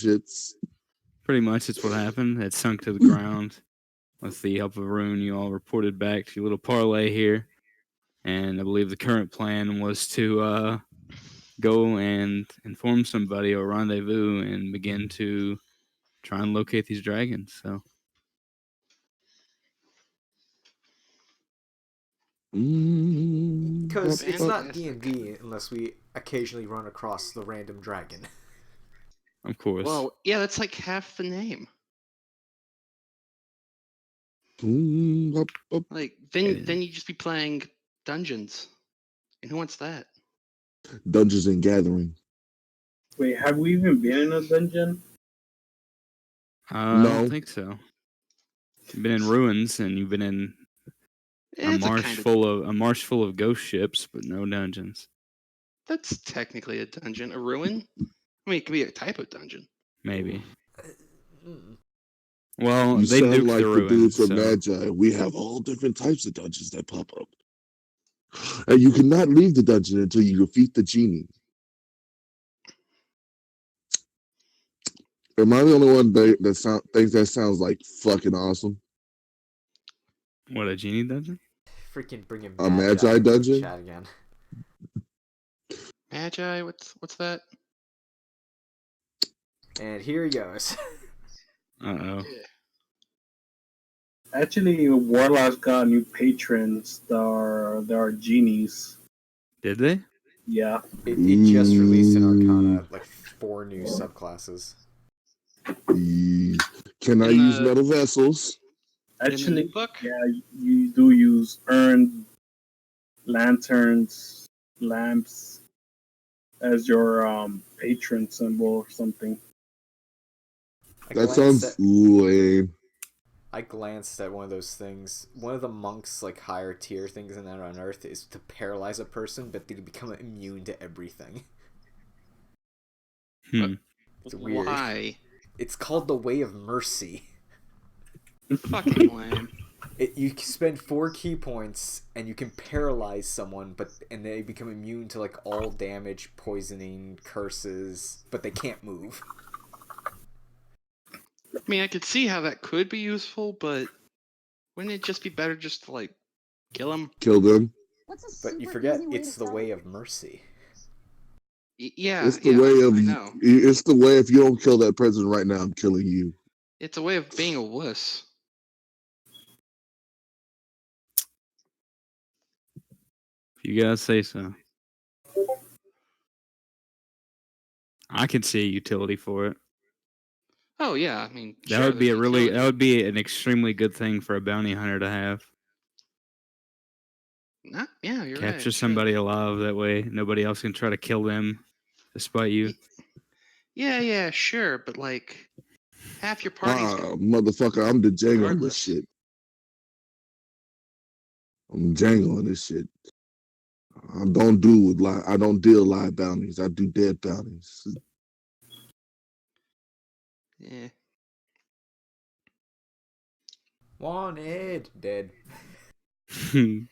shits. Pretty much, it's what happened. It sunk to the ground. With the help of Rune, you all reported back to your little parlay here, and I believe the current plan was to go and inform somebody or rendezvous and begin to try and locate these dragons. So. Because it's not Fantastic. D&D unless we occasionally run across the random dragon. Of course. Well, yeah, that's like half the name. Like then you just be playing dungeons, and who wants that? Dungeons and Gathering. Wait, have we even been in a dungeon? I don't think so. You've been in ruins, and you've been in a marsh full of ghost ships, but no dungeons. That's technically a dungeon, a ruin. I mean, it could be a type of dungeon. Maybe. Well, You they sound nuked like the ruins. dudes from So. Magi. We have all different types of dungeons that pop up, and you cannot leave the dungeon until you defeat the genie. Am I the only one that thinks that sounds like fucking awesome? What, a genie dungeon? Freaking bringing A Magi into the dungeon? chat again. Magi, what's that? And here he goes. Uh-oh. Actually, Warlocks got new patrons. There are genies. Did they? Yeah. It just released in Arcana, like 4 new subclasses. Can I use metal vessels? Actually, yeah, you do use urn, lanterns, lamps as your patron symbol or something. That sounds lame. I glanced at one of those things. One of the monks' like higher tier things in that on Earth is to paralyze a person, but they become immune to everything. It's weird. Why? It's called the Way of Mercy. Fucking lame. You spend 4 key points and you can paralyze someone, and they become immune to like all damage, poisoning, curses, but they can't move. I mean, I could see how that could be useful, but wouldn't it just be better just to like kill them? Kill them. But you forget it's the Way of Mercy. Yeah, it's the way of. I know. It's the way if you don't kill that person right now, I'm killing you. It's a way of being a wuss. You guys say so. I could see a utility for it. Oh yeah, I mean that would be that would be an extremely good thing for a bounty hunter to have. Yeah, you're right. Capture right. somebody alive, that way nobody else can try to kill them despite you. Yeah, sure, but like half your party's motherfucker, I'm the Django on this shit. I'm Django on this shit. I don't deal live bounties. I do dead bounties. Yeah. Wanted. Dead. That's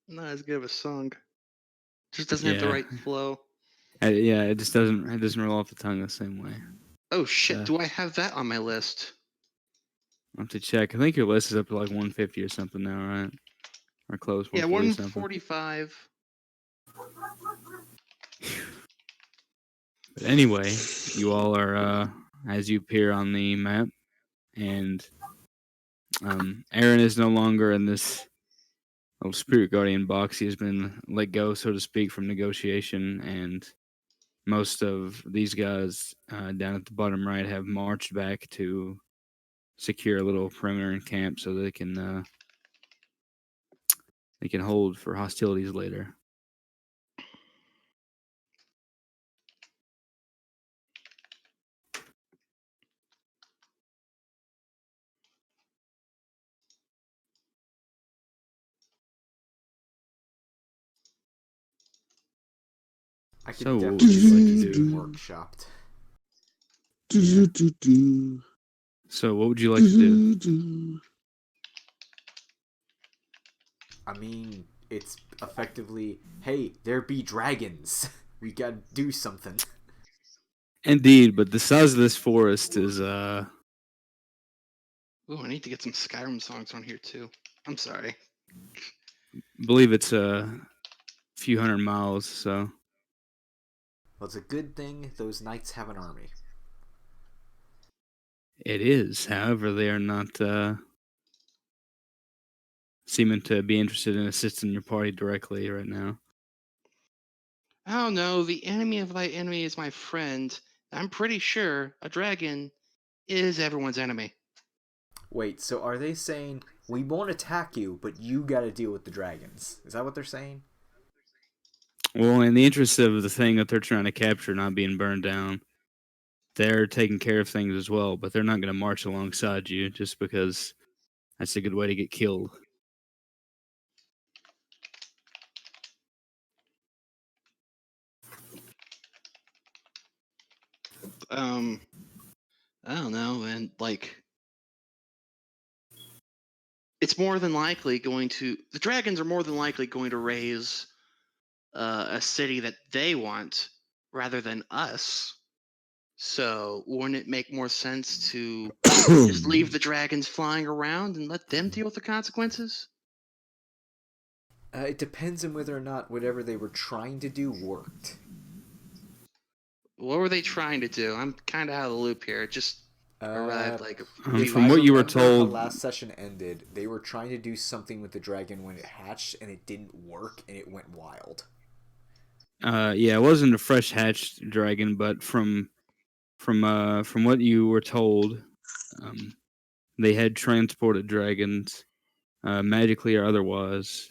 not as good of a song. Just doesn't have the right flow. It just doesn't roll off the tongue the same way. Oh shit, do I have that on my list? I'll have to check. I think your list is up to like 150 or something now, right? Or close. Yeah, 145. But anyway, you all are as you appear on the map, and Aaron is no longer in this little spirit guardian box. He has been let go, so to speak, from negotiation, and most of these guys down at the bottom right have marched back to secure a little perimeter and camp so they can hold for hostilities later. I could definitely like be workshopped. So what would you like to do? I mean, it's effectively, hey, there be dragons. We gotta do something. Indeed, but the size of this forest is Ooh, I need to get some Skyrim songs on here too. I'm sorry. I believe it's a few hundred miles, so Well, it's a good thing those knights have an army. it is. However, they are not seeming to be interested in assisting your party directly right now. Oh no, the enemy of thy enemy is my friend. I'm pretty sure a dragon is everyone's enemy. Wait, so are they saying we won't attack you, but you gotta deal with the dragons? Is that what they're saying? Well, in the interest of the thing that they're trying to capture not being burned down, they're taking care of things as well, but they're not going to march alongside you just because that's a good way to get killed. I don't know, and like it's more than likely going to the dragons are more than likely going to raise a city that they want rather than us. So wouldn't it make more sense to just leave the dragons flying around and let them deal with the consequences? It depends on whether or not whatever they were trying to do worked. What were they trying to do? I'm kind of out of the loop here. It just arrived like a few From I what you were remember how told, last session ended, they were trying to do something with the dragon when it hatched, and it didn't work, and it went wild. yeah, it wasn't a fresh hatched dragon, but from what you were told, they had transported dragons, magically or otherwise,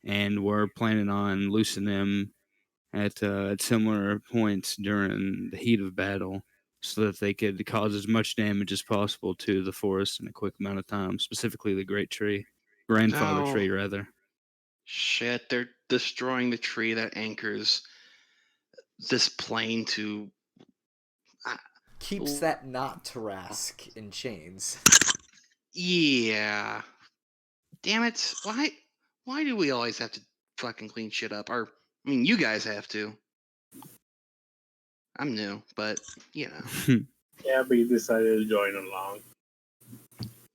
and were planning on loosing them at similar points during the heat of battle, so that they could cause as much damage as possible to the forest in a quick amount of time. Specifically, the great tree, grandfather no tree, rather. shit. They're destroying the tree that anchors this plane to. Uh, Keeps l- that not Tarask in chains. yeah. Damn it! Why? Why do we always have to fucking clean shit up? Or I mean, you guys have to. I'm new, but you know. Yeah, but you decided to join along.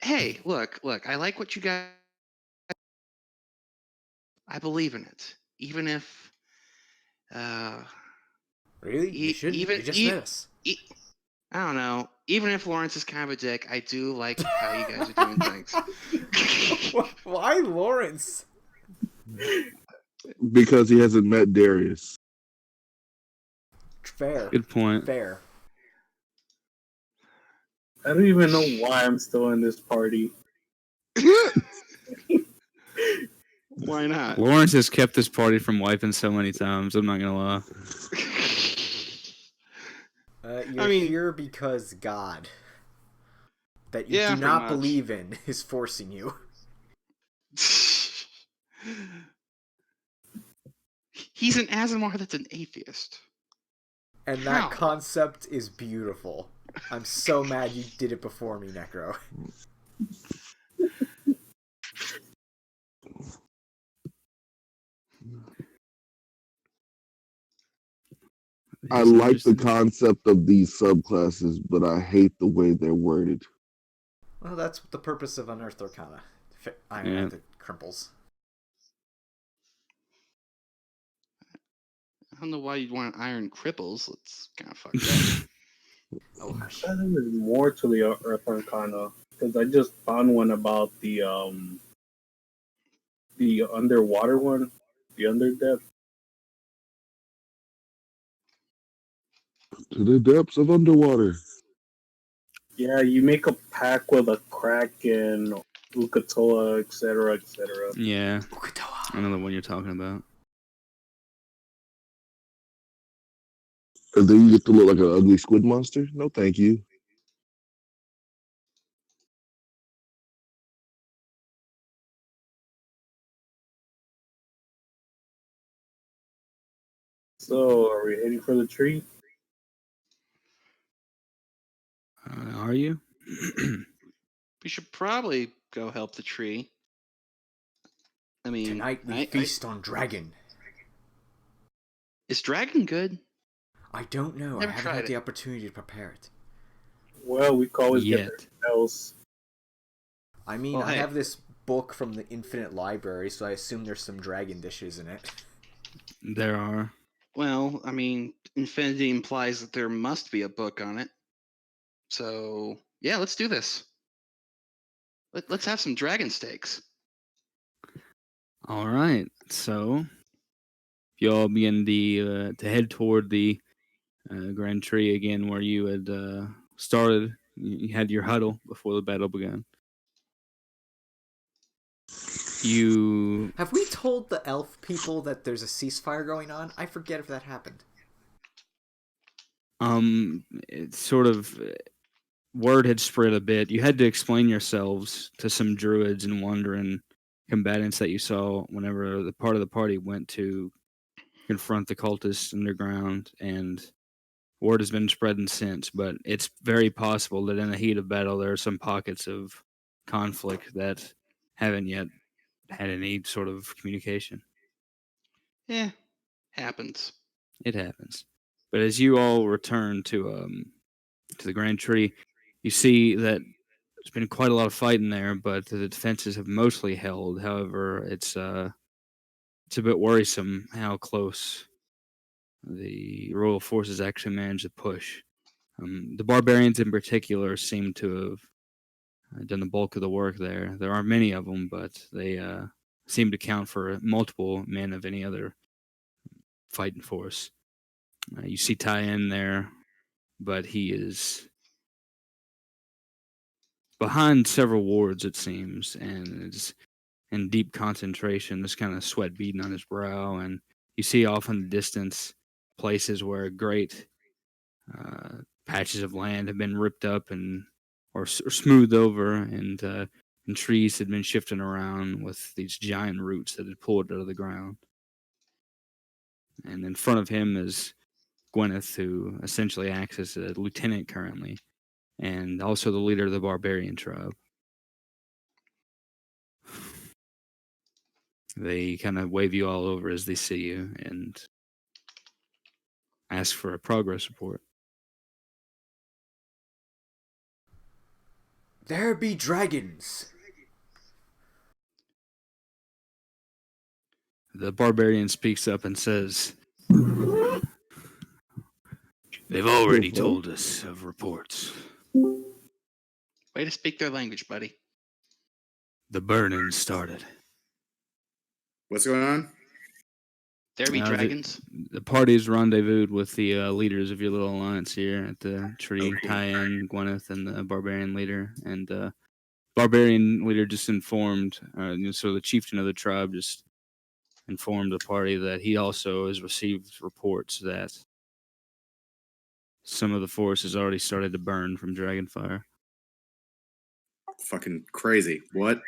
Hey, look. I like what you guys. I believe in it, even if, uh, Really? You shouldn't. even You just met us. I don't know. Even if Lawrence is kind of a dick, I do like how you guys are doing things. Why Lawrence? Because he hasn't met Darius. Fair. Good point. Fair. I don't even know why I'm still in this party. Why not? Lawrence has kept this party from wiping so many times. I'm not gonna lie. You're I mean, here because God, that you yeah, do pretty not much. believe in, is forcing you. He's an Azamar that's an atheist. And How? that concept is beautiful. I'm so mad you did it before me, Necro. I He's like the interested. concept of these subclasses, but I hate the way they're worded. Well, that's the purpose of Unearthed Arcana. Iron Yeah. out the crimples. I don't know why you'd want iron cripples. It's kind of fucked up. Oh, hush. I think there's more to the Earth Arcana because I just found one about the underwater one, the underdepth. To the depths of underwater. Yeah, you make a pact with a kraken, Ukatoa, etc., etc. Yeah, I know the one you're talking about. And then you get to look like an ugly squid monster? No, thank you. So, are we heading for the tree? Are you? We should probably go help the tree. I mean, Tonight we feast on dragon. Is dragon good? I don't know. I Never haven't tried had it. the opportunity to prepare it. Well, we could always get Yet. their spells. I mean, Well, I hey. have this book from the Infinite Library, so I assume there's some dragon dishes in it. There are. Well, I mean, infinity implies that there must be a book on it. So yeah, let's do this. Let's have some dragon steaks. All right. So you all begin to head toward the Grand Tree again, where you had started. You had your huddle before the battle began. You Have we told the elf people that there's a ceasefire going on? I forget if that happened. it's sort of word had spread a bit. You had to explain yourselves to some druids and wandering combatants that you saw whenever the part of the party went to confront the cultists underground, and word has been spreading since. But it's very possible that in the heat of battle, there are some pockets of conflict that haven't yet had any sort of communication. Yeah, happens. It happens. But as you all return to the Grand Tree, you see that there's been quite a lot of fighting there, but the defenses have mostly held. However, it's a bit worrisome how close the royal forces actually managed to push. The barbarians in particular seem to have done the bulk of the work there. There aren't many of them, but they seem to count for multiple men of any other fighting force. You see Tyen there, but he is behind several wards, it seems, and is in deep concentration. There's kind of sweat beading on his brow, and you see off in the distance places where great patches of land have been ripped up and or smoothed over, and trees had been shifting around with these giant roots that had pulled out of the ground. And in front of him is Gwyneth, who essentially acts as a lieutenant currently, and also the leader of the barbarian tribe. They kind of wave you all over as they see you and ask for a progress report. There be dragons! The barbarian speaks up and says, "They've already told us of reports. Way to speak their language, buddy. The burning started. What's going on? There be The dragons. party's rendezvoused with the leaders of your little alliance here at the tree, Okay. Tyen, Gwyneth, and the barbarian leader. And barbarian leader just informed, so the chieftain of the tribe just informed the party that he also has received reports that some of the forest has already started to burn from dragonfire. Fucking crazy. What?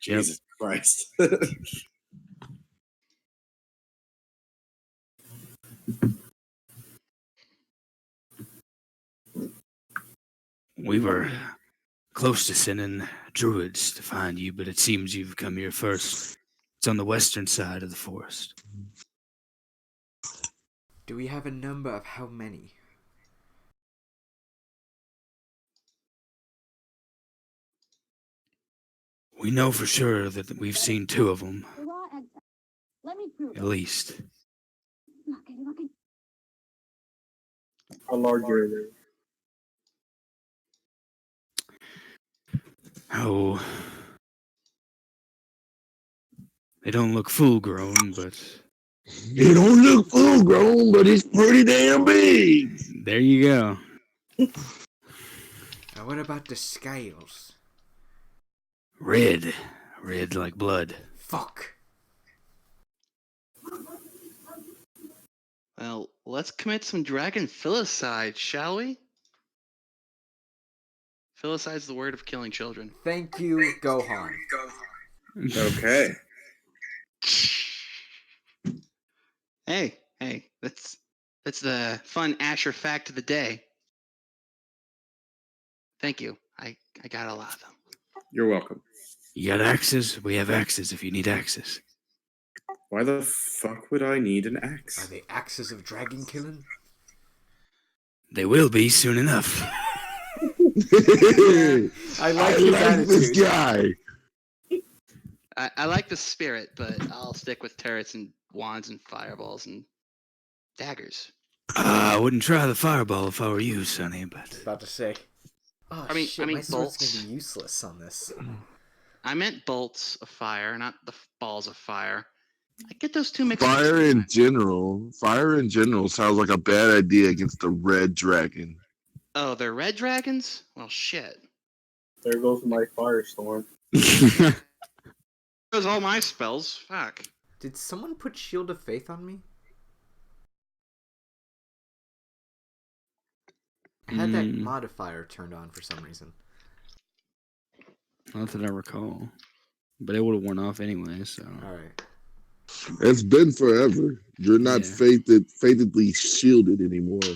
Jesus Christ. We were close to sending druids to find you, but it seems you've come here first. It's on the western side of the forest. Do we have a number of how many? We know for sure that we've seen two of them, Let me prove at least. it. How large are they? Oh, they don't look full grown, but It don't look full grown, but it's pretty damn big. there you go. Now what about the scales? Red like blood. Fuck! Well, let's commit some dragon filicide, shall we? Filicide's the word of killing children. Thank you, Gohan. Okay. Hey, that's the fun Asher fact of the day. Thank you. I got a lot of them. You're welcome. You got axes? We have axes if you need axes. Why the fuck would I need an Are axe? they axes of dragon killing? They will be soon enough. I like his this attitude. guy. I like the spirit, but I'll stick with turrets and wands and fireballs and daggers. I wouldn't try the fireball if I were you, Sonny, but About to say. Oh I mean shit, my sword's bolts. gonna be useless on this. I meant bolts of fire, not the balls of fire. I get those two mixed up Fire in sometimes. general sounds like a bad idea against the red dragon. Oh, they're red dragons? Well, shit. There goes my firestorm. Those all my spells. Fuck. Did someone put Shield of Faith on me? I had that modifier turned on for some reason. not that I recall. But it would have worn off anyway, so. Alright. It's been forever. You're not Yeah. fatedly shielded anymore. Yeah,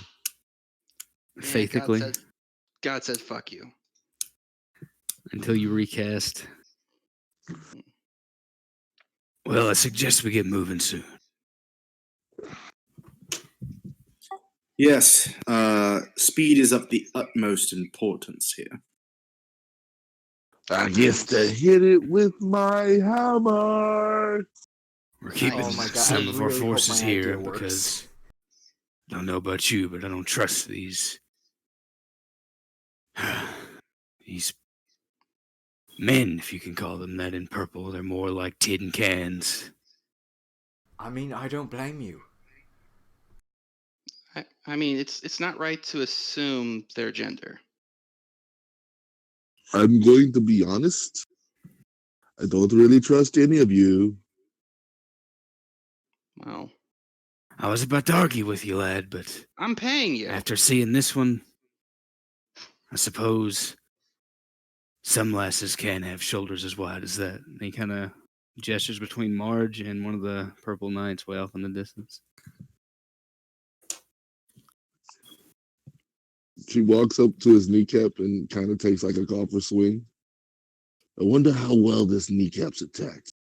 Faithically. God said fuck you. Until you recast. Well, I suggest we get moving soon. Yes, speed is of the utmost importance here. I guess to hit it with my hammer. We're keeping Oh my God, some I of our really hope forces my here idea works. because I don't know about you, but I don't trust these these men, if you can call them that, in purple. They're more like tin cans. I mean, I don't blame you. I mean, it's not right to assume their gender. I'm going to be honest. I don't really trust any of you. Well, I was about to argue with you, lad, but I'm paying you. after seeing this one, I suppose some lasses can have shoulders as wide as that. And he kind of gestures between Marge and one of the purple knights way off in the distance. She walks up to his kneecap and kind of takes like a golfer swing. I wonder how well this kneecap's attacked.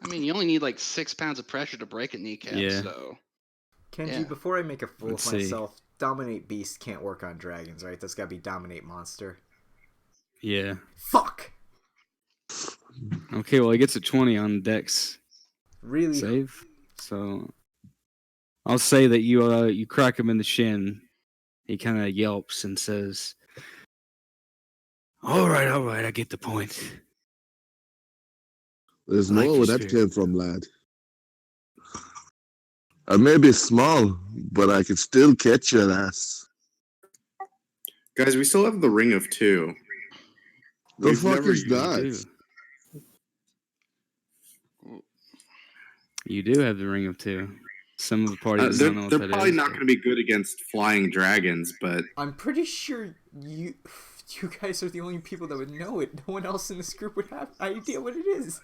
I mean, you only need like 6 pounds of pressure to break a kneecap, Yeah. so. Kenji, Yeah. before I make a fool Let's of see. myself, Dominate Beast can't work on dragons, right? That's gotta be Dominate Monster. Yeah. Fuck! Okay, well, he gets a 20 on Dex Really? save. So I'll say that you crack him in the shin. He kind of yelps and says, all right, I get the point. There's I like more your where that spirit. came from, lad. I may be small, but I can still catch your ass. Guys, we still have the Ring of Two. The We've fuck never is used that? You do. You do have the Ring of Two. Some of the party does They're not know what they're that probably is, not but- going to be good against flying dragons, but I'm pretty sure you guys are the only people that would know it. No one else in this group would have idea what it is.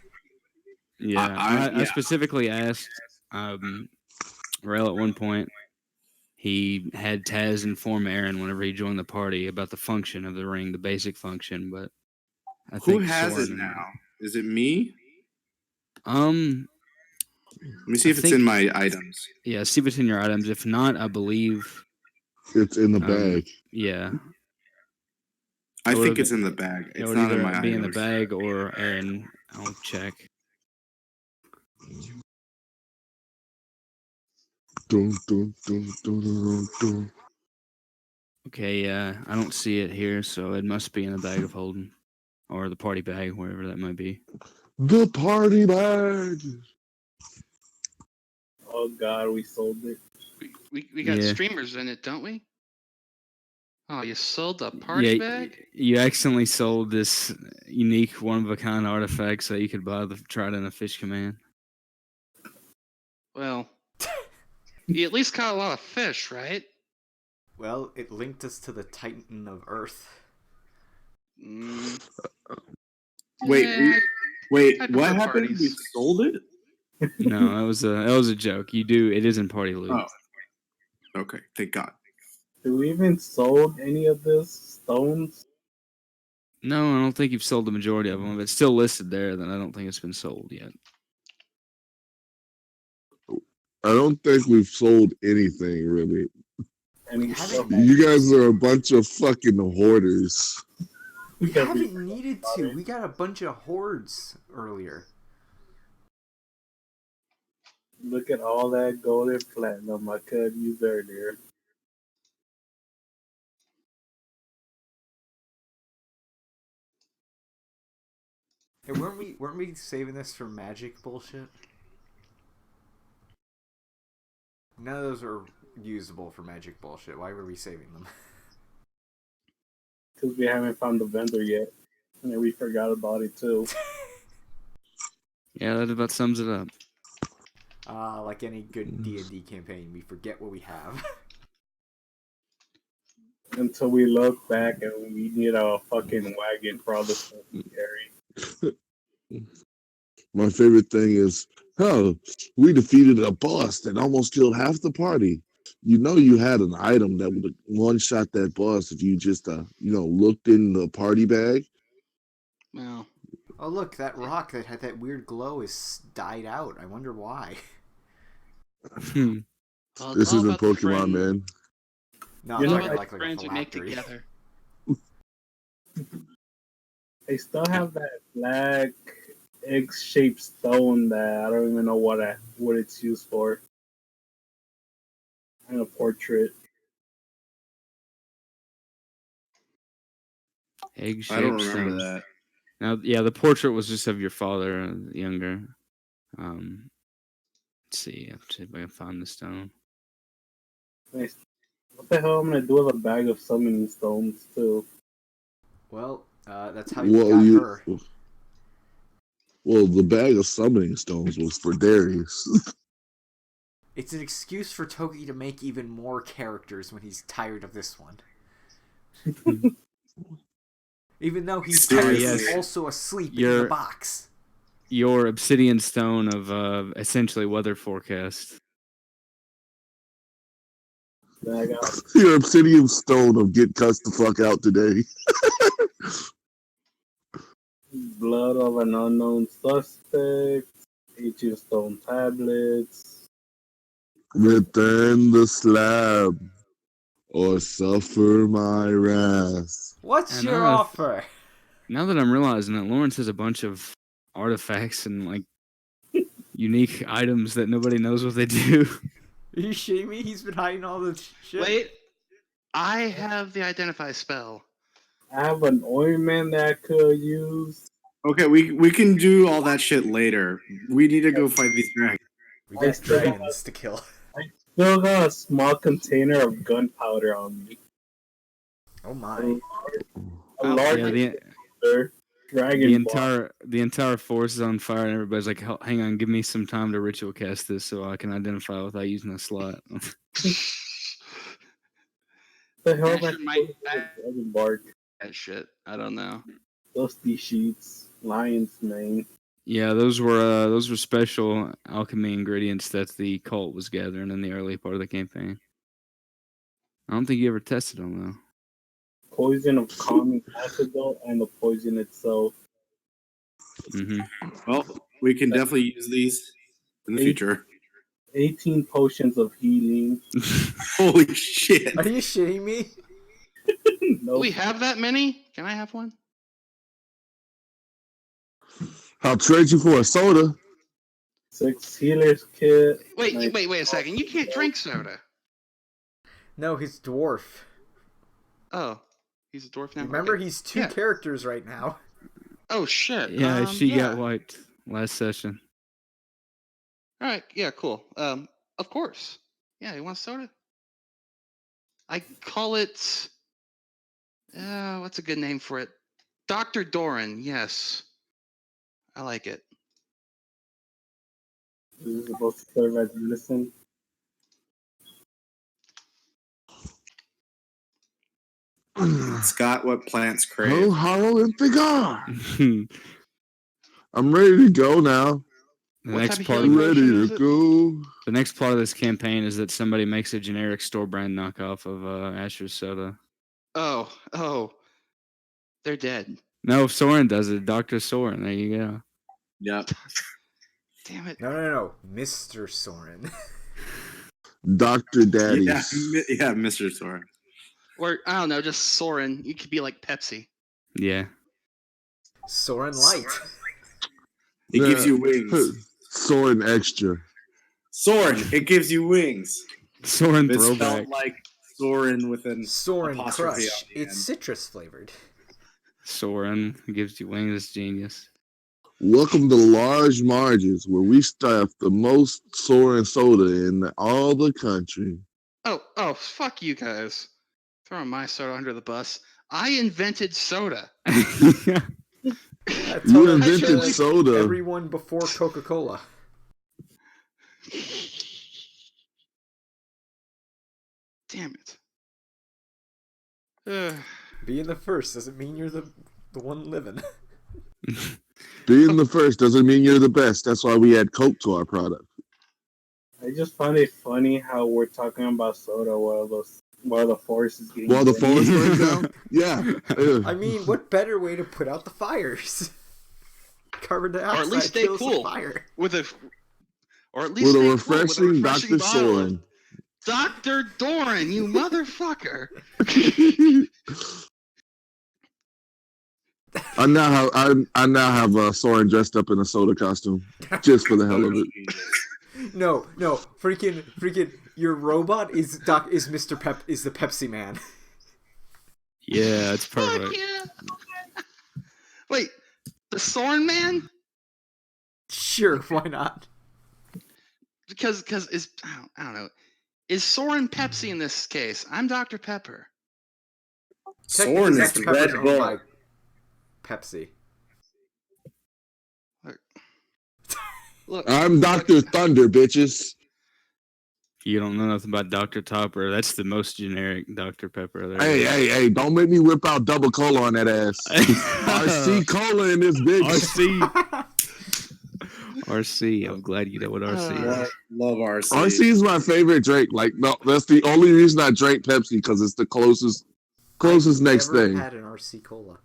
Yeah, I specifically asked Rail at one point. He had Taz inform Aaron whenever he joined the party about the function of the ring, the basic function, but I who think has Soren it now? Is it me? Let me see if it's in my items. Yeah, see if it's in your items. If not, I believe it's in the bag. Yeah. I think it's in the bag. It It's would not in either my be in the items. bag or Aaron. I'll check. Dun, dun, dun, dun, dun, dun. Okay, yeah, I don't see it here, so it must be in the bag of holding. Or the party bag, wherever that might be. The party bag. Oh god, we sold it. We got Yeah. streamers in it, don't we? Oh, you sold the party bag? You accidentally sold this unique one-of-a-kind artifact so that you could buy the Trident of Fish Command. Well, you at least caught a lot of fish, right? Well, it linked us to the Titan of Earth. Mm. Wait, Yeah, wait, I what prefer happened? parties. We sold it? No, that was a joke. It is in party loot. Oh. Okay, thank God. Do we even sold any of this stones? No, I don't think you've sold the majority of them. If it's still listed there, then I don't think it's been sold yet. I don't think we've sold anything really. And We we still haven't- have, You guys are a bunch of fucking hoarders. We gotta be haven't needed about to. it. We got a bunch of hordes earlier. Look at all that gold and platinum I could use earlier. Hey, weren't we saving this for magic bullshit? None of those are usable for magic bullshit. Why were we saving them? Because we haven't found the vendor yet. And we forgot about it too. Yeah, that about sums it up. Like any good D&D campaign, we forget what we have. Until we look back and we need a fucking wagon for all the stuff we carry. My favorite thing is, hell, we defeated a boss that almost killed half the party. You know, you had an item that would one shot that boss if you just, looked in the party bag. Well, Oh look, that rock that had that weird glow is died out. I wonder why. Hmm. well, it's This all isn't about the Pokemon, friend- man. No, You I'm know, talking like like a friends we make phylactery. together. They still have that black egg-shaped stone that I don't even know what it's used for. And a portrait. Egg I don't shaped remember stone. that. Now, yeah, the portrait was just of your father, younger. Let's see if I can find the stone. Nice. What the hell am I gonna do with a bag of summoning stones too? Well, that's how you Well, got her. Well, the bag of summoning stones was for Darius. It's an excuse for Toki to make even more characters when he's tired of this one. Even though he's Seriously. also asleep in the You're- box. Your obsidian stone of essentially weather forecast. Then I got Your obsidian stone of get cussed the fuck out today. blood of an unknown suspect, ancient stone tablets. Return the slab or suffer my wrath. What's And your offer? Now that I'm realizing that Lawrence has a bunch of artifacts and like unique items that nobody knows what they do. Are you shitting me? He's been hiding all this shit. Wait, I have the identify spell. I have an ointment that I could use. Okay, we can do all that shit later. We need to go fight these dragons. We I got still got- dragons to kill. Still got a small container of gunpowder on me. Oh my. A Oh, large Yeah, dragon ball. the entire force is on fire, and everybody's like, "Hang on, give me some time to ritual cast this so I can identify without using a slot." The hell am I Asher might- supposed to do with dragon bark? That shit. I don't know. Dusty sheets, lion's mane. Yeah, those were special alchemy ingredients that the cult was gathering in the early part of the campaign. I don't think you ever tested them though. Poison of calming antidote and the poison itself. Hmm Well, we can definitely use these in the future. 18 potions of healing. Holy shit! Are you shitting me? Nope. We have that many? Can I have one? I'll trade you for a soda. 6 healers kit. Wait, Nice. wait a second. You can't drink soda. No, he's dwarf. Oh, he's a dwarf now. Remember, Okay. he's two Yeah. characters right now. Oh shit. Yeah, she yeah. got wiped last session. All right. Yeah. Cool. Of course. Yeah. You want soda? I call it. What's a good name for it? Dr. Doran. Yes. I like it. This is supposed to serve as medicine. It's got what plants Oh, crave. Harl and Figar. the I'm ready to go now. What next type of part, healing Ready potion to is it? go. the next part of this campaign is that somebody makes a generic store brand knockoff of Asher's soda. Oh. They're dead. No, Soren does it. Dr. Soren. There you go. Yep. Damn it. No, Mr. Soren. Dr. Yeah, Daddies. yeah, Mr. Soren. Or I don't know, just Soren. You could be like Pepsi. Yeah. Soren Light. It gives Yeah. you wings. Soren Extra. Soren, it gives you wings. Soren It's throwback. spelled like Soren with an Soren apostrophe Crush. on the It's end. citrus flavored. Soren gives you wings. It's genius. Welcome to Large Marges, where we stuff the most Soren soda in all the country. Oh, fuck you guys. Throwing my soda under the bus. I invented soda. That's You how invented soda. everyone before Coca-Cola. Damn it. Ugh. Being the first doesn't mean you're the one living. Being the first doesn't mean you're the best. That's why we add Coke to our product. I just find it funny how we're talking about soda while the forest is getting While the burned. forest burns down? Yeah. I mean, what better way to put out the fires? Carbon dioxide Or at least stay kills the cool. fire. With a With a refreshing Dr. bottle of Soren. Dr. Doran, you motherfucker. I now have Soren dressed up in a soda costume just for the hell of it. No, freaking, your robot is Mr. is the Pepsi Man. Yeah, it's Fuck perfect. yeah. Wait, the Soren Man? Sure, why not? Because is I don't know. Is Soren Pepsi in this case? I'm Dr. Pepper. Soren is Technically, Red Pepper's owned Bull. by Pepsi. Look, I'm Dr. Thunder, bitches. You don't know nothing about Dr. Topper. That's the most generic Dr. Pepper there. Hey, don't make me whip out double cola on that ass. RC cola in this bitch. RC. RC. I'm glad you know what RC is. Love RC. RC is my favorite drink. Like, no, that's the only reason I drank Pepsi, because it's the closest I've next never thing. had an RC cola.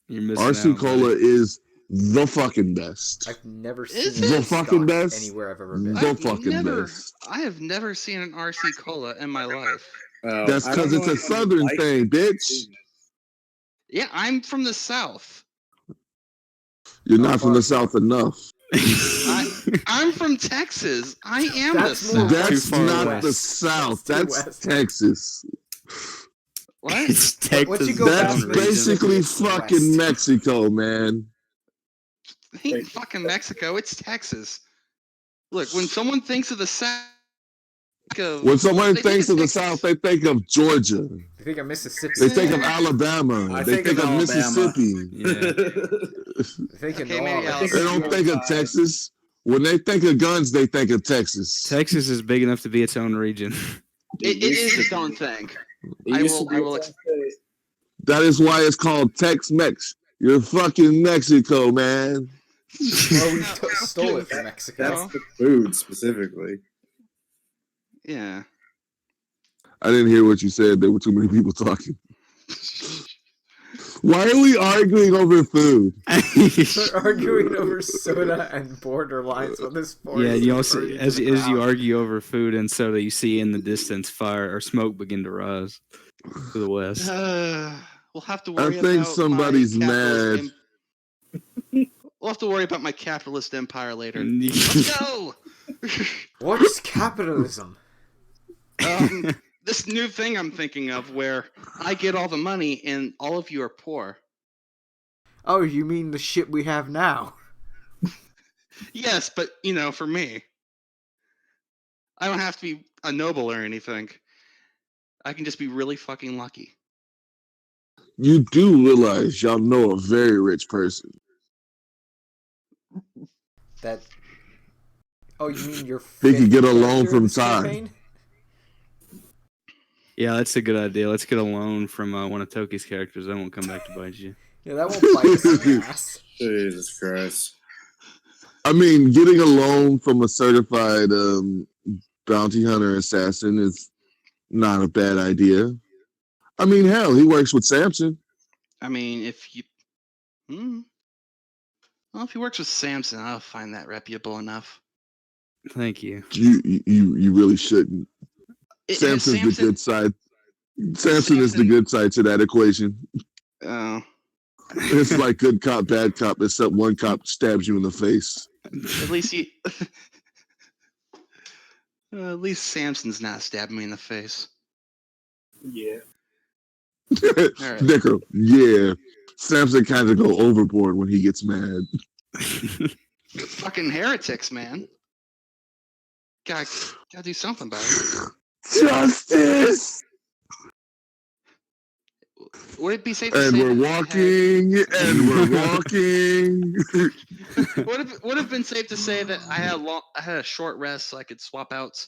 You're missing RC out, cola buddy. is the fucking best. I've never Is seen it? it The stocked fucking best? anywhere I've ever been. The fucking best. I have never seen an RC Cola in my life. That's I don't because know it's a anyone who southern likes thing, it. bitch. Yeah, I'm from the South. You're How not from the far South enough. I'm from Texas. I am That's the more South. That's far not west. the South. That's too That's west. Texas. What? It's Once Texas. you go That's past basically it's fucking west. Mexico, man. Ain't fucking Mexico. It's Texas. Look, when someone thinks of the South, When someone they think thinks of the Texas. South, they think of Georgia. I think of Mississippi. They think of Alabama. I They think of Alabama. Mississippi. Yeah. I think of Okay, New maybe Orleans. They don't think of Texas. When they think of guns, they think of Texas. Texas is big enough to be its own region. It is its own thing. It I used will- to be I will its own state. That is why it's called Tex-Mex. You're fucking Mexico, man. Well, we No, stole it from Mexico. That's the food specifically. Yeah. I didn't hear what you said. There were too many people talking. Why are we arguing over food? We're arguing over soda and borderlines on this forest. Yeah, you is also burning as to the as you ground. argue over food and soda, you see in the distance fire or smoke begin to rise to the west. We'll have to worry think about somebody's my capitalist mad. We'll have to worry about my capitalist empire later. Yeah. Let's go. What's capitalism? This new thing I'm thinking of where I get all the money and all of you are poor. Oh, you mean the shit we have now? Yes, but for me, I don't have to be a noble or anything. I can just be really fucking lucky. You do realize y'all know a very rich person. That. Oh, you mean your He could fifth get a loan character in from this Todd. campaign? Yeah, that's a good idea. Let's get a loan from one of Toki's characters. That won't come back to bite you. Yeah, that won't bite us in the ass. Jesus Christ. I mean, getting a loan from a certified bounty hunter assassin is not a bad idea. I mean, hell, he works with Samson. I mean, if you, well, if he works with Samson, I'll find that reputable enough. Thank you. You really shouldn't. Has Samson's the Samson? good side. Samson is the Samson- good side to that equation. Oh, It's like good cop, bad cop, except one cop stabs you in the face. at least he. At least Samson's not stabbing me in the face. Yeah. All right. Dicker, yeah. Samson kind of go overboard when he gets mad. Fucking heretics, man. Gotta do something about it. Justice! Would it be safe to And say we're that walking, and we're walking. would have been safe to say that I had a short rest so I could swap out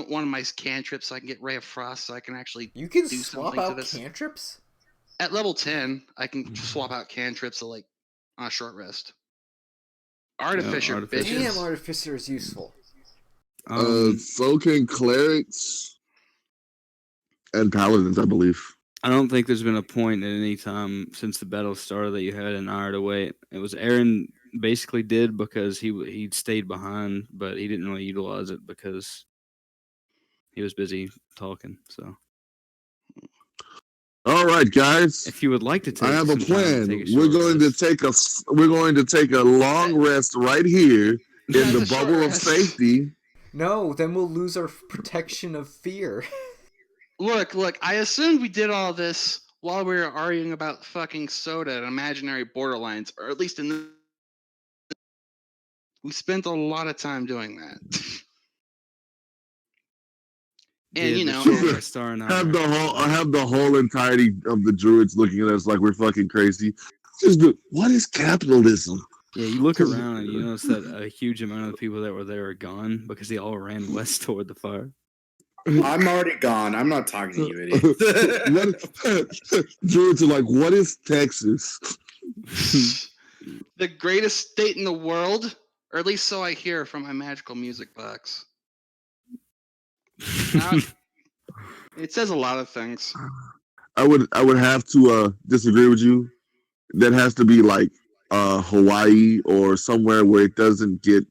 one of my cantrips so I can get Ray of Frost so I can actually You can do swap something to out this. cantrips? At level 10, I can swap out cantrips on a short rest. Artificer, Artificer. bitches. Damn, Artificer is useful. So can clerics and paladins, I believe. I don't think there's been a point at any time since the battle started that you had an hour to wait. It was Aaron basically did because he stayed behind, but he didn't really utilize it because he was busy talking. So All right, guys. if you would like to take, I have a some time plan. to take a We're short going rest. we're going to take a long rest right here in That's the a short bubble of rest. safety. No, then we'll lose our protection of fear. Look, I assumed we did all this while we were arguing about fucking soda and imaginary borderlines, or at least in the. We spent a lot of time doing that. And Did you the know, short and- rest star and I have the whole entirety of the druids looking at us like we're fucking crazy. What is capitalism? Yeah, you look around and you notice that a huge amount of the people that were there are gone because they all ran west toward the fire. I'm already gone. I'm not talking to you, idiot. Druids are like, what is Texas? the greatest state in the world, or at least so I hear from my magical music box. Now, it says a lot of things. I would have to disagree with you. That has to be like Hawaii or somewhere where it doesn't get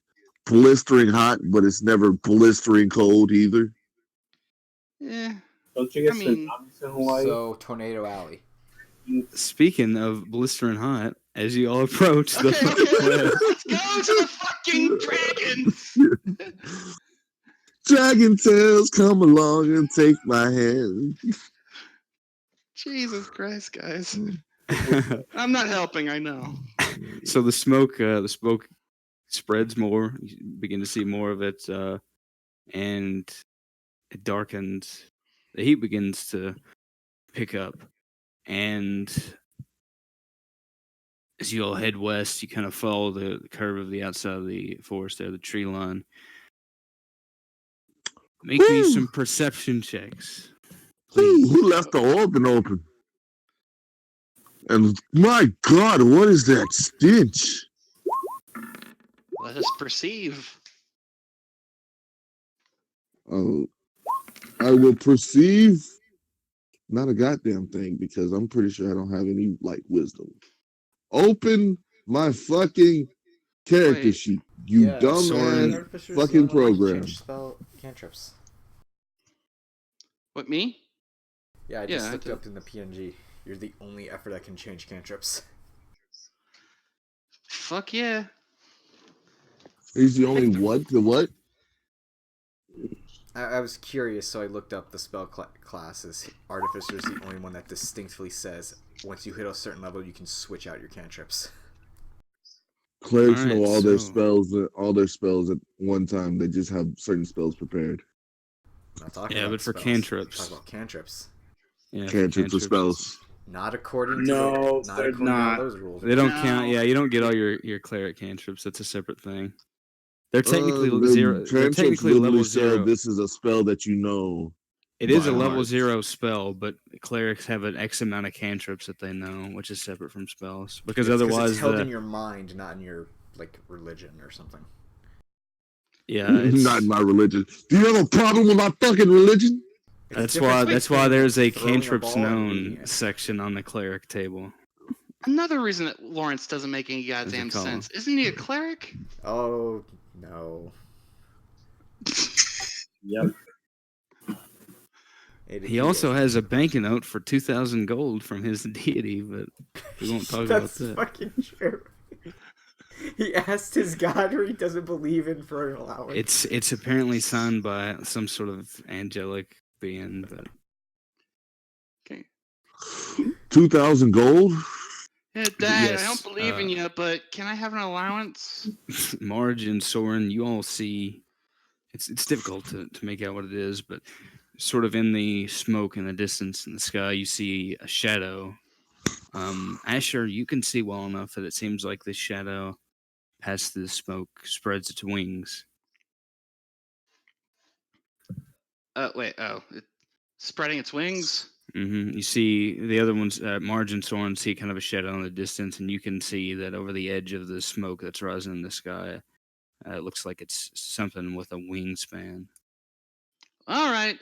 blistering hot, but it's never blistering cold either. Yeah, Don't you get I mean, tsunamis in Hawaii? So, Tornado Alley. Speaking of blistering hot, as you all approach okay, the let's go to the fucking dragons. Dragon tails, come along and take my hand. Jesus Christ, guys! I'm not helping. I know. So the smoke spreads more. You begin to see more of it, and it darkens. The heat begins to pick up, and as you all head west, you kind of follow the curve of the outside of the forest there, the tree line. Make me Woo! some perception checks, Ooh, please. who left the organ open? And my God, what is that stench? Let us perceive. I will perceive not a goddamn thing because I'm pretty sure I don't have any like wisdom. Open my fucking character Wait. sheet, you Yeah, Soren- dumbass Artificer's fucking the only one that can program. change spell cantrips. What, me? Yeah, I Yeah, just I looked did. up in the PNG. You're the only effort that can change cantrips. Fuck yeah. He's the only what? The what? I was curious, so I looked up the spell classes. Artificer's the only one that distinctly says once you hit a certain level, you can switch out your cantrips. Clerics Alright, know all their so- spells at one time. They just have certain spells prepared. I'm not talking Yeah, about but for spells. cantrips. I'm talking about cantrips. Yeah, for Cantrips or cantrips, spells. Not according to No, the, not they're according to how not. those rules. They don't No. count. Yeah, you don't get all your cleric cantrips. That's a separate thing. They're technically The zero. They're cantrips technically literally level said zero. this is a spell that you know. It is a by level heart. 0 spell, but clerics have an X amount of cantrips that they know, which is separate from spells. Because It's 'cause otherwise, it's held in your mind, not in your like religion or something. yeah, it's, Not in my religion. Do you have a problem with my fucking religion? It's the that's difference why that's why between there's a throwing cantrips ball and known reading it. section on the cleric table. Another reason that Lawrence doesn't make any goddamn column. sense. Isn't he a cleric? Oh no. Yep. He also has a banknote for 2,000 gold from his deity, but we won't talk about That's that. fucking true. He asked his god who he doesn't believe in for an allowance. It's apparently signed by some sort of angelic being, but Okay. 2,000 gold. Yeah, Dad, I Yes, don't believe in you, but can I have an allowance? Marge and Soren, you all see. It's difficult to make out what it is, but sort of in the smoke in the distance in the sky, you see a shadow. Asher, you can see well enough that it seems like this shadow, past the smoke, spreads its wings. Wait. Oh, spreading its wings. You see the other ones, Marge and Soren, see kind of a shadow in the distance, and you can see that over the edge of the smoke that's rising in the sky, it looks like it's something with a wingspan. All right.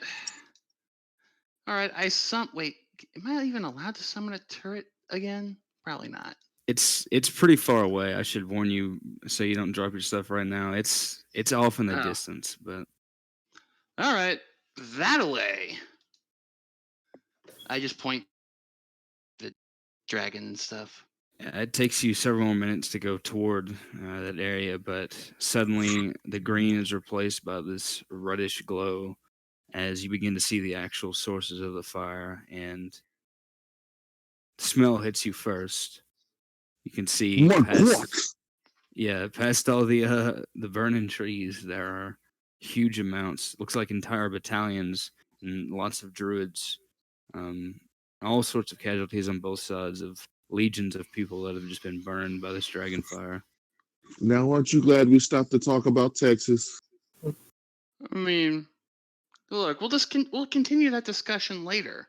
Wait. Am I even allowed to summon a turret again? Probably not. It's pretty far away. I should warn you so you don't drop your stuff right now. It's off in the Oh. distance, but All right. That away. I just point the dragon stuff. it takes you several more minutes to go toward that area, but suddenly the green is replaced by this reddish glow as you begin to see the actual sources of the fire, and the smell hits you first. You can see What? past all the burning trees, there are huge amounts. Looks like entire battalions and lots of druids. All sorts of casualties on both sides of legions of people that have just been burned by this dragon fire. Now, aren't you glad we stopped to talk about Texas? I mean, look, we'll continue that discussion later.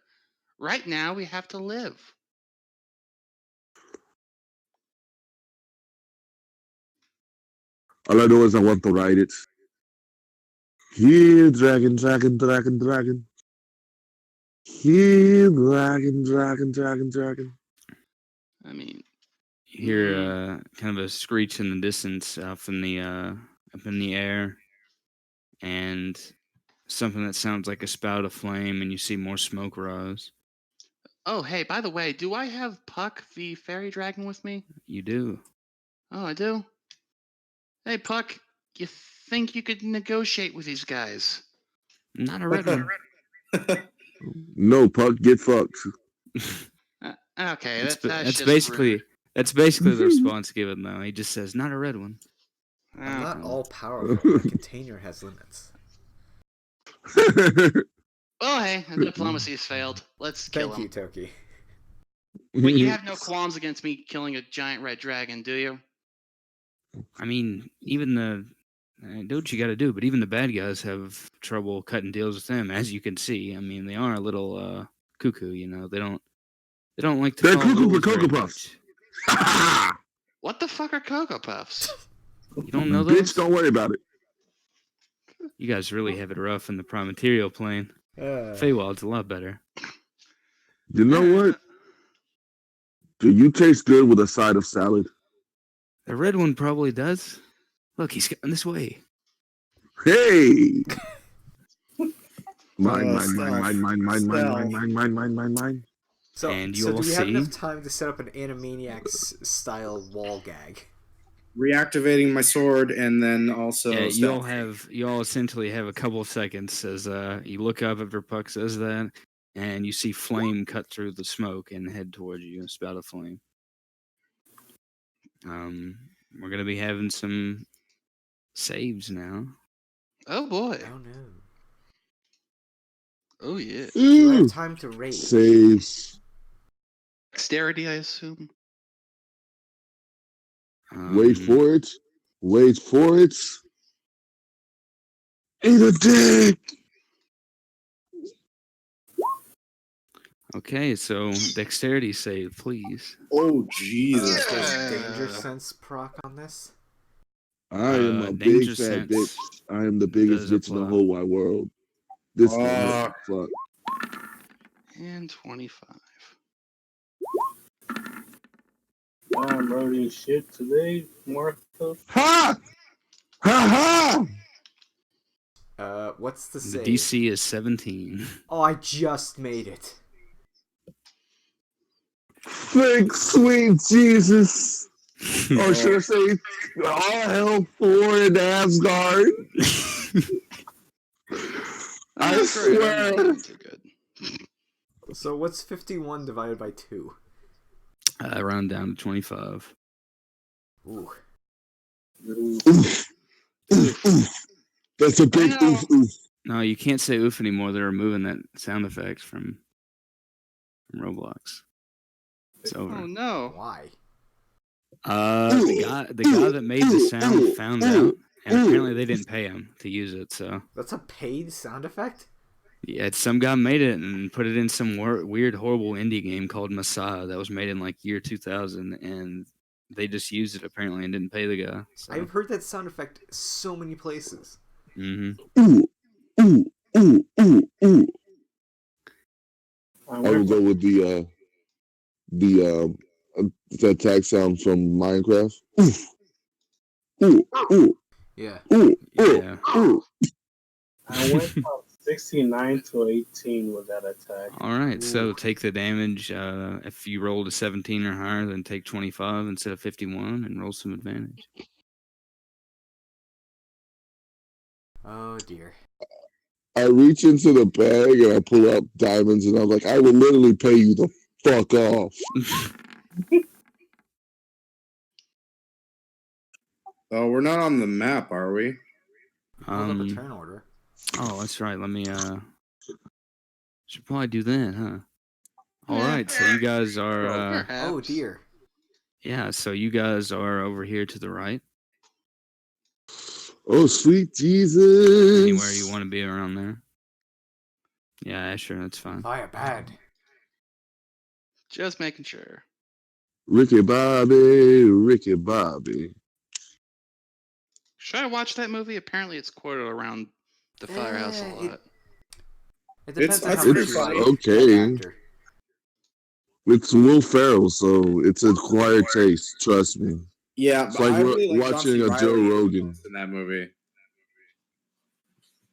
Right now, we have to live. All I know is I want to ride it. Here, dragon, dragon, dragon, dragon. Here, dragon, dragon, dragon, dragon. I mean, You hear kind of a screech in the distance up in the air, and something that sounds like a spout of flame, and you see more smoke rise. oh, hey, by the way, do I have Puck, the fairy dragon, with me? You do. Oh, I do? Hey, Puck, you think you could negotiate with these guys? Not a red one. No, Puck, get fucked. Okay, That's that's just basically rude. that's basically the response given though. He just says, "Not a red one." I'm not Oh. all powerful. My container has limits. Well, hey, diplomacy's failed. Let's kill Thank you, him. Toki. But you have no qualms against me killing a giant red dragon, do you? I mean, even do what you got to do, but even the bad guys have trouble cutting deals with them, as you can see. I mean, they are a little cuckoo, you know. They don't like to They're follow cuckoo for rules very Cocoa Puffs. much. What the fuck are Cocoa Puffs? You don't know Bitch, those? don't worry about it. You guys really have it rough in the prime material plane. Feywild's a lot better. You know what? Do you taste good with a side of salad? The red one probably does. Look, he's coming this way. Hey! Mine, mine, Stealth. mine, mine, mine, mine, mine, Stealth. mine, mine, mine, mine, mine. So, And you so all do we have see- enough time to set up an Animaniacs style wall gag? Reactivating my sword and then also Yeah, stealth. you all essentially have a couple of seconds as you look up after Puck says that, and you see flame cut through the smoke and head towards you, a spout of flame. We're gonna be having some saves now. Oh boy. Oh no. Oh yeah. Do I have Ooh, time to rage? saves. Dexterity, I assume. Wait for it. Wait for it. Eat a dick! Okay, so dexterity save, please. Oh Jesus! Does Yeah. danger sense proc on this? I am a big danger fat sense bitch. I am the biggest does bitch in the apply. whole wide world. This Fuck. fuck. And 25. Downloading shit today, Martha. Ha! Ha ha! What's the The save? DC is 17. Oh, I just made it. Thank sweet Jesus. Or should I say, all hell for in Asgard? I That's great. I'm swear. not doing too good. So what's 51 divided by 2? Round down to 25. Ooh. Oof. Oof, oof. That's a big I know. oof, oof. No, you can't say oof anymore. They're removing that sound effect from Roblox. It's over. Oh no. Why? The guy that made the sound found out, and apparently they didn't pay him to use it. So That's a paid sound effect? yeah, some guy made it and put it in some weird, horrible indie game called Messiah that was made in like year 2000, and they just used it apparently and didn't pay the guy. So. I've heard that sound effect so many places. Mm-hmm. Ooh, ooh, ooh, ooh, ooh. I I would go with the attack sound from Minecraft. Oof, ooh, ooh, Yeah. ooh, ooh, Yeah. ooh. I went from 69 to 18 with that attack. All right. So Ooh. take the damage. If you rolled a 17 or higher, then take 25 instead of 51 and roll some advantage. Oh dear. I reach into the bag and I pull out diamonds and I'm like, I will literally pay you the fuck off. Oh, we're not on the map, are we? Hold up a turn order. Oh, that's right. Let me should probably do that, huh? All right. So you guys are Perhaps. Oh dear. yeah, so you guys are over here to the right. Oh, sweet Jesus. Anywhere you want to be around there. Yeah, sure, that's fine. Fire bad. Just making sure. Ricky Bobby, Ricky Bobby. Should I watch that movie? Apparently, it's quoted around the firehouse a lot. It depends on It's how much It's you like okay. that actor. It's Will Ferrell, so it's an acquired taste. Trust me. Yeah, It's but like I really like John watching C. a Joe Reilly Rogan. in that movie.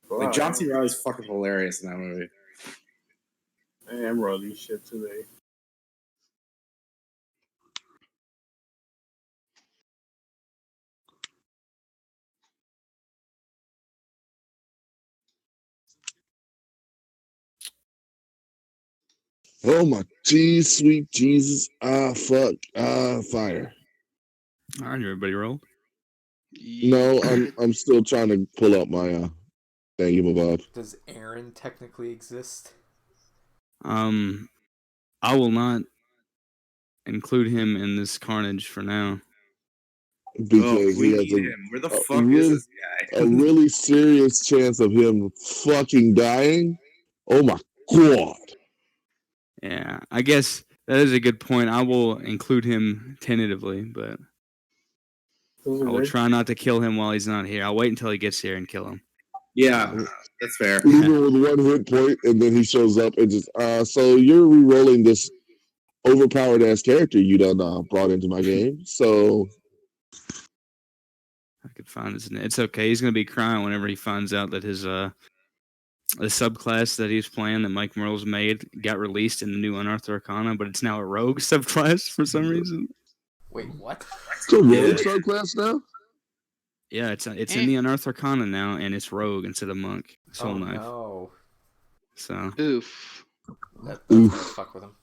Wow. Like John C. Reilly's fucking hilarious in that movie. I am rolling shit today. Oh my geez, sweet Jesus. Ah, fuck. Ah, fire. All right, everybody roll. No, Yeah. I'm still trying to pull up my thingamabob. Does Aaron technically exist? I will not include him in this carnage for now. Because we he has need him. Where the a fuck is this guy? a really serious chance of him fucking dying. Oh my god. Yeah, I guess that is a good point. I will include him tentatively, but I will try not to kill him while he's not here. I'll wait until he gets here and kill him. Yeah, that's fair. Leave him with one hit point, and then he shows up and just so you're re-rolling this overpowered ass character you done brought into my game. So I could find his name. It's okay. He's gonna be crying whenever he finds out that his the subclass that he's playing that Mike Merle's made got released in the new Unearthed Arcana, but it's now a rogue subclass for some reason. Wait, what? it's a rogue Yeah. subclass now. Yeah, it's in the Unearthed Arcana now, and it's rogue instead of monk. Soul Oh knife. no. So Oof. That's gonna Oof. fuck with him.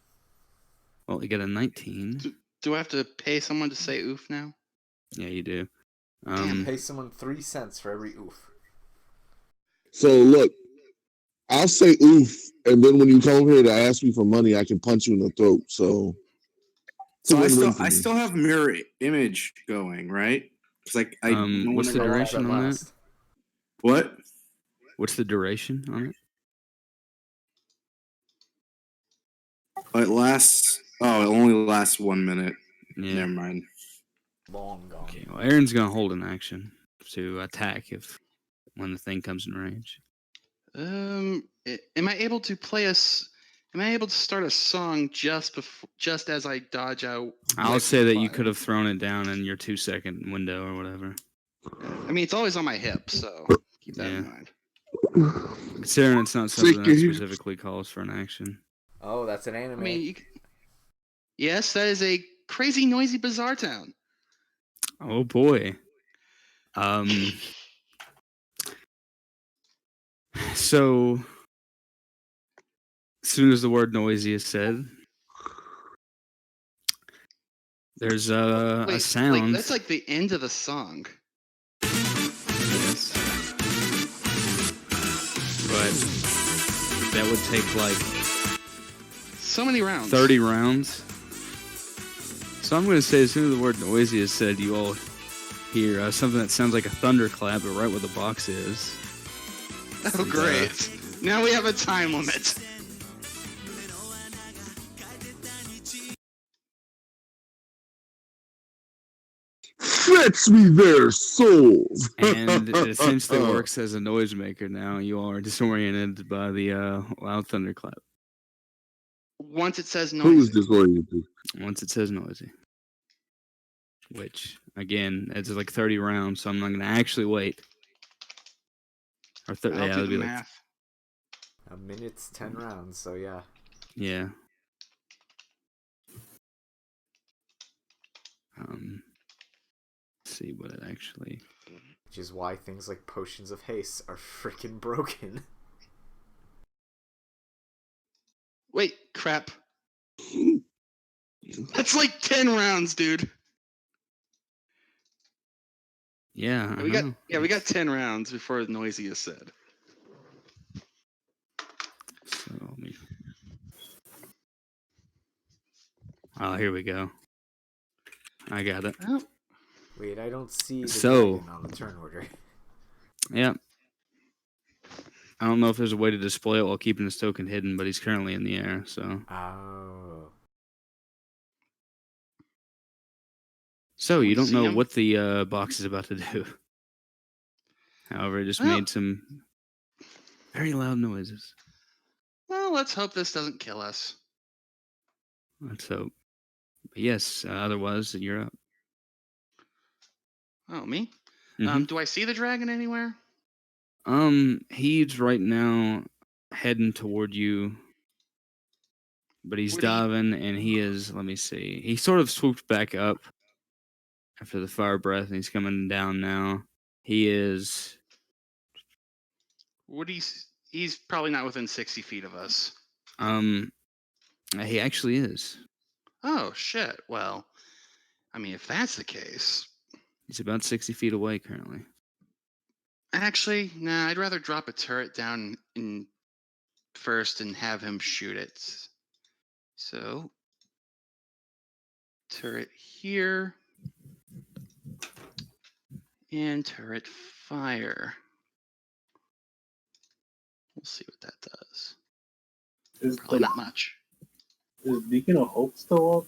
well, you got a 19. Do I have to pay someone to say oof now? Yeah, you do. Pay someone 3 cents for every oof. So look, I'll say oof, and then when you come here to ask me for money, I can punch you in the throat. So it's a So win-win for I me. still have mirror image going, right? Because like I no what's one the ever- duration on that? last. What? What's the duration on it? It lasts. Oh, it only lasts 1 minute. Yeah. Never mind. Long gone. Okay. Well, Aaron's gonna hold an action to attack when the thing comes in range. Am I able to Am I able to start a song just as I dodge out? I'll away say from the that you fire? could have thrown it down in your 2-second window or whatever. I mean, it's always on my hip, so keep that in Yeah. mind. Considering it's not something that Thinking. specifically calls for an action. Oh, that's an I anime. mean, yes, that is a crazy, noisy, bizarre town. Oh boy. So as soon as the word noisy is said, there's a Wait, sound. like that's like the end of the song. Yes. But that would take like So many rounds. 30 rounds. So I'm going to say as soon as the word noisy is said, you all hear something that sounds like a thunderclap, but right where the box is. Oh, great. Now we have a time limit. Fetch me their souls. And it essentially works as a noisemaker now. You all are disoriented by the loud thunderclap. Once it says Who is noisy. disoriented? Once it says noisy. Which, again, it's like 30 rounds, so I'm not going to actually wait. Or I'll yeah, do it'll the be like, math. A minute's 10 rounds, so yeah. yeah. Let's see what it actually. Which is why things like potions of haste are freaking broken. Wait, crap. That's like 10 rounds, dude. Yeah, I we know. we got 10 rounds before noisy is said. So let me. Oh, here we go. I got it. Oh. Wait, I don't see the So- dragon on the turn order. Yeah. I don't know if there's a way to display it while keeping his token hidden, but he's currently in the air, so. Oh. So We you don't see know him? what the box is about to do. However, it just Well- made some very loud noises. Well, let's hope this doesn't kill us. Let's hope. But yes, otherwise, you're up. Oh, me? Mhm. Do I see the dragon anywhere? He's right now heading toward you, but he's Would he- diving, and he is. Let me see. He sort of swooped back up after the fire breath, and he's coming down now. He is. Would he? He's probably not within 60 feet of us. He actually is. Oh, shit. Well, I mean, if that's the case. He's about 60 feet away currently. Actually, nah, I'd rather drop a turret down in first and have him shoot it. So, turret here. And turret fire. We'll see what that does. Is, Probably not much. is Beacon of Hope still up?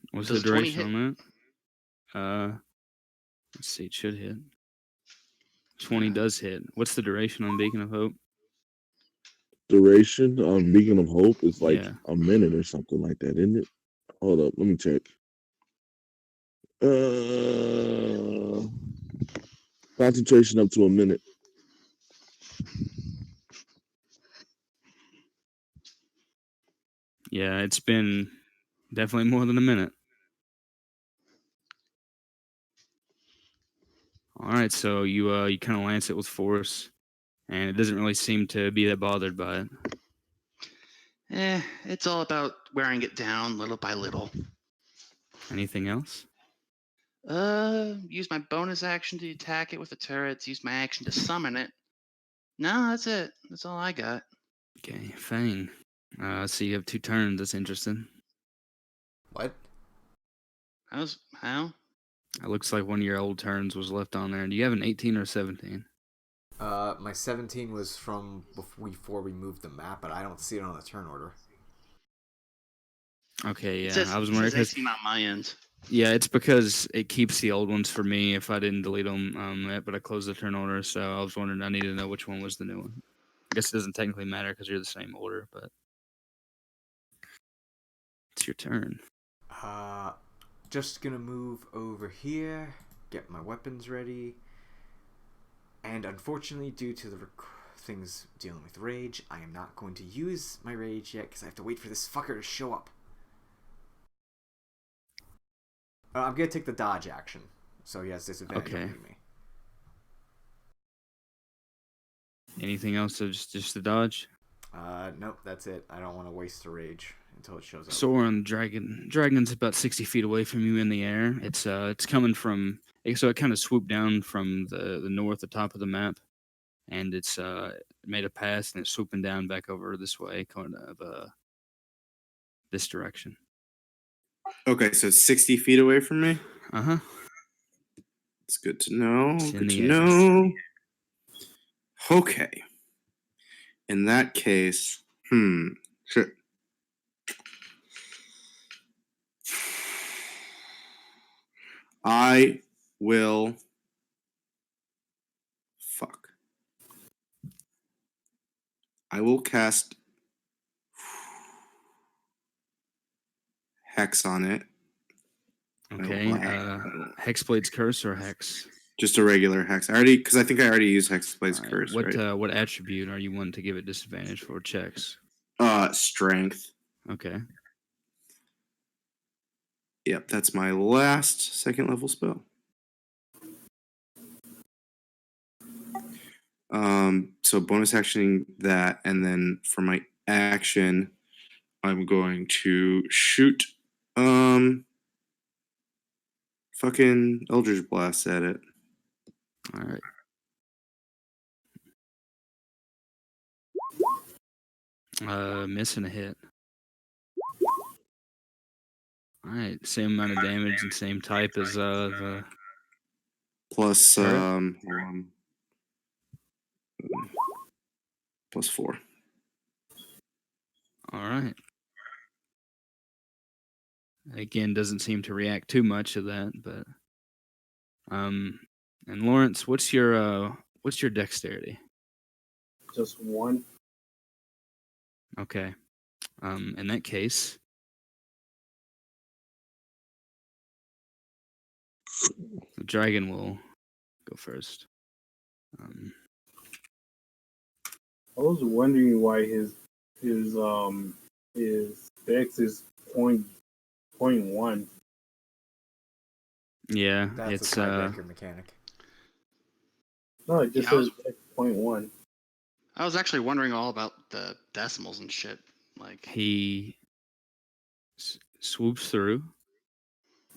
What's Does the 20 duration on that? Let's see. It should hit. 20 does hit. What's the duration on Beacon of Hope? Duration on Beacon of Hope is like Yeah. a minute or something like that, isn't it? Hold up, let me check. Concentration up to a minute. Yeah, it's been definitely more than a minute. All right, so you kind of lance it with force, and it doesn't really seem to be that bothered by it. It's all about wearing it down little by little. Anything else? Use my bonus action to attack it with the turrets. Use my action to summon it. No, that's it. That's all I got. Okay, Fang. So you have 2 turns. That's interesting. What? How? It looks like one of your old turns was left on there. Do you have an 18 or 17? My 17 was from before we moved the map, but I don't see it on the turn order. Okay, yeah. It says, I was it wondering says 'cause- 18 on my end. yeah, it's because it keeps the old ones for me if I didn't delete them. But I closed the turn order, so I was wondering. I needed to know which one was the new one. I guess it doesn't technically matter because you're the same order, but it's your turn. Just gonna move over here, get my weapons ready. And unfortunately, due to the things dealing with rage, I am not going to use my rage yet because I have to wait for this fucker to show up. I'm going to take the dodge action, so he has disadvantage Okay. over me. Anything else? Just the dodge. Nope, that's it. I don't want to waste the rage until it shows up. So we're on the dragon. Dragon's about 60 feet away from you in the air. It's coming from. So it kind of swooped down from the north, the top of the map, and it's made a pass and it's swooping down back over this way, kind of this direction. Okay, so 60 feet away from me. Uh-huh. It's good to know. It's in Good the to air. know. Okay. In that case, shit. I will. Fuck. I will cast Hex on it. Okay. Hexblade's Curse or Hex? Just a regular Hex. I think I already used Hexblade's All right. Curse, What right? what attribute are you wanting to give it disadvantage for checks? Strength. Okay. Yep, that's my last second level spell. So bonus actioning that, and then for my action, I'm going to shoot fucking Eldritch Blast at it. All right. Missing a hit. All right, same amount of damage and same type as the. Plus Turret? plus 4. All right. Again, doesn't seem to react too much to that, but and Lawrence, what's your dexterity? Just one. Okay. In that case, the dragon will go first. I was wondering why his dex is point one. Yeah, That's it's a tiebreaker mechanic. No, it just Yeah, says dex point one. I was actually wondering all about the decimals and shit. Like, he swoops through,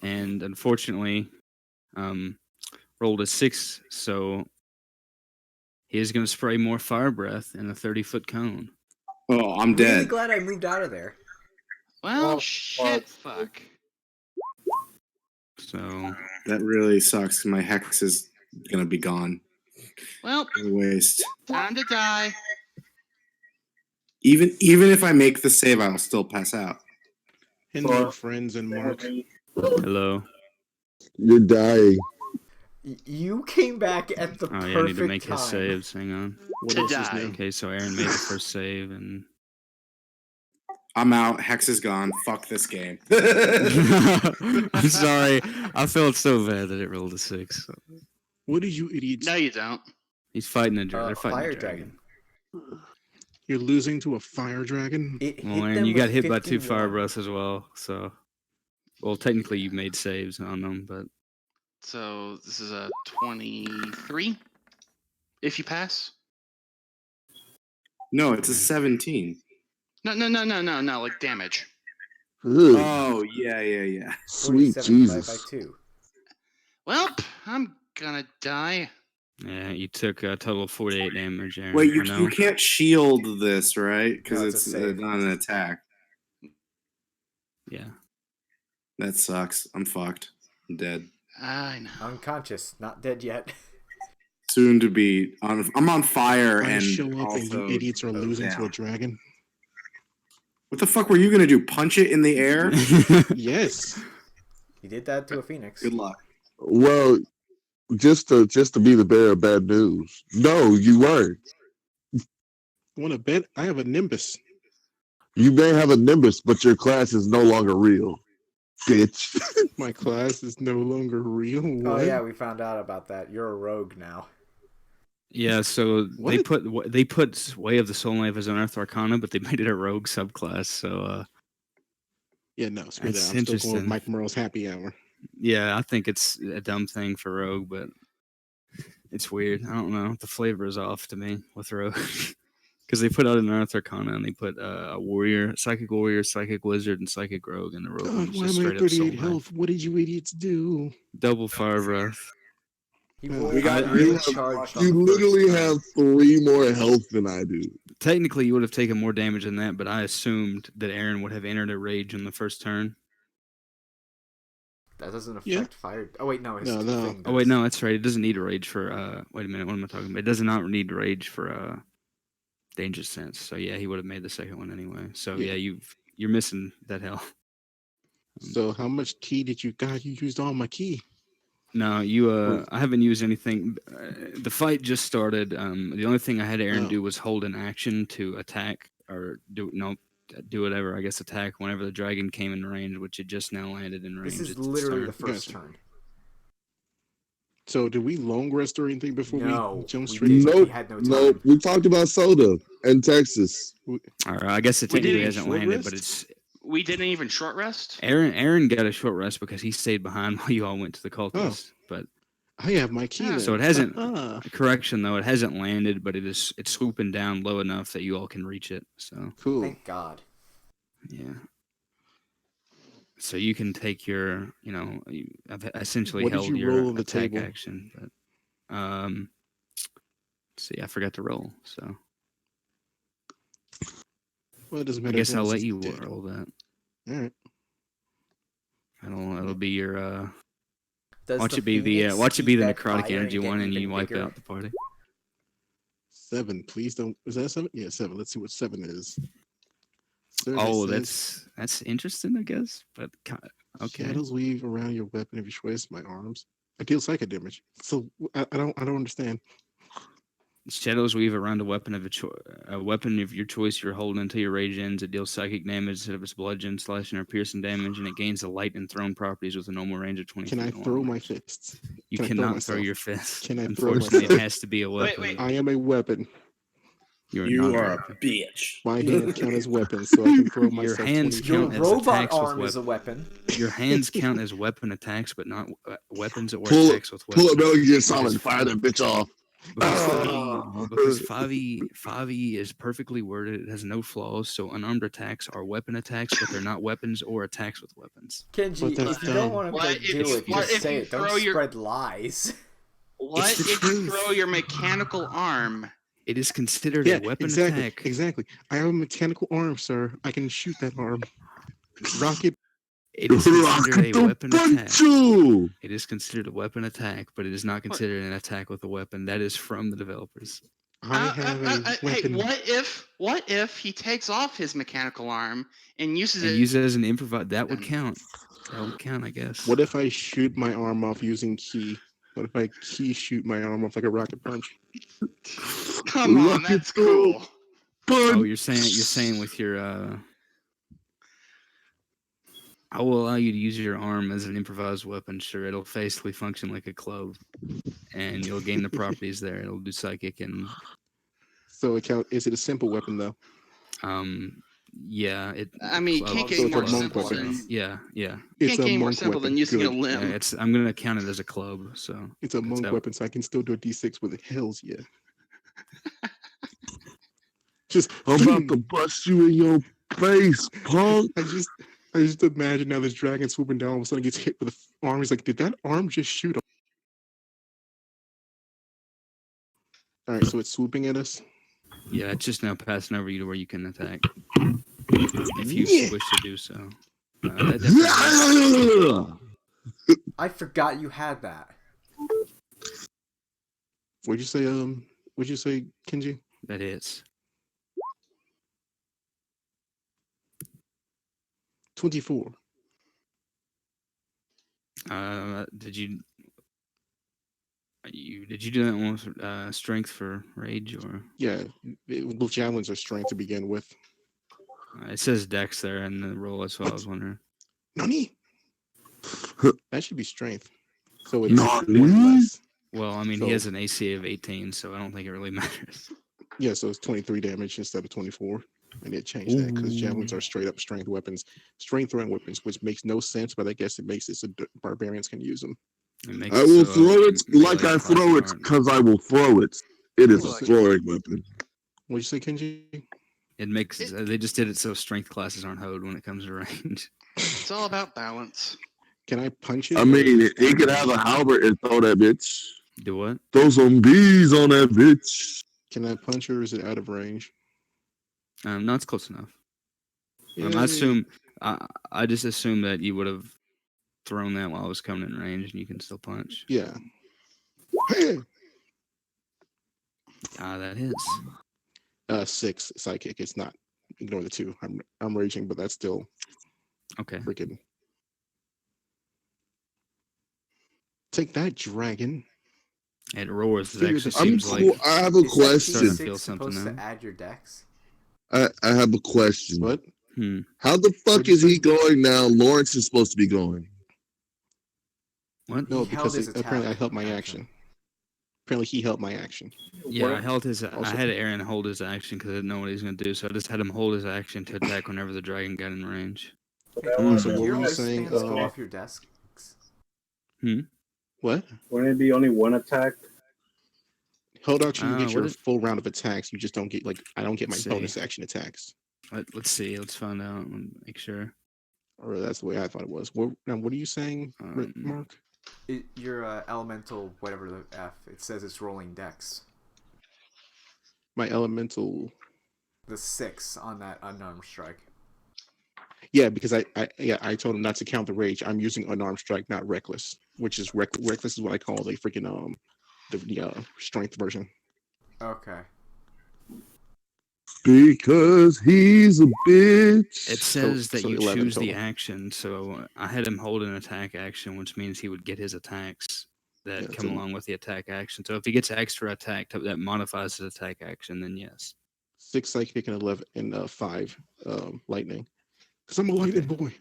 and unfortunately, rolled a 6, so he is going to spray more fire breath in a 30-foot cone. Oh, I'm Really dead. glad I moved out of there. well, Oh, shit, fuck. fuck. So That really sucks. My Hex is gonna be gone. Well, What a waste. time to die. Even if I make the save, I'll still pass out. Hello, friends and Mark. hello. You're dying. You came back at the Oh perfect yeah, I need to make time. his saves. Hang on. What To else is die. new? Okay, so Aaron made the first save, and I'm out. Hex is gone. Fuck this game. I'm sorry. I felt so bad that it rolled a 6. What did you idiots? No, you don't. He's fighting a dragon. They're fighting Fire a dragon. You're losing to a fire dragon? It hit Well, and them you with got hit by 2 51. fire breaths as well. So, well, technically you made saves on them, but So this is a 23. If you pass. No, it's a 17. No. Like damage. Ugh, Oh, yeah. sweet 47 divided by Jesus. 2. Well, I'm gonna die. yeah, you took a total of 48 damage, Aaron. Wait, or no? you can't shield this, right? Because No, it's a it's save. not an attack. Yeah. That sucks. I'm fucked. I'm dead. I know. Unconscious, not dead yet. Soon to be on. I'm on fire I and show up and also. you idiots are losing to down. a dragon? What the fuck were you gonna do? Punch it in the air? Yes. He did that to a phoenix. Good luck. Well, just to be the bearer of bad news. No, you weren't. Want to bet? I have a Nimbus. You may have a Nimbus, but your class is no longer real, bitch. My class is no longer real. Oh What? yeah, we found out about that. You're a rogue now. Yeah, so they What? put Way of the Soul Knife as an Earth Arcana, but they made it a rogue subclass. So Yeah, no, screw that. that's I'm still going with interesting. Mike Morrow's Happy Hour. Yeah, I think it's a dumb thing for rogue, but it's weird. I don't know. The flavor is off to me with rogue. Because they put out an Earth Arcana and they put a warrior, psychic wizard, and psychic rogue, and the rogue one God, was why just am I straight at up soul 38 knife. health? What did you idiots do? Double fire breath. He We rolled got really you charged You on the first literally turn. have 3 more health than I do. Technically, you would have taken more damage than that, but I assumed that Aaron would have entered a rage in the first turn. That doesn't Yeah. affect fire. Oh wait, no, his No. thing does. Oh wait, no, that's right. It doesn't need a rage for. Wait a minute, what am I talking about? It does not need rage for danger sense. So yeah, he would have made the second one anyway. So Yeah. yeah, you're missing that health. So how much key did you got? You used all my key. No, I haven't used anything. The fight just started. The only thing I had Aaron Oh. do was hold an action to attack or do whatever. I guess attack whenever the dragon came in range, which it just now landed in range. This is at literally the start. first Gotcha. turn. So did we long rest or anything before No, we jump we straight? didn't. Nope. We had no Nope. time. We talked about soda and Texas. Or I guess it We technically didn't hasn't short landed, rest? but it's We didn't even short rest. Aaron got a short rest because he stayed behind while you all went to the cultists. But I have my key then. so it hasn't. Ah, Correction though, it hasn't landed, but it's swooping down low enough that you all can reach it. So cool. Thank God. yeah. So you can take your, I've essentially What did held you your roll on the attack table? action, but let's see, I forgot to roll. So Well, it doesn't I matter. guess I'll let everyone's you dead. roll that. All right. It'll be your Does watch the it be Phoenix watch it be keep the that necrotic fire energy and get one, and even you wipe bigger? out the party. 7. Please don't. Is that 7? Yeah, 7. Let's see what 7 is. Survey Oh, says, that's interesting, I guess. But okay, shadows weave around your weapon of your choice. My arms. I deal psychic damage. So I don't understand. shadows weave around a weapon of a weapon of your choice you're holding until your rage ends. It deals psychic damage instead of its bludgeon, slashing, or piercing damage, and it gains the light and thrown properties with a normal range of 20 Can I feet. throw long my range. fists? You Can I throw cannot throw myself? your fist. Can I throw Unfortunately, it myself? has to be a Wait, weapon. I am a weapon. You're You not are a a weapon. bitch. My hands count as weapons, so I can throw Your myself hands 20 Your count as robot attacks with arm is a weapons. weapon. Your hands count as weapon attacks, but not weapons or Pull attacks with Pull weapons. up Metal Gear Because Solid. Fire that bitch off. Because Ah. because 5e is perfectly worded. It has no flaws. So unarmed attacks are weapon attacks, but they're not weapons or attacks with weapons. Kenji, But that's if you don't dumb. want to What do if- it, what just if say you it. Don't throw your- spread lies. What It's the if truth. you throw your mechanical arm? It is considered Yeah, a weapon exactly. attack. Exactly. I have a mechanical arm, sir. I can shoot that arm. Rocket. It is considered Rocket a the weapon attack. Banchu! It is considered a weapon attack, but it is not considered an attack with a weapon. That is from the developers. I have a Hey, weapon. what if he takes off his mechanical arm and uses And it? use it as an improvise. That would count. That would count, I guess. What if I shoot my arm off using key? What if I key shoot my arm off like a rocket punch? Come on, Rocket that's cool. Oh, Punch! you're saying with your I will allow you to use your arm as an improvised weapon. Sure, it'll basically function like a club, and you'll gain the properties there. It'll do psychic and So is it a simple weapon though? yeah. It. I mean, you can't So get any it's a more monk simple weapon. than Yeah. you It's can't a get any more monk simple weapon. than using a Good. Yeah, limb. I'm gonna count it as a club. So It's a monk that- weapon, so I can still do a D6 with it. Hells yeah. Just I'm about to bust you in your face, punk. I just imagine now this dragon swooping down, all of a sudden gets hit with an arm. He's like, did that arm just shoot him? All right, so it's swooping at us. Yeah, it's just now passing over you to where you can attack if you Yeah. wish to do so. That definitely- I forgot you had that. What'd you say? What'd you say, Kenji? that hits. 24. Did you do that one with strength for rage or? Yeah, both javelins are strength to begin with. It says dex there in the roll. That's what I was wondering. Nani? That should be strength. So it's Nani? one less. Well, I mean, So- he has an AC of 18, so I don't think it really matters. Yeah, so it's 23 damage instead of 24. And it changed that because javelins are straight up strength weapons, strength throwing weapons, which makes no sense, but I guess it makes it so barbarians can use them. It makes I it will so throw it like melee I throw classes it aren't. because I will throw it. It is a Look. throwing weapon. What'd you say, Kenji? It makes they just did it so strength classes aren't hoed when it comes to range. It's all about balance. Can I punch it? I or is mean, it he out could of have a range? halberd and throw that bitch. Do what? Throw some bees on that bitch. Can I punch it or is it out of range? No, it's close enough. Yay. I just assume that you would have thrown that while I was coming in range, and you can still punch. Yeah. Hey, That hits. 6 psychic. It's not. Ignore the 2. I'm raging, but that's still Okay. freaking. Take that, dragon. It roars. It Figure actually this- seems cool. like I have a Is that question. Starting to D6 feel something supposed now. to add your dex? I have a question. What? How the fuck What'd you is he say? going now? Lawrence is supposed to be going. What? No, He held because his apparently I attack held my action. action. Apparently he held my action. Yeah, I What- held his. I Also- had Aaron hold his action because I didn't know what he was gonna do, so I just had him hold his action to attack whenever the dragon got in range. But Hey, that Mm. would've So been what do your were you less- saying, wristbands go uh, off your desks? What? Wouldn't it be only one attack? Held action, you get what your did- full round of attacks. You just don't get I don't get my Let's bonus see. action attacks. Let's see. Let's find out and make sure. Or that's the way I thought it was. Now, what are you saying, Mark? Your elemental, whatever the F, it says it's rolling dex. My elemental. The 6 on that unarmed strike. Yeah, because I told him not to count the rage. I'm using unarmed strike, not reckless, which is reckless is what I call the freaking the strength version. Okay. Because he's a bitch. It says that so you 11 choose the total. action, so I had him hold an attack action, which means he would get his attacks that Yeah, come so- along with the attack action. So if he gets extra attack that modifies his attack action, then yes. 6 psychic and 11 and 5 lightning. Because I'm a lightning boy.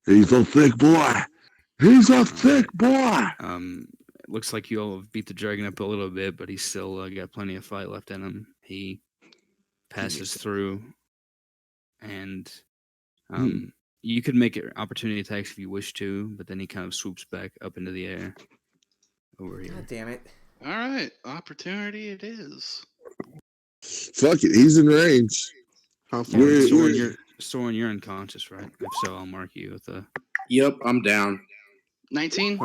He's a thick boy. He's a thick boy. It looks like you all have beat the dragon up a little bit, but he's still got plenty of fight left in him. He passes second. through, and Hmm. you could make it opportunity attacks if you wish to, but then he kind of swoops back up into the air over here. God damn it. All right, opportunity it is. Fuck it. He's in range. How far? We're- Soren, you're unconscious, right? If so, I'll mark you with a. Yep, I'm down. 19.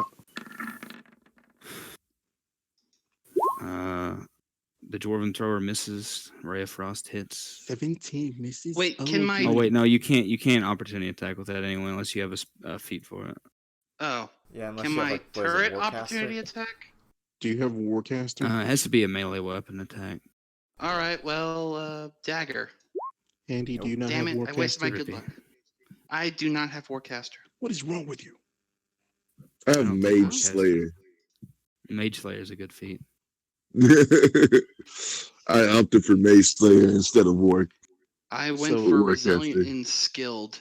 The dwarven thrower misses. Ray of frost hits. 17 misses. Wait, can my- Oh wait, no, you can't opportunity attack with that anyway unless you have a feat for it. Oh, Yeah, unless can you have, my like, what is it, turret Warcaster? opportunity attack? Do you have Warcaster? It has to be a melee weapon attack. All right, well, dagger. Andy, do you not Damn have it, Warcaster? I wasted my good Rippy. luck. I do not have Warcaster. What is wrong with you? I have don't think Mage it has- Slayer. Mage Slayer is a good feat. I opted for Mage Slayer instead of War. I went So- for Warcaster. resilient and skilled.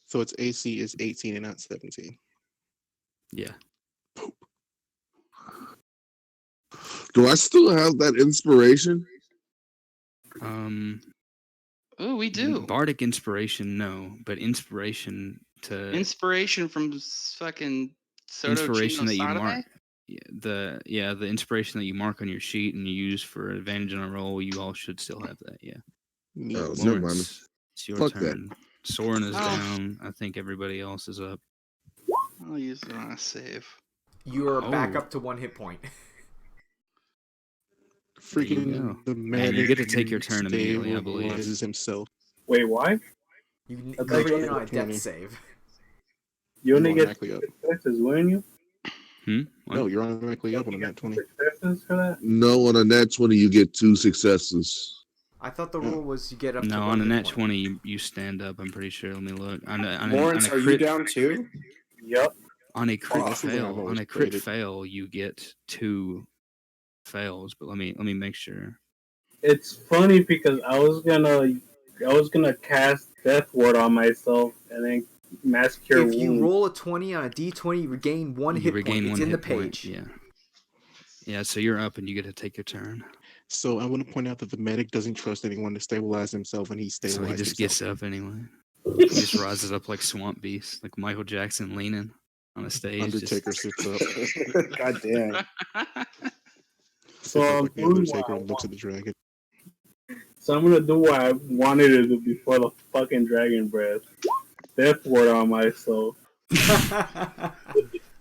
So its AC is 18 and not 17. Yeah. Do I still have that inspiration? Oh, we do. Bardic inspiration, no, but inspiration to Inspiration from fucking Soto inspiration Chino that you Sadame? mark. The inspiration that you mark on your sheet and you use for advantage on a roll, you all should still have that. Yeah. Neat. Oh, never mind. Lawrence, it's your Fuck that. turn. Soren is Oh. down. I think everybody else is up. I'll use it on a save. You are back Oh. up to 1 hit point. There you Freaking go. the man. And you get to take your turn immediately, I believe. Stabilizes himself. Wait, why? You Okay. never did on a 20. death save. You only get automatically up. successes, wouldn't you? What? No, you're automatically up on a nat 20. Successes for that? No, on a nat 20, you get 2 successes. I thought the Yeah. rule was you get up to No, 1 on a hit nat point. 20, you stand up. I'm pretty sure. Let me look. On Lawrence, a are you crit, down too? Yep. on a crit that's the way I've fail, always on a crit played it. fail, you get 2 fails. But let me make sure. It's funny because I was gonna cast Death Ward on myself and then mass cure If you wounds. roll a 20 on a d20, you regain one You hit regain point. It's one in the hit point, page. Yeah. Yeah, so you're up and you get to take your turn. So I want to point out that the medic doesn't trust anyone to stabilize himself, and he So he stabilized just himself. gets up anyway. He just rises up like Swamp Beast, like Michael Jackson leaning on a stage. Undertaker sits up, God damn. sits So up I'm like the doing Undertaker, what I and looks at the dragon. So I'm gonna do what I wanted to do before the fucking dragon breath. Death ward on myself.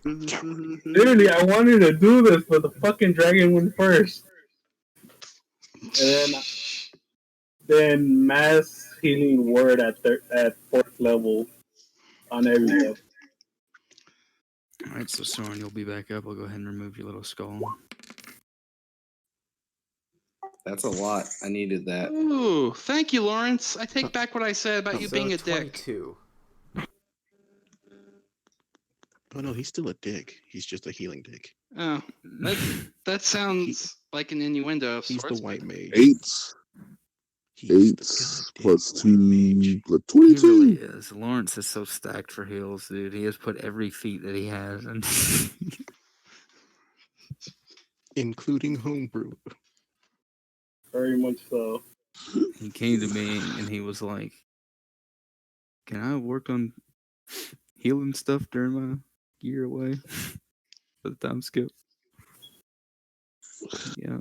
Literally, I wanted to do this, but the fucking dragon went first. And then mass healing word at 4th level on everything. All right, so Soren, you'll be back up. I'll go ahead and remove your little skull. That's a lot. I needed that. Ooh, thank you, Lawrence. I take back what I said about you So being a dick. 22. Oh no, he's still a dick. He's just a healing dick. Oh, that sounds like an innuendo of He's the sorts. white mage. 8, He's 8 the goddamn plus white 2, mage. plus He really 22. is. Lawrence is so stacked for heals, dude. He has put every feat that he has, and Including homebrew. Very much so. he came to me and he was like, "Can I work on healing stuff during my year away for the time skip?" Yeah.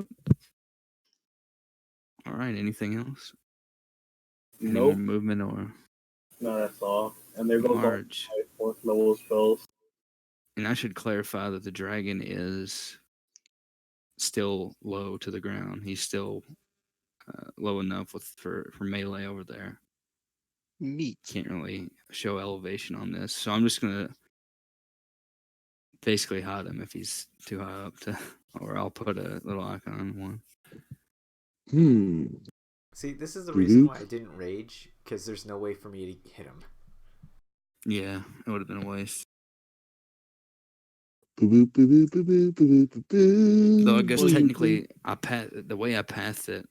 All right. Anything else? Any more Nope. movement or No, that's all. And there goes all march? my 4th level spells. And I should clarify that the dragon is still low to the ground. He's still low enough for melee over there. Neat. Can't really show elevation on this, so I'm just gonna basically hide him if he's too high up to, or I'll put a little icon on one. See, this is the Mhm. reason why I didn't rage, because there's no way for me to hit him. Yeah, it would have been a waste. Boo, boo, boo, boo, boo, boo, boo, boo. Though I guess Well, you technically, the way I passed it,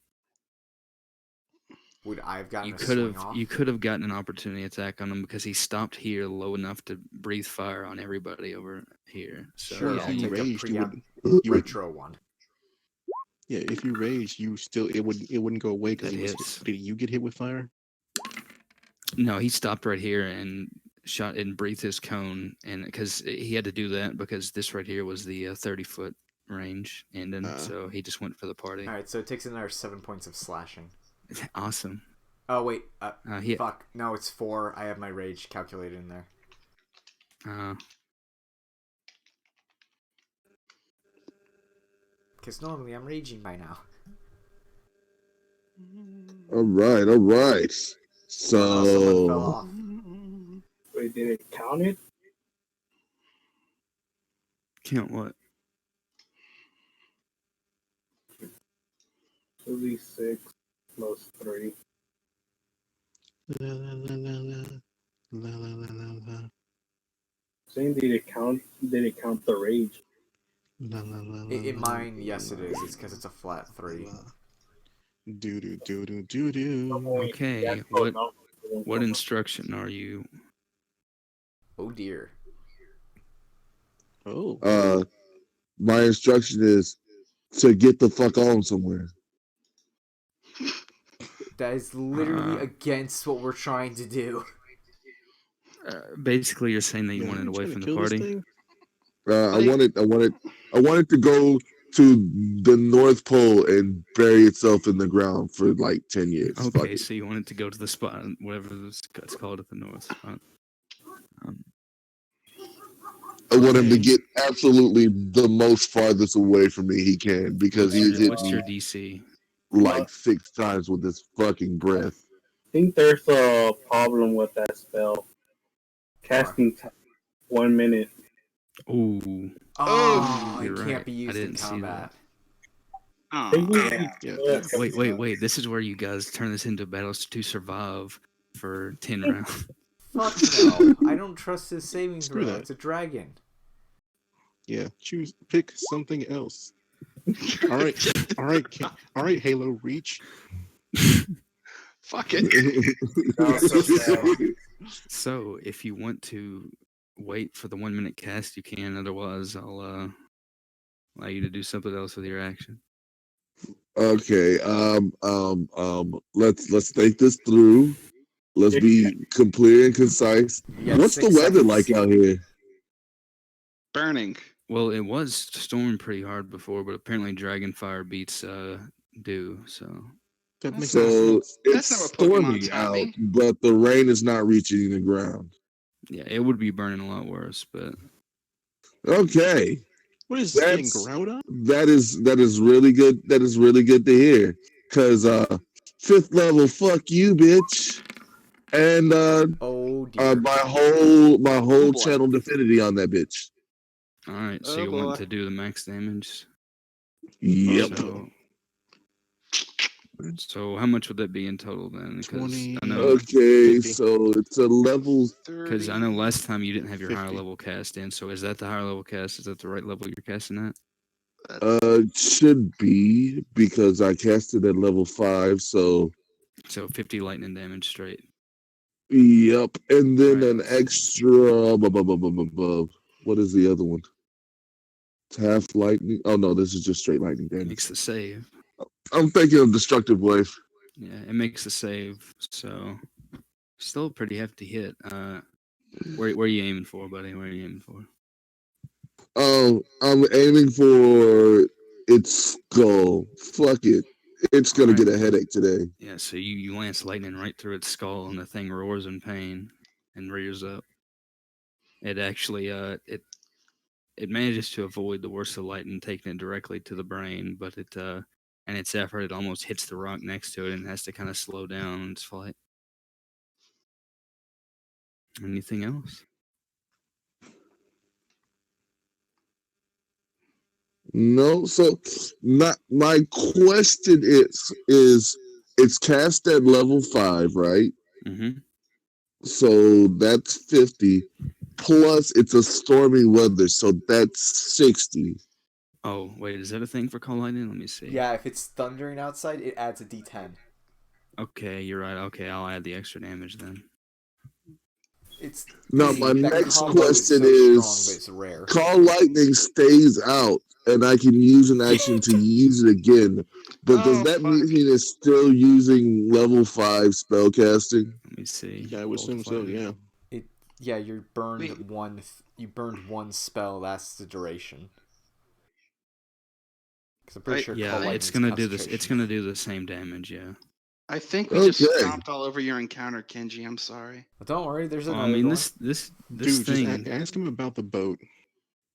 Would I have gotten you a could swing have off? gotten an opportunity attack on him because he stopped here low enough to breathe fire on everybody over here. So Sure, yeah, I'll if you take a raged, you would. preempt You would. retro one. Yeah, if you raged, you still it wouldn't go away because That he was. hits. Did you get hit with fire? No, he stopped right here and shot and breathed his cone, and because he had to do that because this right here was the 30-foot range ending, so he just went for the party. All right, so it takes another 7 points of slashing. Awesome. Oh wait, He, fuck. No, it's 4. I have my rage calculated in there. Because normally I'm raging by now. All right, all right. Oh no, someone fell So off. Wait, did it count it? count what? 2d6 plus 3. La la la la la la la la la Saying did it count the rage? la la la la. In mine, yes it is. It's because it's a flat 3. Do do do do do do. Okay, what instruction are you? Oh dear. Oh. my instruction is to get the fuck on somewhere. That is literally against what we're trying to do. Basically, you're saying that you Man, wanted you away trying to from the kill this party. thing? I wanted to go to the North Pole and bury itself in the ground for like 10 years. Fuck Okay, it. so you wanted to go to the spot, whatever it's called at the north spot. I want him to okay. get absolutely the most farthest away from me he can because he's hit What's your me DC? like 6 times with his fucking breath. I think there's a problem with that spell. Casting time 1 minute. Ooh. Oh, You're it can't right. be I used in didn't see combat. Oh, Yeah. Wait. This is where you guys turn this into battles to survive for 10 rounds. Fuck no. I don't trust his saving Screw throw. that. It's a dragon. Yeah. Pick something else. All right. Halo, reach. fuck it. That was so sad. So, if you want to wait for the 1 minute cast, you can. Otherwise, I'll allow you to do something else with your action. Okay. Let's think this through. Let's be clear and concise. You got What's the 6 weather seconds. like out here? Burning. Well, it was storming pretty hard before, but apparently Dragonfire beats dew. So That That's makes no not- So sense. it's That's not what Pokemon stormy taught out, me. but the rain is not reaching the ground. yeah, it would be burning a lot worse. But Okay. What is this thing, That's Groudon? that is really good. That is really good to hear. Cause fifth level, fuck you, bitch. And Oh dear. my whole boy. channel divinity on that bitch. all right, so Oh, you want boy. to do the max damage? Yep. So, so how much would that be in total then? Because 20. I know, Okay, 50. so it's a level. because I know last time you didn't have your higher 50. level cast in. So is that the higher level cast? Is that the right level you're casting at? Should be because I casted at level 5. So So 50 lightning damage straight. yep, and then Alright, an let's see. extra. What is the other one? It's half lightning. Oh no, this is just straight lightning It damage. makes the save. I'm thinking of destructive wave. Yeah, it makes the save. So still a pretty hefty hit. Where are you aiming for, buddy? Where are you aiming for? Oh, I'm aiming for its skull. Fuck it. It's gonna Alright. get a headache today. Yeah, so you lance lightning right through its skull, and the thing roars in pain and rears up. It actually it manages to avoid the worst of the lightning, taking it directly to the brain, but it and its effort, it almost hits the rock next to it and has to kind of slow down in its flight. Anything else? No, so not my question is it's cast at level 5, right? Mm-hmm. So that's 50. Plus it's a stormy weather, so that's 60. Oh, wait, is that a thing for call lightning? Let me see. Yeah, if it's thundering outside, it adds a D10. Okay, you're right. Okay, I'll add the extra damage then. It's Now easy. my That next combo is question so strong, but is it's rare. Call Lightning stays out and I can use an action to use it again. But does Oh, that fuck. mean it's still using level 5 spellcasting? Let me see. Yeah, I would Bolt assume of so. lightning. Yeah. Yeah, you burned Wait. one. You burned one spell. That's the duration. Because I'm pretty I- sure Yeah, Call it's Lightning's gonna do this. It's concentration. gonna do the same damage. Yeah. I think we just Okay. stomped all over your encounter, Kenji. I'm sorry. But don't worry, there's Well, another I mean, one. this Dude, just thing. ask him about the boat.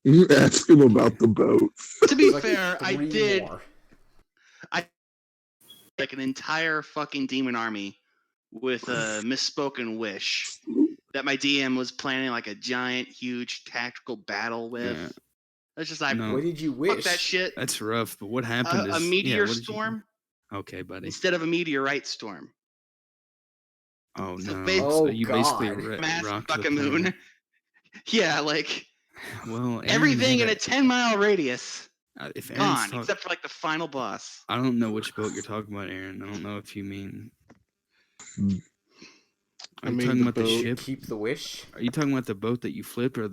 You ask him about the boat. To be There's like fair, I 3 did more. like an entire fucking demon army with a misspoken wish that my DM was planning like a giant, huge tactical battle with. Yeah. That's just like, No. What did you fuck wish? that shit. That's rough. But what happened is A meteor what did you do? storm Okay, buddy. instead of a meteorite storm. Oh So no. bas- So Oh, you basically God. Massive rocked the fucking moon. planet. Yeah, like Well, Aaron everything in had a 10-mile radius if Aaron's gone, except for like the final boss. I don't know which boat you're talking about, Aaron. I don't know if you mean. Are I you mean, talking the about the boat- ship? Keep the wish. Are you talking about the boat that you flipped, or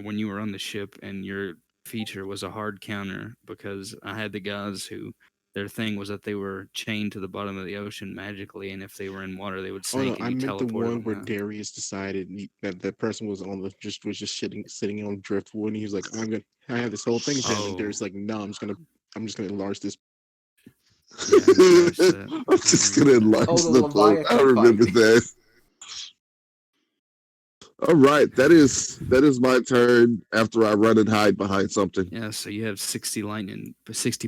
when you were on the ship and your feature was a hard counter? Because I had the guys who their thing was that they were chained to the bottom of the ocean magically, and if they were in water, they would Oh no, sink, and I you meant the teleported one them where out. Darius decided that that person was on the was just sitting on driftwood, and he was like, I have this whole thing planned, and Oh. Darius like, no, I'm just gonna enlarge this. Yeah, he crashed that. I'm just gonna enlarge Oh, the the boat. I Leviathan remember fight. that. All right, that is my turn after I run and hide behind something. Yeah, so you have 60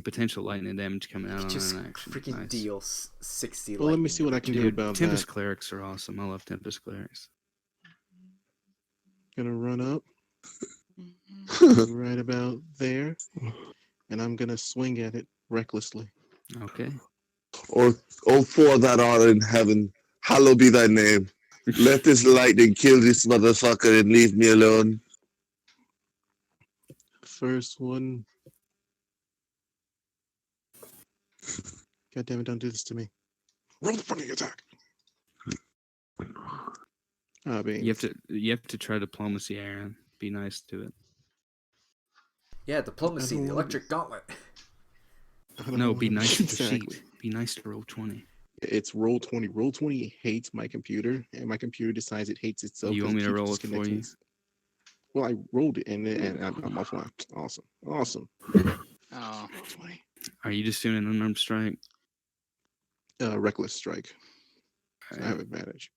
potential lightning damage coming out You on just an action. freaking Nice. deal 60 Well, let me lightning see what I can do Dude, about Tempest that. clerics are awesome. I love Tempest clerics. Gonna run up right about there, and I'm gonna swing at it recklessly. Okay. Or for that art in heaven, hallowed be thy name. Let this lightning kill this motherfucker and leave me alone. First one. God damn it! Don't do this to me. Roll the fucking attack. I mean, You have to try diplomacy, Aaron. Be nice to it. Yeah, diplomacy, don't the wanna electric gauntlet. I don't No, wanna be nice with your exactly. sheet. Be nice to roll 20. It's roll 20. Roll 20 hates my computer, and my computer decides it hates itself You because want it me to keeps roll it for disconnecting. you? Well, I rolled it, and I'm offline. Awesome. Oh, Roll 20. Are you just doing an unarmed strike? Reckless strike. So I Alright. have advantage.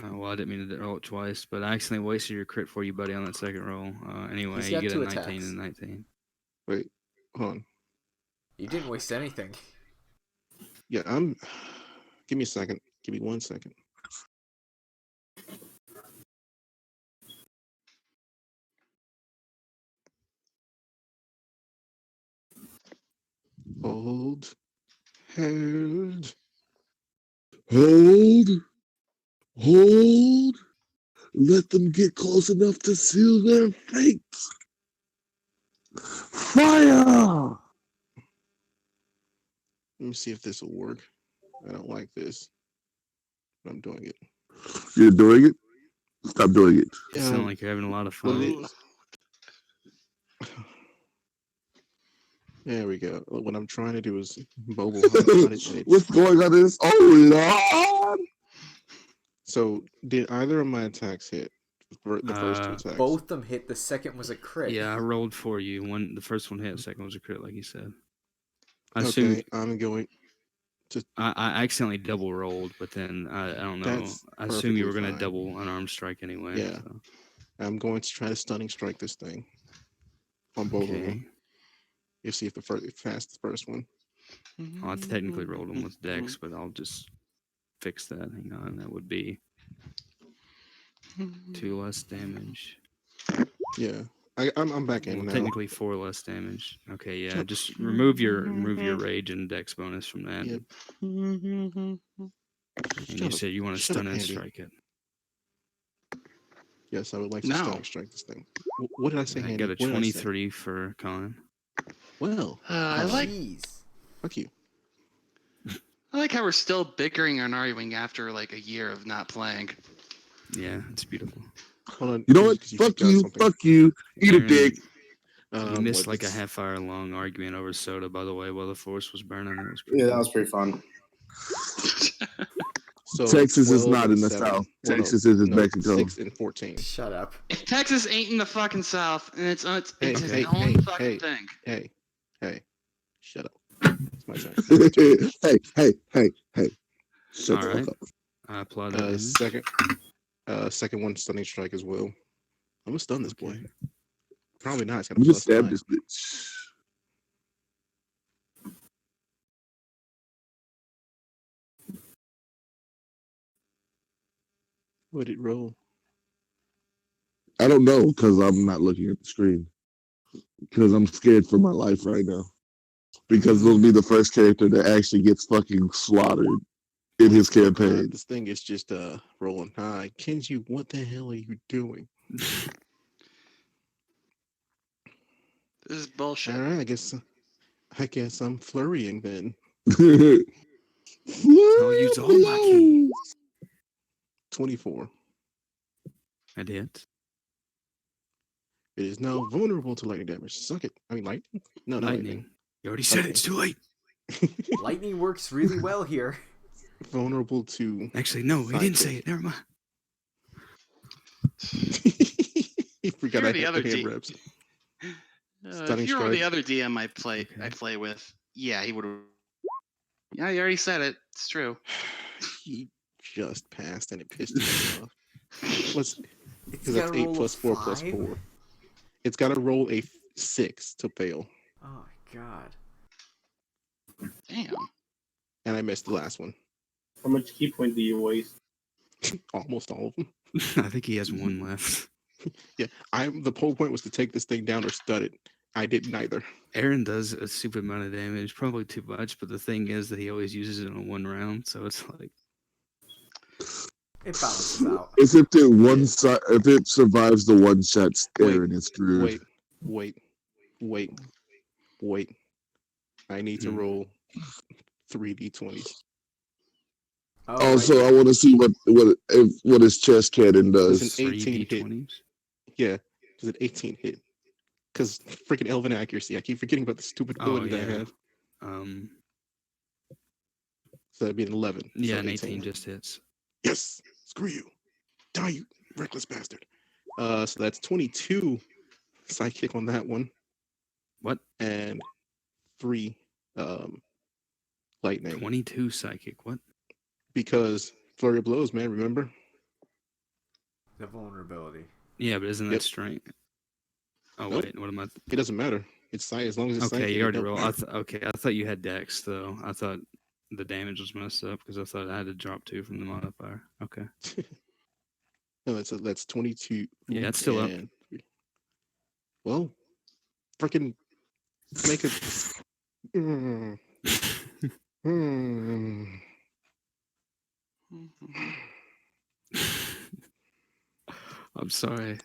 Well, I didn't mean to roll it twice, but I accidentally wasted your crit for you, buddy, on that second roll. Anyway, He's you got get a 2 19 attacks. and a 19. Wait, hold on. You didn't waste anything. Yeah, give me a second. Give me 1 second. Hold. Hold. Hold. Hold. Let them get close enough to seal their fate. Fire! Let me see if this will work. I don't like this, but I'm doing it. You're doing it? Stop doing it. You sound like you're having a lot of What fun. it is. There we go. What I'm trying to do is mobile hotspot it, and What's going on in this? Oh, Lord! So, did either of my attacks hit? The first two attacks. Both of them hit. The second was a crit. Yeah, I rolled for you. The first one hit, the second was a crit, like you said. I assumed Okay, I'm going to. I accidentally double rolled, but then I don't know. That's I assume you were perfectly going to fine. double unarmed strike anyway. Yeah. So. I'm going to try to stunning strike this thing on both of them. Okay. You see if the fast the first one. Well, I technically rolled them with Dex, but I'll just fix that. Hang on. That would be 2 less damage. Yeah, I'm back in Well, now. technically 4 less damage. Okay, yeah. Shut- Just remove your rage and Dex bonus from that. Yep. And Shut you up. said you want to Shut up, stun and Andy. strike it. Yes, I would like to No. stunning strike this thing. What did I say, I Andy? got a What did I say? 23 for Con. Well, I like Jeez. fuck you. I like how we're still bickering and arguing after like a year of not playing. Yeah, it's beautiful. Hold on. You know what? 'cause you Fuck picked out you. something. Fuck you. Eat a Aaron, dick. You missed What, like a it's- half-hour long argument over soda, by the way, while the forest was burning. It was pretty Yeah, that cool. was pretty fun. So Texas is 12 not and in the 7. South. Well, Texas is in no, Mexico. 6 and 14. Shut up. If Texas ain't in the fucking South, and it's Hey, its hey, own hey, fucking hey. thing. Hey, shut up. It's my turn. hey. Shut the Alright. fuck up. I applaud that damage. Second one stunning strike as well. I'm gonna stun this boy. Okay. Probably not. It's got a We just plus stabbed 9. this bitch. Would it roll? I don't know because I'm not looking at the screen. Because I'm scared for my life right now. Because it'll be the first character that actually gets fucking slaughtered in his campaign. This thing is just rolling high. Kenji, what the hell are you doing? This is bullshit. All right, I guess I'm flurrying then. I'll use all my keys. 24. That hits. It is now vulnerable to lightning damage. Suck it. I mean, lightning? No, not Lightning. lightning. You already said it. It's too late. Lightning works really well here. Vulnerable to. Actually, no, he didn't say sidekick. it. Never mind. You forgot You're I the had other the hand D- reps. If Stunning you were the strike. other DM I play with, yeah, he would have. Yeah, you already said it. It's true. He just passed and it pissed me off. Because It's that's gotta 8 roll a plus 4 plus 5? 4. It's got to roll a 6 to fail. Oh my god. Damn. And I missed the last one. How much key point do you waste? Almost all of them. I think he has one left. Yeah, the whole point was to take this thing down or stud it. I did neither. Aaron does a stupid amount of damage, probably too much, but the thing is that he always uses it in one round, so it's like It balances out. If if it survives the one shot, Aaron is screwed. Wait. I need to roll 3d20s. Oh, Also, I lightning. want to see what his chest cannon Does an does. 18 hit? 3d20s. Yeah, does an 18 hit? Because freaking elven accuracy. I keep forgetting about the stupid Oh ability that I yeah. have. Um. So that'd be an 11. Yeah, So an 18. 18 just hits. Yes. Screw you. Die, you reckless bastard. So that's 22 sidekick on that one, What? and 3 lightning. 22 psychic. What? Because flurry of blows, man. Remember? The vulnerability. Yeah, but isn't that Yep. strength? Oh Nope. wait, what am I? It doesn't matter. It's as long as it's Okay, psychic. you it already don't rolled. matter. Okay, I thought you had Dex though. I thought the damage was messed up because I thought I had to drop 2 from the modifier. Okay. No, that's 22. Yeah, it's still up. and well, freaking make it. Mm, mm. I'm sorry.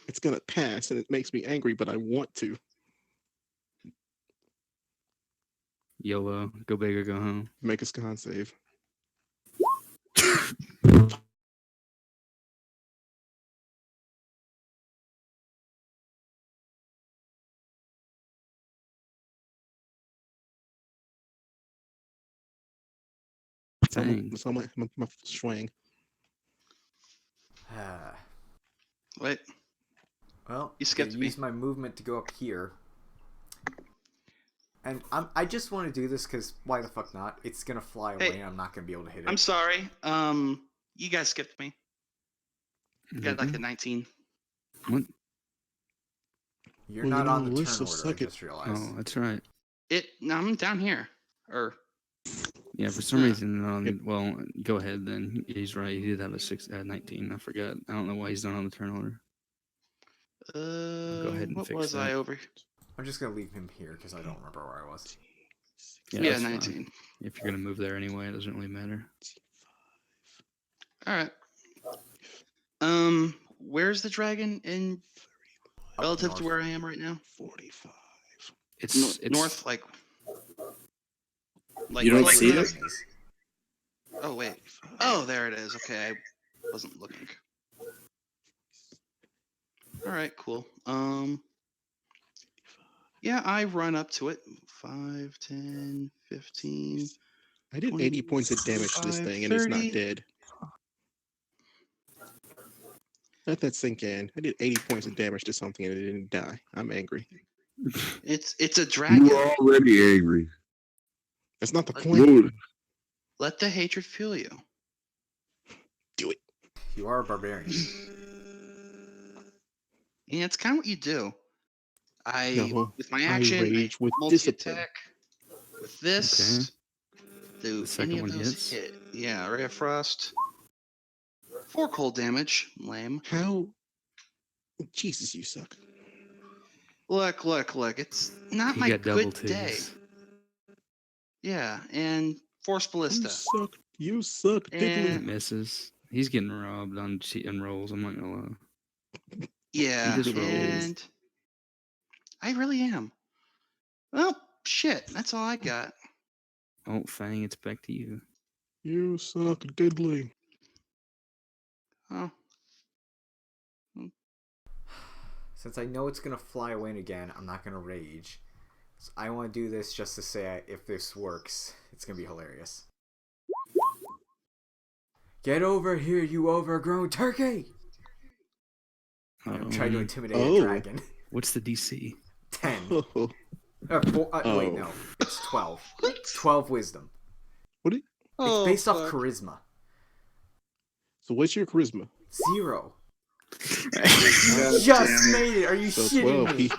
It's gonna pass, and it makes me angry, but I want to. YOLO. Go big or go home. Make a con save. Dang. It's on my swing. Wait. Well, You skipped gonna me. use my movement to go up here. And I just want to do this because why the fuck not? It's gonna fly away Hey, and I'm not gonna be able to hit it. I'm sorry. You guys skipped me. You got like a 19. What? You're Well, not you know, on the let's turn just order, I suck it. just realized. Oh, that's right. No, I'm down here. Or Yeah, for some Huh. reason, Yep. well, go ahead then. He's right. He did have a 19. I forgot. I don't know why he's not on the turn order. Go ahead and what fix was that. I over? I'm just gonna leave him here because I don't remember where I was. Yeah, Yeah, that's fine. 19. If you're gonna move there anyway, it doesn't really matter. All right. Where's the dragon in Up relative north. to where I am right now? 45. It's North, like You don't like see the- it? Oh wait. Oh, there it is. Okay, I wasn't looking. All right, cool. Yeah, I run up to it. 5, 10, 15. I did 80 points of damage to this 25, thing, and it's not 30. dead. Let that sink in. I did 80 points of damage to something, and it didn't die. I'm angry. It's a dragon. You were already angry. That's not the Like, point. Dude, Let the hatred fuel you. Do it. You are a barbarian. And it's kind of what you do. No, with my I action, rage with multi discipline. attack. With this, do The second any of one those hits? hit? Yeah, Ray of Frost. 4 cold damage. Lame. How? Jesus, you suck. Look. It's not He my got double good day. twos. Yeah, and Force You Ballista. suck. You suck, It diddly. misses. He's getting robbed on cheating rolls. I'm not gonna lie. Yeah, just rolls. and I really am. Well, shit. That's all I got. Oh, Fang, it's back to you. You suck, diddly. Oh, Since I know it's gonna fly away again, I'm not gonna rage. So I want to do this just to say if this works, it's gonna be hilarious. Get over here, you overgrown turkey! I'm trying to intimidate Oh. a dragon. What's the DC? 10. Oh, Wait, no. It's 12. 12 wisdom. what? Is, It's based off fuck. charisma. so what's your charisma? 0. God Just damn it. made it. Are you So shitting 12. me?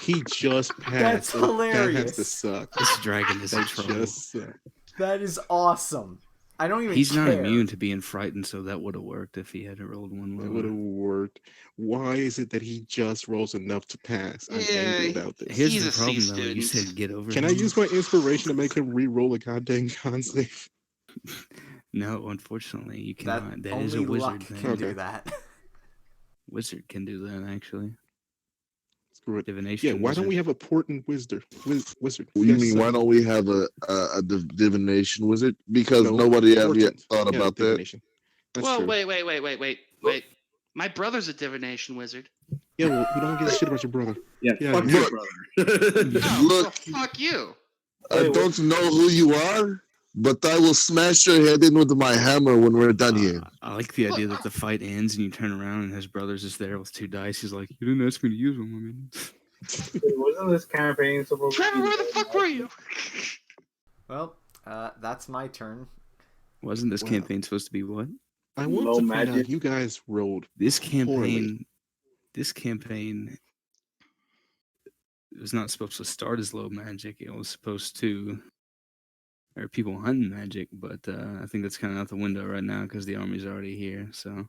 He just passed. That's and That has hilarious. to suck. This dragon is a That troll. just sucks. That is awesome. I don't even He's care. not immune to being frightened, so that would have worked if he had rolled one That would have lower. worked. Why is it that he just rolls enough to pass? I'm Yeah, angry about this. Here's He's the a C problem, though. You student. said get over Can I him. use my inspiration to make him re-roll a goddamn con save? No, unfortunately, you That cannot. That only is a luck wizard can thing. do Okay. that. Wizard can do that, actually. Screw it. Divination. Yeah, why don't we wizard. have a portent wizard? Wizard. You Yes, mean why don't we have a divination wizard? Because No, nobody have yet portent. thought Yeah, about that. divination. That's Well, true. wait. My brother's a divination wizard. Yeah, well, we don't give a shit about your brother. Yeah, Yeah, fuck you- your Look. brother. Oh, Look. well, fuck you. I Wait, don't know who you are, but I will smash your head in with my hammer when we're done here. I like the idea that the fight ends and you turn around and his brother's just there with 2 dice. He's like, "You didn't ask me to use them." I mean, Wait, wasn't this campaign supposed to Trevor, be where the fuck were you? Well, that's my turn. wasn't this Wow. campaign supposed to be what? I want Low to find magic? out. You guys rolled. This campaign. Poorly. This campaign was not supposed to start as low magic. It was supposed to. There are people hunting magic, but I think that's kind of out the window right now because the army's already here. So.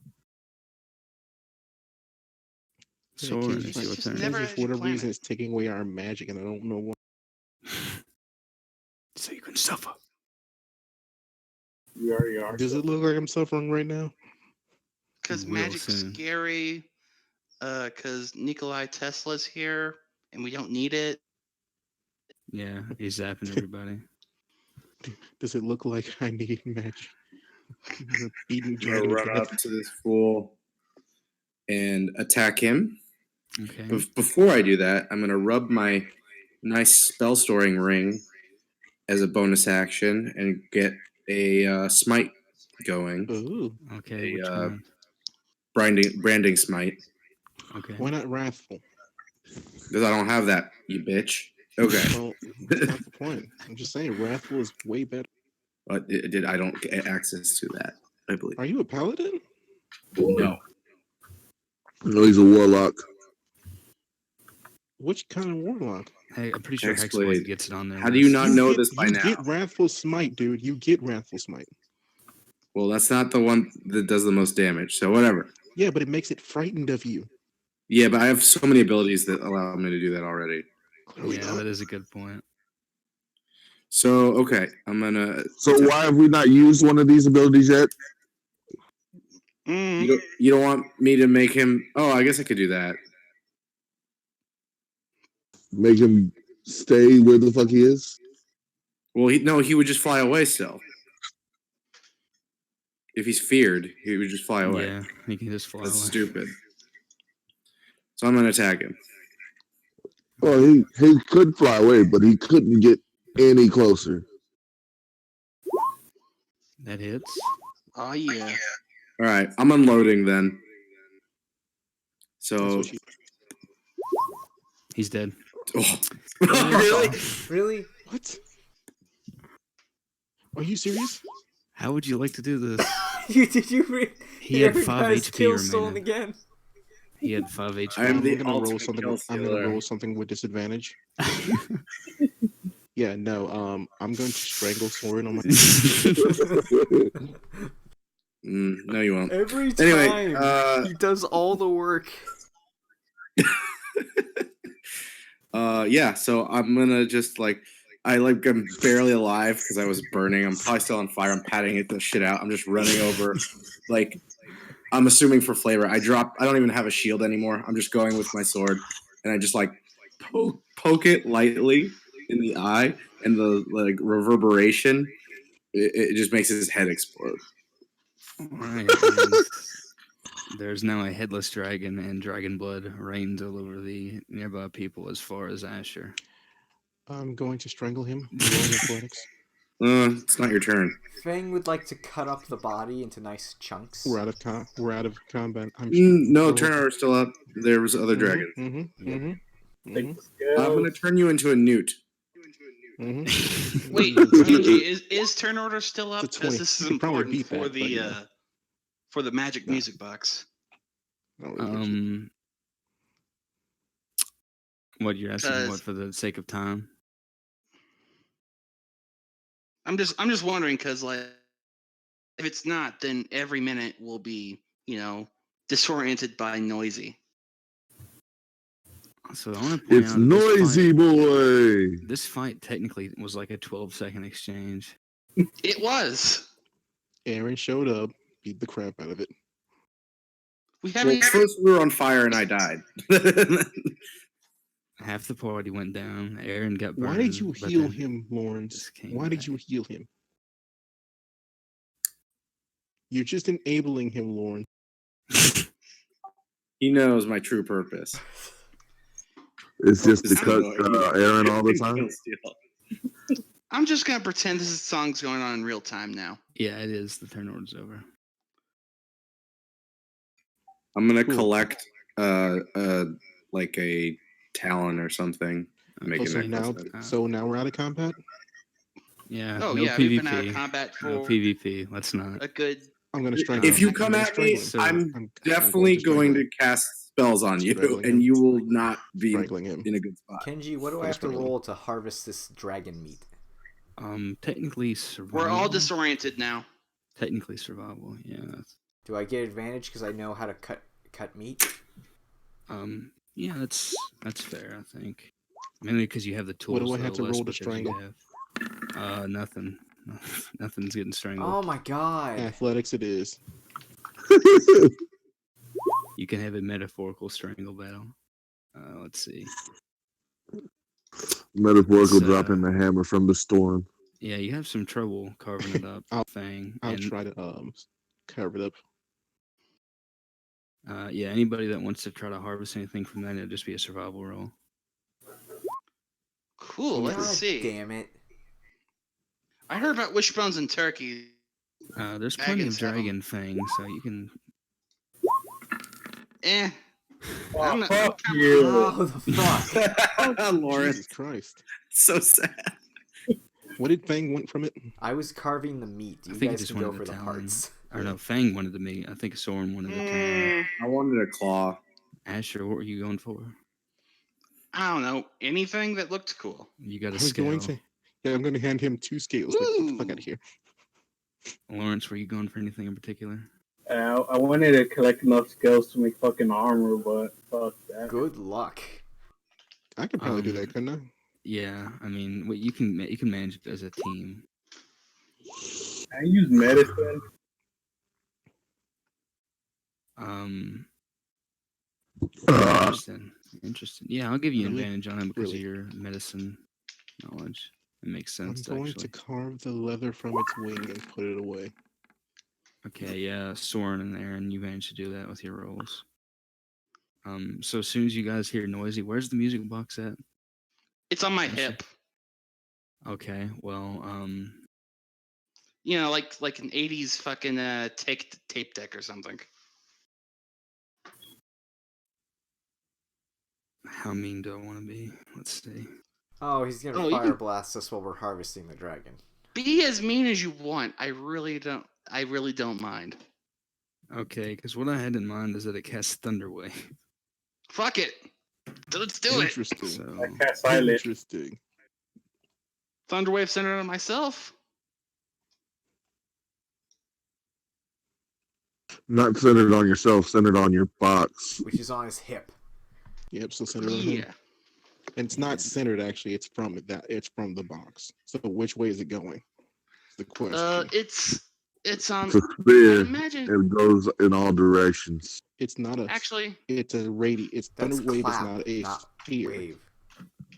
Yeah, Soren, King's it's just your like, turn. never- for has your whatever planet. reason, it's taking away our magic, and I don't know why. So you can suffer. We already are. Does it look like I'm suffering right now? Because You will magic's soon. scary. Because Nikolai Tesla's here, and we don't need it. Yeah, he's zapping everybody. Does it look like I need magic? The beating I'll dragon to run death. up to this fool and attack him. Okay. Before I do that, I'm going to rub my nice spell storing ring as a bonus action and get a smite going. Ooh, Okay. a, Which uh, one? Branding smite. Okay. why not wrathful? Because I don't have that, you bitch. Okay. Well, that's not the point. I'm just saying, wrathful is way better. But I don't get access to that, I believe. Are you a paladin? No. No, he's a warlock. Which kind of warlock? Hey, I'm pretty sure Hexblade. Hexblade gets it on there. How do you not know get, this by you now? get wrathful smite, dude. You get wrathful smite. Well, that's not the one that does the most damage, so whatever. Yeah, but it makes it frightened of you. Yeah, but I have so many abilities that allow me to do that already. Clearly Yeah, not. that is a good point. So, okay, I'm gonna... So why have we not used one of these abilities yet? Mm. You don't want me to make him... Oh, I guess I could do that. Make him stay where the fuck he is? Well, he would just fly away still. If he's feared, he would just fly away. Yeah, he can just fly That's away. stupid. So I'm gonna attack him. Well, he could fly away, but he couldn't get any closer. That hits. Oh, yeah. All right, I'm unloading then. That's So, what she- He's dead. oh. Really? Really? What? Are you serious? How would you like to do this? Did you read? He had Aaron 5 got his HP kill stolen remaining. again. He had 5 HP. I am I'm the gonna roll ultimate something. kill I'm gonna stealer. roll something with disadvantage. Yeah, no. I'm going to strangle Soren on my. No, you won't. Every time Anyway, he does all the work. yeah. So I'm gonna just I'm barely alive because I was burning. I'm probably still on fire. I'm patting the shit out. I'm just running over, I'm assuming for flavor. I don't even have a shield anymore. I'm just going with my sword, and I just poke it lightly in the eye, and the reverberation, it just makes his head explode. Alright, and there's now a headless dragon, and dragon blood rains all over the nearby people as far as Asher. I'm going to strangle him. Rolling athletics. It's not your turn. Fang would like to cut up the body into nice chunks. We're out of combat. I'm No, roll- turn order still up. There was other dragon. Mm-hmm. Yep. Mm-hmm. Take Mm-hmm. the scales. I'm gonna turn you into a newt. Mm-hmm. Wait, Kenji, is turn order still up? It's a Because 20. this is You could probably important beat for that, the but, yeah. for the magic No. music box. What you're asking? Because- What for the sake of time? I'm just wondering because if it's not, then every minute will be disoriented by noisy. So I want to point It's out that noisy, boy. This fight technically was like a 12-second exchange. It was. Aaron showed up, beat the crap out of it. We Well, haven't. first we were on fire and I died. half the party went down. Aaron got burned. Why did you but heal then him, Lawrence? just came Why did back. you heal him? You're just enabling him, Lawrence. He knows my true purpose. It's just to Just cut annoy you. Aaron all the time. Kill steal. I'm just gonna pretend this song's going on in real time now. Yeah, it is. The turn order's over. I'm gonna Cool. collect like a talon or something. Make Oh, it so necklace. now we're out of combat. Yeah. Oh no yeah, PvP. we've been out of combat for No PvP. Let's not. a good. I'm gonna strangle. If you him. come I'm at me, strangling. I'm definitely going to cast spells on you, Strangling and him. you will not be strangling him. in a good spot. Kenji, what do I have to roll to harvest this dragon meat? Technically survival. We're all disoriented now. Technically survival. Yeah. Do I get advantage because I know how to cut meat? Yeah, that's fair. I think mainly because you have the tools. What do I have to less roll to because you strangle? have- Nothing. Nothing's getting strangled. Oh my god! Athletics it is. You can have a metaphorical strangle battle. Let's see. Metaphorical It's, dropping the hammer from the storm. Yeah, you have some trouble carving it up, Fang. I'll and try to cover it up. yeah, anybody that wants to try to harvest anything from that, it'll just be a survival roll. Cool. Let's God see. damn it! I heard about wishbones and turkey. There's plenty of Dragons have 'em. dragon fangs, so you can. Eh. Oh, I'm not- fuck you. Oh the fuck! Lawrence, Jesus Christ! so sad. What did Fang want from it? I was carving the meat. I You think he guys just can go wanted for the the talon. hearts. Or no, Fang wanted the meat. I think Soren wanted the talon. Mm, I wanted a claw. Asher, what were you going for? I don't know. Anything that looked cool. You got I a was scale. going to. Yeah, I'm going to hand him 2 scales. Like, get the fuck out of here. Lawrence, were you going for anything in particular? I wanted to collect enough skills to make fucking armor, but fuck that. Good luck. I could probably do that, couldn't I? Yeah, I mean, you can manage it as a team. I use medicine. Interesting. Yeah, I'll give you Really? advantage on it because Really? of your medicine knowledge. It makes I'm sense. going actually. to carve the leather from its wing and put it away. Okay, yeah, Soren and Aaron, you managed to do that with your rolls. So as soon as you guys hear noisy, where's the music box at? It's on my Asher? hip. Okay, well, You know, like an '80s fucking tape deck or something. how mean do I want to be? Let's see. Oh, he's gonna Oh, you fire can- blast us while we're harvesting the dragon. Be as mean as you want. I really don't mind. Okay, because what I had in mind is that it casts Thunder Wave. Fuck it. Let's do it. Interesting. So I cast silent. Interesting. Thunderwave centered on myself. Not centered on yourself, centered on your box. Which is on his hip. Yep, so centered on him. Yeah. And it's not centered actually, it's from from the box. So which way is it going? It's the question. It's on. It's a I spear. imagine. It goes in all directions. It's not a Actually, it's a it's That's thunder wave is clap, not a not sphere. wave.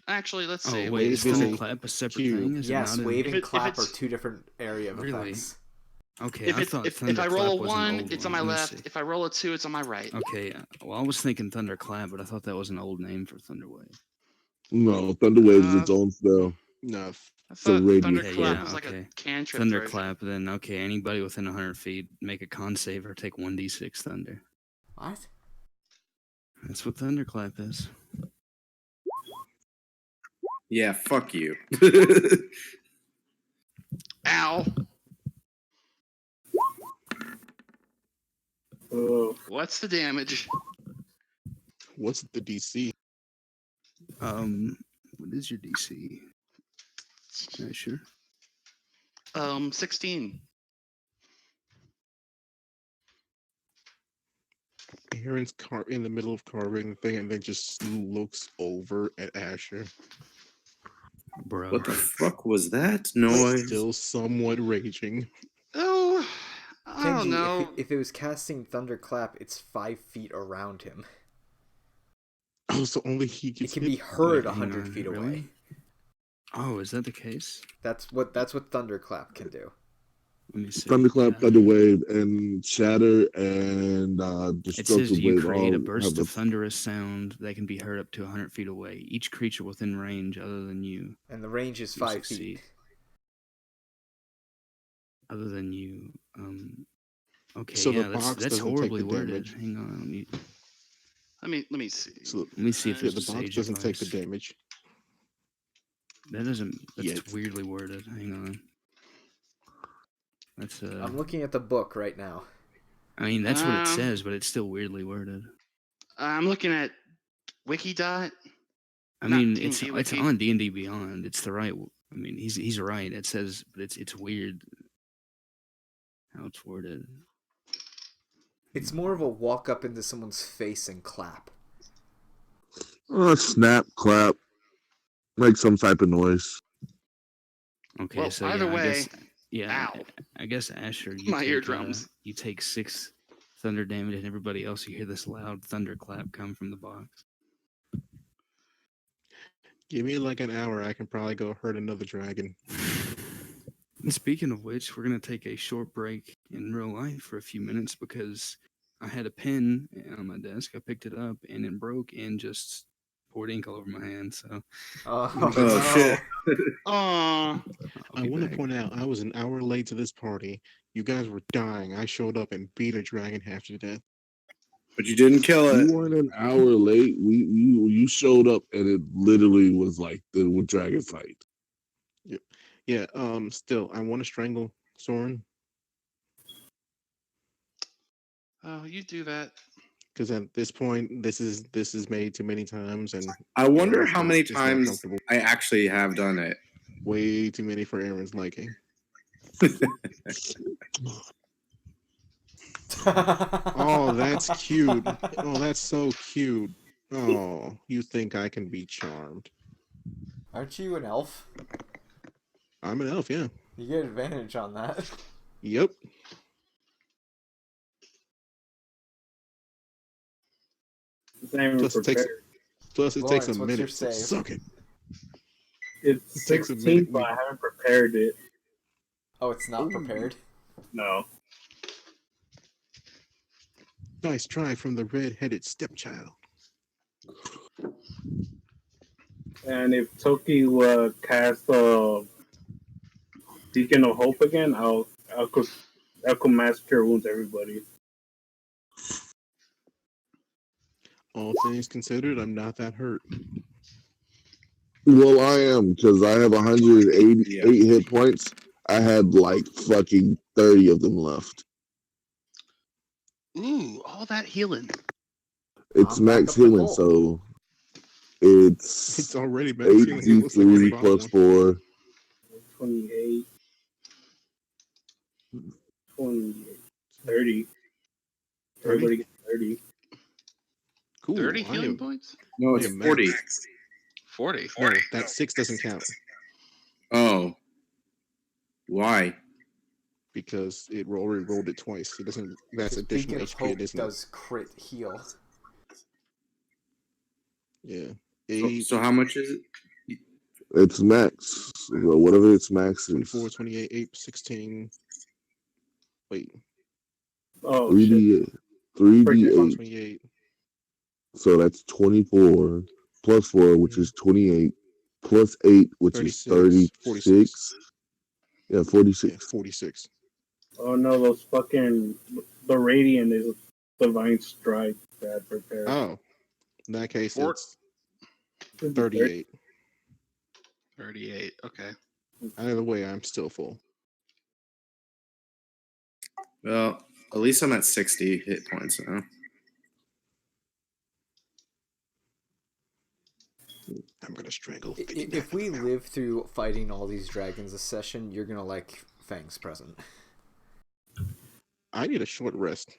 let's oh see. wait, wave is is Thunder a Clap a separate cube. thing? Is Yes, it not wave in... and if clap are it's- 2 different area of Really? effects. Okay, If I it's thought if I Thunderclap roll a was an 1, old it's one. on my Let me left. see. If I roll a 2, it's on my right. Okay, well, I was thinking Thunderclap, but I thought that was an old name for Thunderwave. No, Thunderwave is its Uh, own spell. No, I It's a thought radius Thunderclap spell. was like Okay. a cantrip. Thunderclap, then okay, anybody within 100 feet make a con save or take 1d6 thunder. What? That's what Thunderclap is. Yeah, fuck you. Ow! Oh, What's the damage? what's the DC? What is your DC? Sure. 16. Aaron's in the middle of carving the thing and then just looks over at Asher. Bro. What the fuck was that noise? Still somewhat raging. Oh, I don't Kenji, know. if it was casting Thunderclap, it's 5 feet around him. Oh, so only he It gets can hit? be heard Wait, hang 100 on, feet really? away. Oh, is that the case? That's what Thunderclap can do. Let me see. Thunderclap, Yeah. Thunderwave, and Shatter and It says Destructive you Wave create a all burst have of a. thunderous sound that can be heard up to 100 feet away. Each creature within range other than you And the range is will 5 feet. succeed. Other than you. Okay, So the yeah, box that's doesn't take horribly the worded. damage. Hang on, Let me see. So let me see if yeah, there's the a box sage doesn't take the advice. damage. That's Yet. weirdly worded. Hang on. That's I'm looking at the book right now. I mean, that's what it Um, says, but it's still weirdly worded. I'm looking at Wikidot. I Not mean, D&D it's Wiki. on D&D Beyond. It's the right. I mean, he's right. It says, but it's weird how it's worded. It's more of a walk up into someone's face and clap. Snap, clap, make some type of noise. Okay, Well, so either way, yeah, ow. I guess Asher, My eardrums. you take 6 thunder damage, and everybody else you hear this loud thunderclap come from the box. Give me like an hour, I can probably go hurt another dragon. And speaking of which, we're gonna take a short break in real life for a few minutes because I had a pen on my desk. I picked it up and it broke and just poured ink all over my hand. So Oh, Oh no. shit! Aw. I want to point out, I was an hour late to this party. You guys were dying. I showed up and beat a dragon half to death. But you didn't kill it. You weren't an hour late. You showed up and it literally was like the dragon fight. Yeah, still, I want to strangle Soren. Oh, you do that. Because at this point, this is made too many times, and I wonder Aaron's how not- many is not times comfortable. I actually have done it. Way too many for Aaron's liking. Oh, that's cute. Oh, that's so cute. Oh, you think I can be charmed? Aren't you an elf? I'm an elf, yeah. You get advantage on that. Yep. It's not even Plus it takes prepared. plus it takes a Lawrence, what's your minute. So save? suck it. It's It takes a 16, minute. but I haven't prepared it. Oh, it's not prepared? No. Nice try from the red-headed stepchild. And if Toki would cast Beacon of Hope again, I'll mass cure wounds everybody. All things considered, I'm not that hurt. Well, I am because I have 188 Yeah. hit points. I had like fucking 30 of them left. Ooh, all that healing. It's I'm back max up to healing, full. so It's it's already max healing. It looks like 8d3 you bought plus one. 4. 28, 28, 30. Everybody gets 30. Cool. 30 I healing am, points? No, I it's am 40. max. 40. No, that 6 doesn't count Oh. Why? because it rolled it twice. It doesn't. That's Because additional Beacon of HP. Hope It isn't. does crit heal. Yeah. So, 8, so how much is it? It's max. Well, whatever its max 24, is. 28, 8, 16. Wait. Oh, shit. 3d 24, 3d8. 28. So that's 24 plus 4, which is 28, plus 8, which is 36, 46. 36. Yeah, Yeah, 46. 46. Oh no, those fucking. The Radiant is Divine Strike that prepared. Oh. In that case, Four- it's 38. 38. Okay. Either way, I'm still full. Well, at least I'm at 60 hit points now. I'm gonna strangle 59 If we of them. live through fighting all these dragons this session, you're gonna like Fang's present. I need a short rest.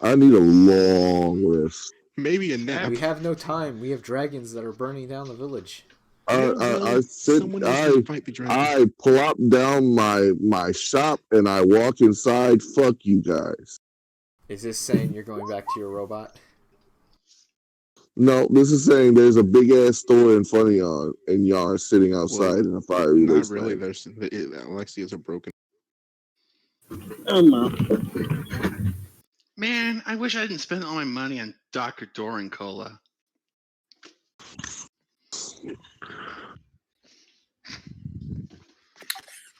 I need a long rest. Maybe a nap. We have no time. We have dragons that are burning down the village. I Someone else can fight the dragon. I plop down my shop and I walk inside. Fuck you guys. Is this saying you're going back to your robot? No, this is saying there's a big ass store in front of y'all, and y'all are sitting Well, outside in a fiery not really. wasteland. There's Alexia's are broken. Oh no. Man, I wish I didn't spend all my money on Dr. Doran Cola.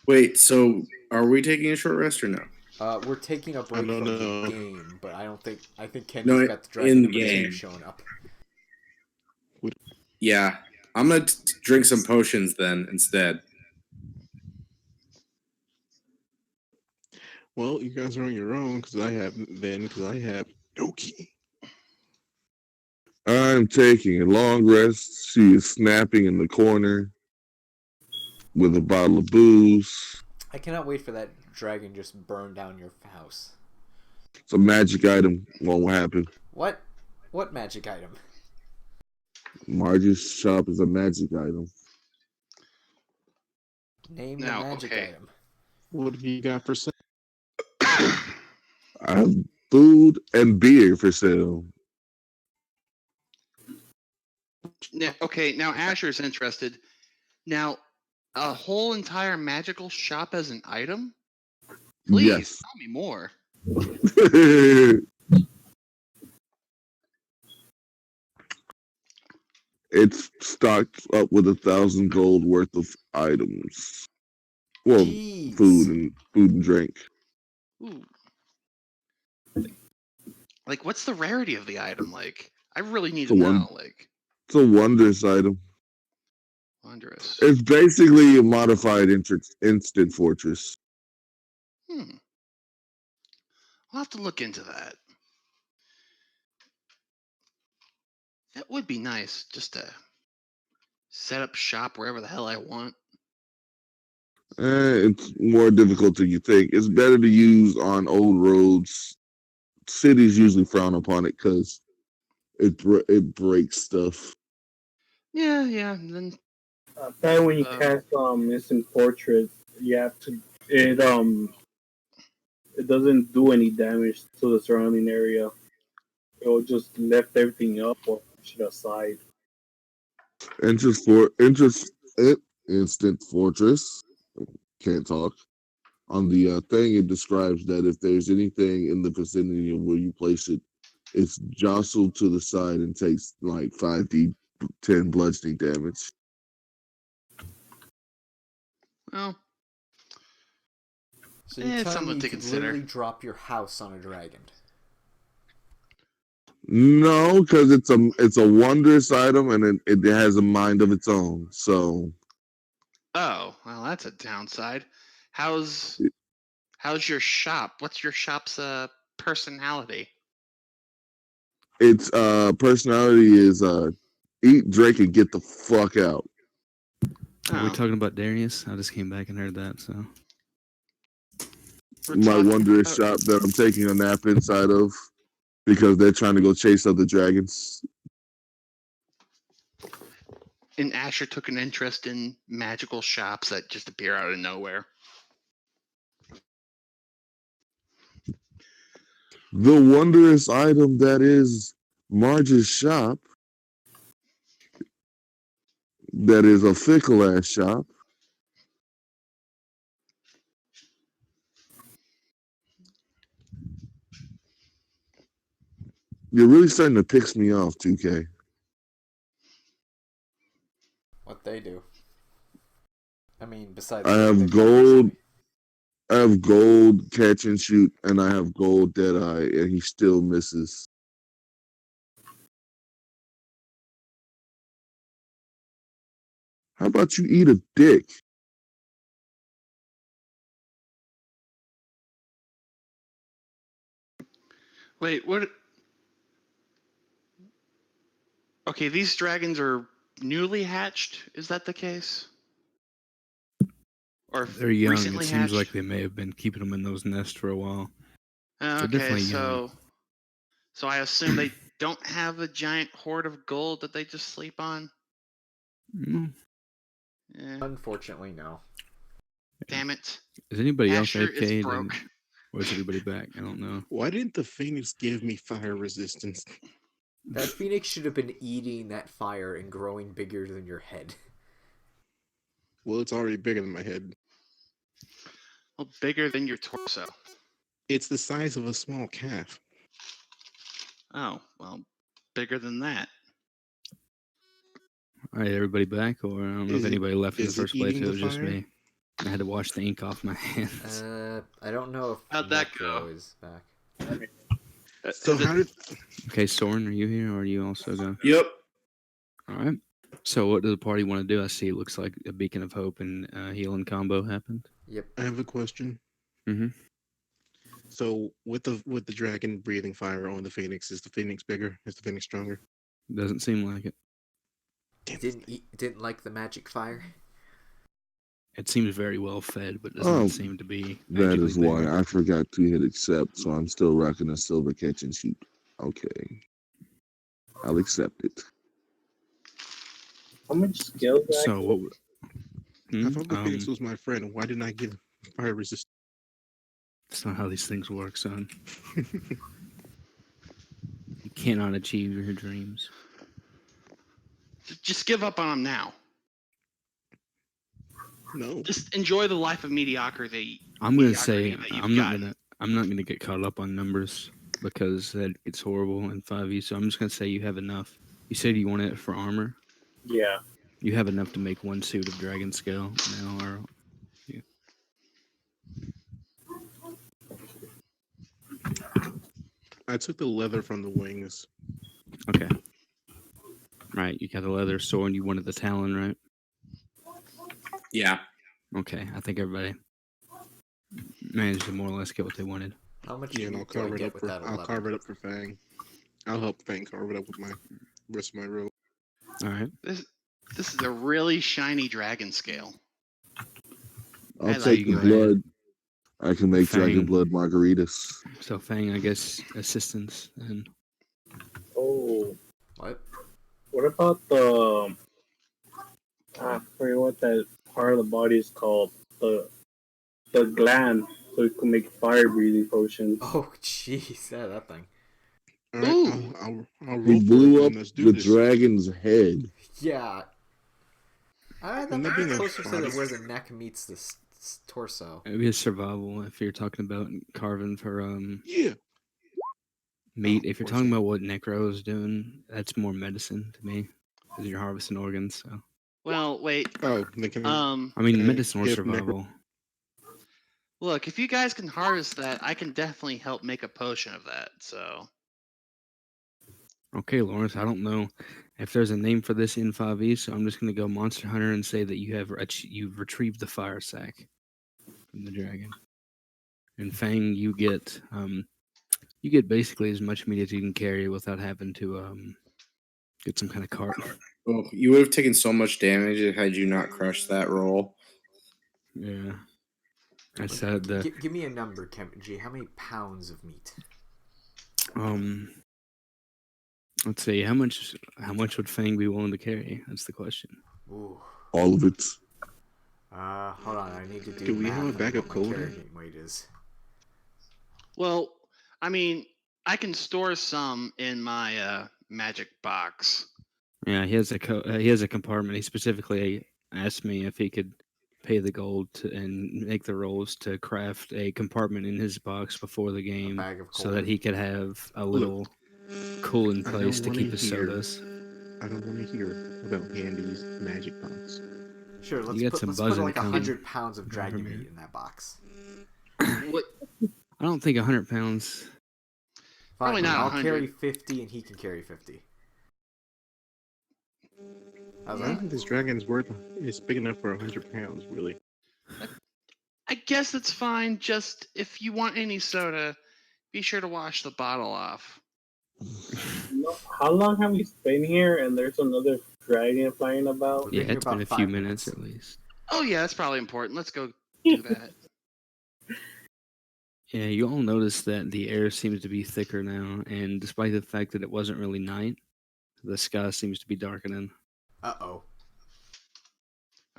Wait, so are we taking a short rest or no? We're taking a break don't from the know. game, but I don't think I think No, Kenny's got the in dragon the number 2 game. showing up. Yeah, I'm gonna drink some potions then instead. Well, you guys are on your own because I have no key. I'm taking a long rest. She is snapping in the corner with a bottle of booze. I cannot wait for that dragon just burn down your house. It's a magic item. Won't happen. What? What magic item? Marge's shop is a magic item. Name Now, the magic okay. item. What have you got for sale? I have food and beer for sale. Okay, now Asher's interested. Now, a whole entire magical shop as an item? Please, Yes. tell me more. It's stocked up with 1,000 gold worth of items. Well, Jeez. food and drink. Ooh. Like, what's the rarity of the item? Like, I really need to know. Like, It's a wondrous item. wondrous. It's basically a modified instant fortress. I'll have to look into that. That would be nice, just to set up shop wherever the hell I want. It's more difficult than you think. It's better to use on old roads. Cities usually frown upon it because it breaks stuff. Yeah, and then That when you cast instant portrait, you have to it doesn't do any damage to the surrounding area. It'll just lift everything up or push it aside. Instant fortress. Can't talk. On the thing, it describes that if there's anything in the vicinity of where you place it, it's jostled to the side and takes like 5d10 bludgeoning damage. well, So you're it's telling me something you to could consider. literally drop your house on a dragon? No, because it's a wondrous item and it has a mind of its own. So Oh, well, that's a downside. How's your shop? What's your shop's personality? its personality is eat, drink, and get the fuck out. Are we Oh, talking about Darius? I just came back and heard that. So we're My talking wondrous about- shop that I'm taking a nap inside of because they're trying to go chase other dragons. And Asher took an interest in magical shops that just appear out of nowhere. The wondrous item that is Marge's shop, that is a fickle ass shop. You're really starting to piss me off, 2K. What they do? I mean, besides I saying have they've gold. done recently. I have gold catch and shoot, and I have gold Deadeye, and he still misses. How about you eat a dick? Wait, what? Okay, these dragons are newly hatched. Is that the case? Or they're young. It recently seems hatched? like they may have been keeping them in those nests for a while. They're Okay, definitely young. so I assume they don't have a giant hoard of gold that they just sleep on. Mm. Eh, Unfortunately, no. damn it! Is anybody else Asher is AFK'd? broke. Or is everybody back? I don't know. Why didn't the Phoenix give me fire resistance? That phoenix should have been eating that fire and growing bigger than your head. Well, it's already bigger than my head. Well, bigger than your torso. It's the size of a small calf. Oh, well, bigger than that. All right, everybody back, or I don't know if anybody left in the is it first place. eating It the was just fire? me. I had to wash the ink off my hands. I don't know if How'd that Necro go? is back. So Has it- how did Okay, Soren, are you here, or are you also go? Yep. All right. So, what does the party want to do? I see it looks like a beacon of hope and healing combo happened. Yep. I have a question? Mm-hmm. So with the dragon breathing fire on the phoenix, is the phoenix bigger? Is the phoenix stronger? Doesn't seem like it. Didn't like the magic fire. It seems very well fed, but does Oh, not seem to be. That magically is why bigger. I forgot to hit accept, so I'm still rocking a silver kitchen sheet. Okay. I'll accept it. How much skill? So what? would- I thought the Hmm? phoenix was my friend. Why didn't I get fire resistance? That's not how these things work, son. You cannot achieve your dreams. Just give up on them now. No. Just enjoy the life of mediocrity. I'm gonna say Mediocrity that you've I'm not gotten. gonna I'm not gonna get caught up on numbers because that gets horrible in 5e. So I'm just gonna say you have enough. You said you want it for armor. Yeah. You have enough to make one suit of dragon scale now, or I took the leather from the wings. okay. Right, you got the leather sword. You wanted the talon, right? Yeah. Okay, I think everybody managed to more or less get what they wanted. How much Yeah, and I'll meat do I carve it get up with for that I'll 11? carve it up for Fang. I'll help Fang carve it up with my rest of my robe. All right. This is a really shiny dragon scale. I'll I take like the it. blood. I can make Fang. dragon blood margaritas. So Fang, I guess assistance and Oh, What? what about the? I forget what that part of the body is called. The gland, so you can make fire breathing potions. Oh, jeez, that thing. All right, Ooh. I'll He roll for it. blew Then up let's do the this. dragon's head. Yeah. That Wouldn't that might be be enough closer to body? where the neck meets the torso. it would be a survival if you're talking about carving for Yeah. meat. Oh, If you're of course talking not. about what Necro is doing, that's more medicine to me because you're harvesting organs. So Well, wait. Oh, then can I mean, Can I medicine or give Necro- survival. Look, if you guys can harvest that, I can definitely help make a potion of that. So Okay, Lawrence, I don't know if there's a name for this in 5e, so I'm just going to go Monster Hunter and say that you've retrieved the fire sack from the dragon. And Fang, you get basically as much meat as you can carry without having to get some kind of cart. Oh, you would have taken so much damage had you not crushed that roll. Yeah. I said the Give me a number, G. How many pounds of meat? let's see, how much would Fang be willing to carry? That's the question. Ooh. All of it. Hold on. I need to do Do we math have a on bag what of my coal carrying weight is. well, I mean, I can store some in my magic box. Yeah, he has a compartment. He specifically asked me if he could pay the gold and make the rolls to craft a compartment in his box before the game, bag of so coal. that he could have a little cooling I place don't to wanna keep his hear- sodas. I don't want to hear about Gandy's magic box. Sure, let's got put some let's buzzing put like coming 100 pounds of from dragon here. meat in that box. What? I don't think 100 pounds. Fine, Probably not I'll 100. carry 50 and he can carry 50. How's I don't that? think this dragon's is big enough for 100 pounds, really. I guess it's fine. Just if you want any soda, be sure to wash the bottle off. How long have we been here? And there's another dragon flying about. We've Yeah, been here it's been about a few 5 minutes at least. Oh yeah, that's probably important. Let's go do that. Yeah, you all notice that the air seems to be thicker now, and despite the fact that it wasn't really night, the sky seems to be darkening. Uh-oh.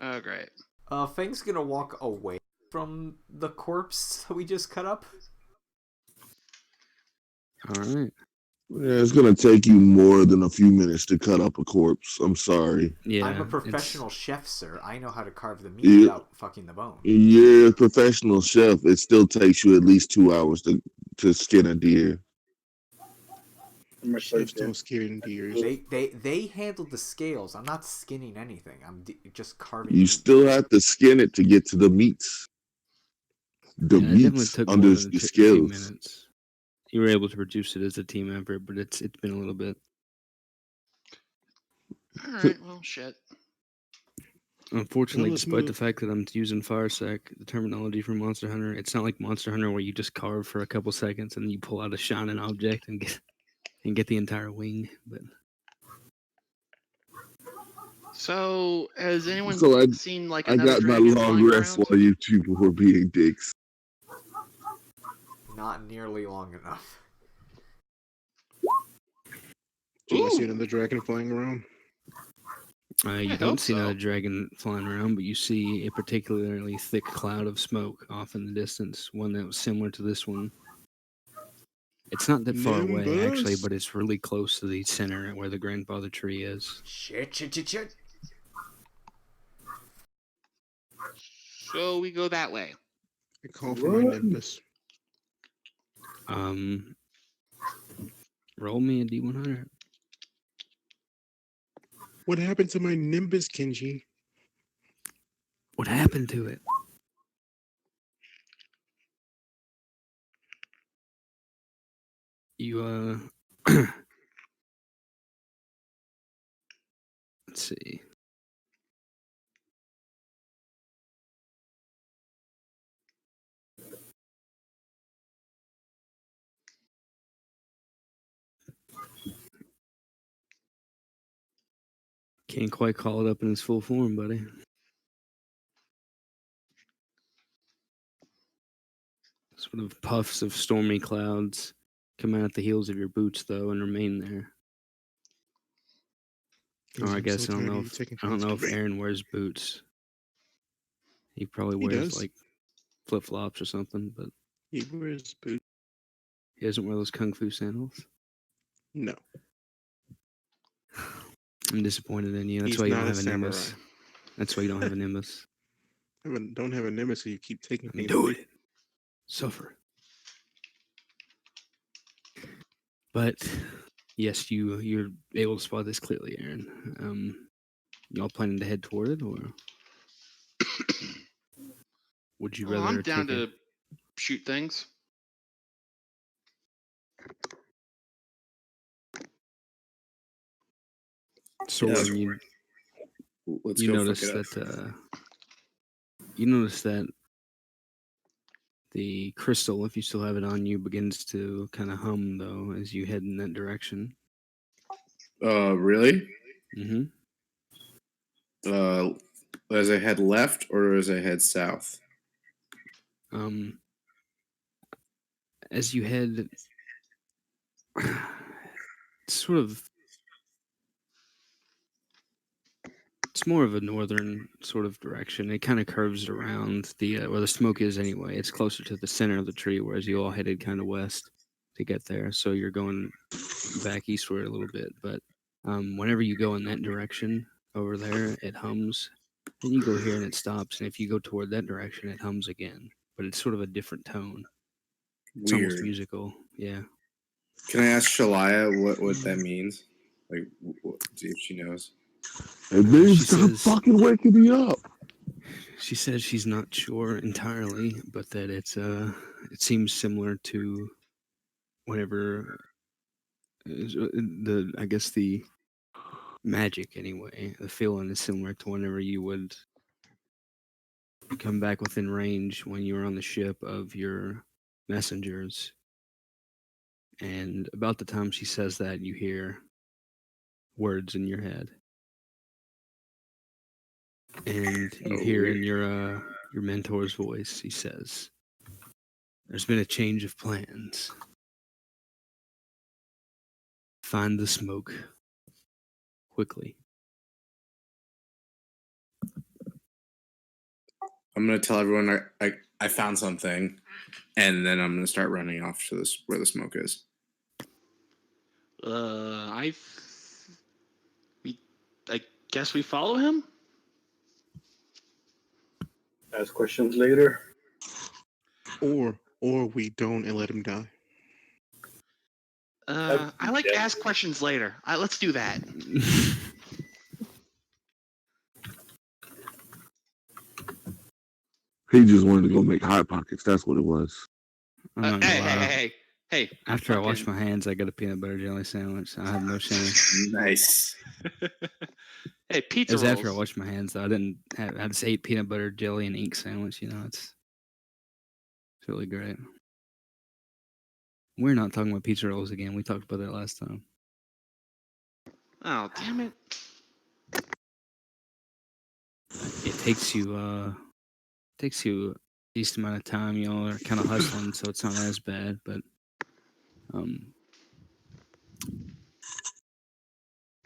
Oh great. Fang's gonna walk away from the corpse that we just cut up. All right. Yeah, it's gonna take you more than a few minutes to cut up a corpse. I'm sorry. Yeah, I'm a it's professional chef, sir. I know how to carve the meat You, without fucking the bone. you're a professional chef. It still takes you at least 2 hours to skin a deer. I'm a Chefs surgeon. don't scare deers. They handled the scales. I'm not skinning anything. I'm just carving You meat. still have to skin it to get to the meats. The yeah, it definitely meats took more under than the a few scales. minutes. You were able to produce it as a team effort, but it's been a little bit. All right, well, shit. Unfortunately, Well, let's despite the move. fact that I'm using Firesec, the terminology for Monster Hunter, it's not like Monster Hunter where you just carve for a couple seconds and you pull out a shining object and get the entire wing. But So, has anyone So seen like I another got my dragon long flying rest around? while you people were being dicks. Not nearly long enough. Do you want to see Ooh, another dragon flying around? you I don't hope see another so. dragon flying around, but you see a particularly thick cloud of smoke off in the distance, one that was similar to this one. It's not that far away, actually, Nimbus. but it's really close to the center where the grandfather tree is. Shit. So we go that way. I call for my Nimbus. Um, roll me a D100. What happened to my Nimbus, Kenji? What happened to it? You let's see. Can't quite call it up in its full form, buddy. Sort of puffs of stormy clouds come out at the heels of your boots, though, and remain there. Or I I'm so guess tired of you taking I don't shots know at if me. Aaron wears boots. He probably He wears does. like flip flops or something, but He wears boots. he doesn't wear those kung fu sandals. No, I'm disappointed in you. That's he's why you don't not a have a samurai. Nimbus. That's why you don't have a Nimbus. Don't have a Nimbus, so you keep taking things Do away. it. Suffer. But yes, you're able to spot this clearly, Aaron. Y'all planning to head toward it, or would you Well, I'm rather down take a to shoot things. sword? Yeah, And let's you go fuck notice it up. that you notice that the crystal, if you still have it on you, begins to kind of hum though as you head in that direction. Really? Mm-hmm. As I head left or as I head south? As you head, sort of, it's more of a northern sort of direction. It kind of curves around the where the smoke is anyway. It's closer to the center of the tree, whereas you all headed kind of west to get there. So you're going back eastward a little bit, but whenever you go in that direction over there, it hums. Then you go here and it stops, and if you go toward that direction, it hums again. But it's sort of a different tone. It's almost Weird. musical. Yeah. Can I ask Shalaya what that means? Like, see if she knows. And then She stop says fucking waking me up. she says she's not sure entirely, but that it seems similar to whenever the I guess the magic anyway. The feeling is similar to whenever you would come back within range when you were on the ship of your messengers. And about the time she says that, you hear words in your head, and you Oh, hear weird. in your mentor's voice. He says, "There's been a change of plans. Find the smoke quickly." I'm gonna tell everyone I found something, and then I'm gonna start running off to this where the smoke is. I we I guess we follow him. Ask questions later. Or we don't and let him die. I like ask questions later. Let's do that. He just wanted to go make hot pockets. That's what it was. I'm not Hey, gonna lie. hey! After I wash my hands, I got a peanut butter jelly sandwich. I have no shame. Nice. Hey, It pizza was rolls. after I washed my hands, though. I just ate peanut butter jelly and ink sandwich. You know, it's really great. We're not talking about pizza rolls again. We talked about that last time. Oh, damn it! It takes you a decent amount of time. Y'all are kind of hustling, so it's not as bad. But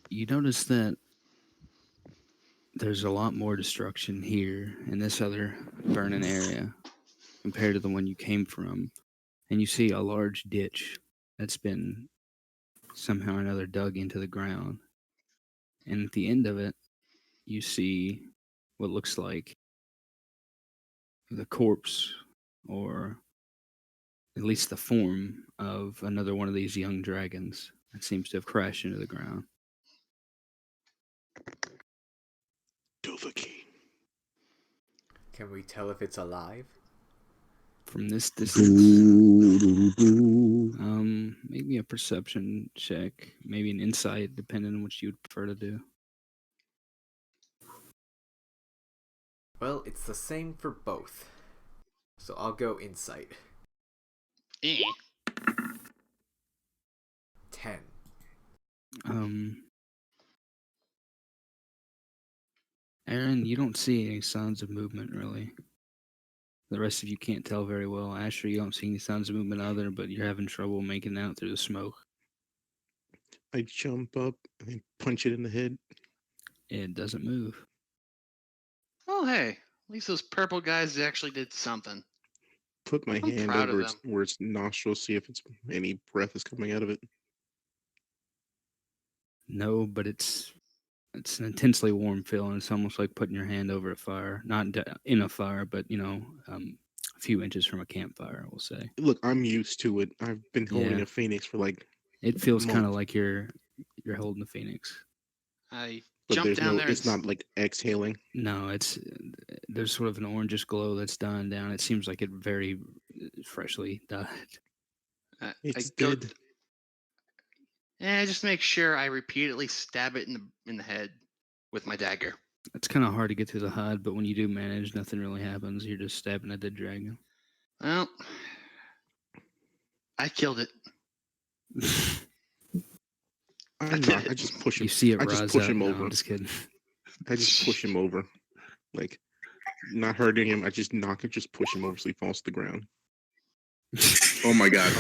you notice that there's a lot more destruction here in this other burning area compared to the one you came from. And you see a large ditch that's been somehow or another dug into the ground. And at the end of it, you see what looks like the corpse, or at least the form of another one of these young dragons that seems to have crashed into the ground. Dovahkiin. Can we tell if it's alive? From this distance, maybe a perception check, maybe an insight, depending on what you'd prefer to do. Well, it's the same for both. So I'll go insight. 10. Aaron, you don't see any signs of movement, really. The rest of you can't tell very well. Asher, you don't see any signs of movement either, but you're having trouble making out through the smoke. I jump up and then punch it in the head. It doesn't move. Oh, hey! At least those purple guys actually did something. Put my I'm hand proud of over them. where its nostrils, see if any breath is coming out of it. No, but it's an intensely warm feeling. It's almost like putting your hand over a fire. Not in a fire, but, a few inches from a campfire, we'll say. Look, I'm used to it. I've been holding Yeah. a phoenix for like It feels kind of month. like you're holding a phoenix. I But jumped down there. it's not like exhaling. No, there's sort of an orangish glow that's dying down. It seems like it very freshly died. I It's go. dead. Just make sure I repeatedly stab it in the head with my dagger. It's kind of hard to get through the hide, but when you do manage, nothing really happens. You're just stabbing a dead dragon. Well, I killed it. I'm not. I just push him. You see it I just rise push up. him No, over. I'm just kidding. I just push him over. Like, not hurting him. I just knock it, just push him over so he falls to the ground. Oh my god.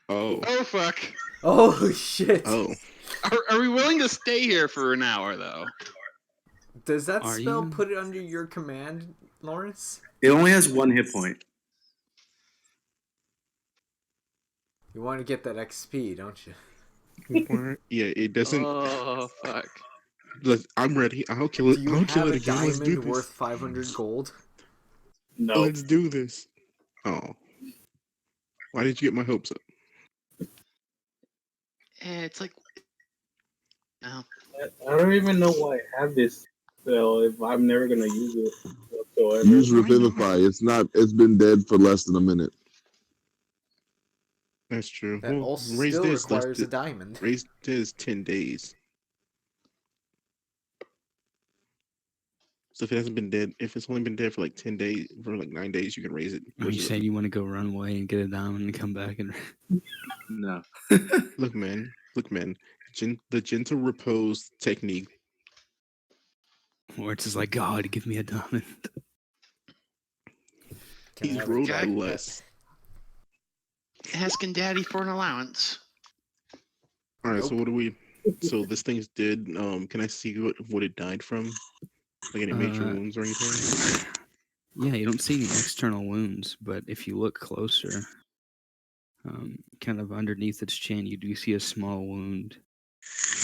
Oh. Oh fuck! Oh shit! Oh. Are we willing to stay here for an hour though? Does that Are spell you? put it under your command, Lawrence? It only has 1 hit point. You want to get that XP, don't you? Yeah, it doesn't. Oh fuck! Look, I'm ready. I'll kill it. Do you I'll kill have it a again. Let's do diamond this. worth 500 gold? No. Let's do this. Oh. Why did you get my hopes up? It's like no. I don't even know why I have this spell if I'm never gonna use it whatsoever. Use Revivify. It's been dead for less than a minute. That's true. That Well, also raise still this. requires a diamond. Raise this 10 days. So if it hasn't been dead, if it's only been dead for like 10 days, for like 9 days, you can raise it. Are you saying you want to go run away and get a diamond and come back and? No. Look, man. The gentle repose technique. Or it's just like, God, give me a diamond. Can I He's have a rolled dragon pet? less. Asking Daddy for an allowance. All right, so Nope. what do we? So this thing's dead. Can I see what it died from? Like any major wounds or anything? Yeah, you don't see any external wounds, but if you look closer, Kind of underneath its chin, you do see a small wound.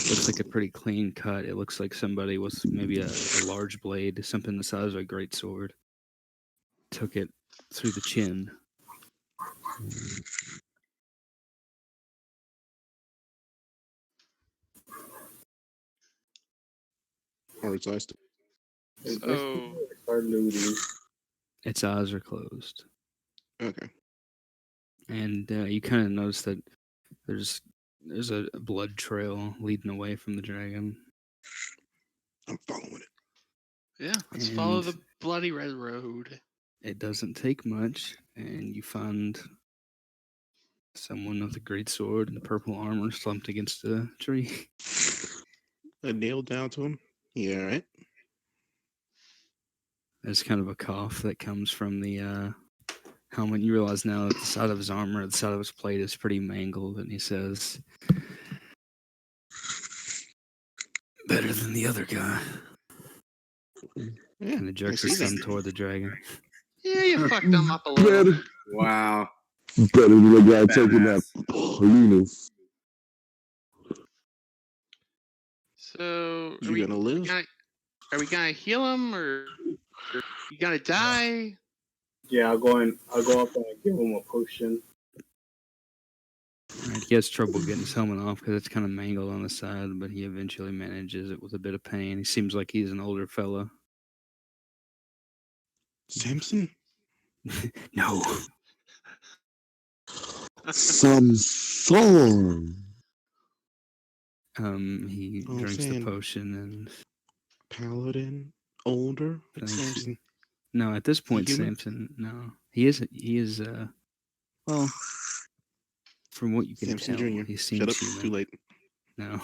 Looks like a pretty clean cut. It looks like somebody with maybe a large blade, something the size of a great sword, took it through the chin. Or its eyes. So Start looting. Its eyes are closed. Okay. And you kind of notice that there's a blood trail leading away from the dragon. I'm following it. yeah, let's follow And the bloody red road. it doesn't take much, and you find someone with a great sword and purple armor slumped against a tree. A nail down to him. Yeah, all right. There's kind of a cough that comes from the helmet. You realize now that the side of his armor, the side of his plate is pretty mangled, and he says, "Better than the other guy." Yeah, And I jerks see his thumb that. toward the dragon. Yeah, you fucked them up a little. Better, Wow. better than the guy taking that Badass. Linus. So You gonna live? Are we gonna heal him or you gonna die? Yeah, I'll go up and give him a potion. Right, he has trouble getting his helmet off because it's kind of mangled on the side, but he eventually manages it with a bit of pain. He seems like he's an older fella. Samson? No. Some song. He Oh, drinks the saying potion and paladin, older, but Thank you. Samson. no. At this point, human? Samson, no, he is. Well, from what you can Samson tell, Jr. he Shut seems up. human. Too late. No,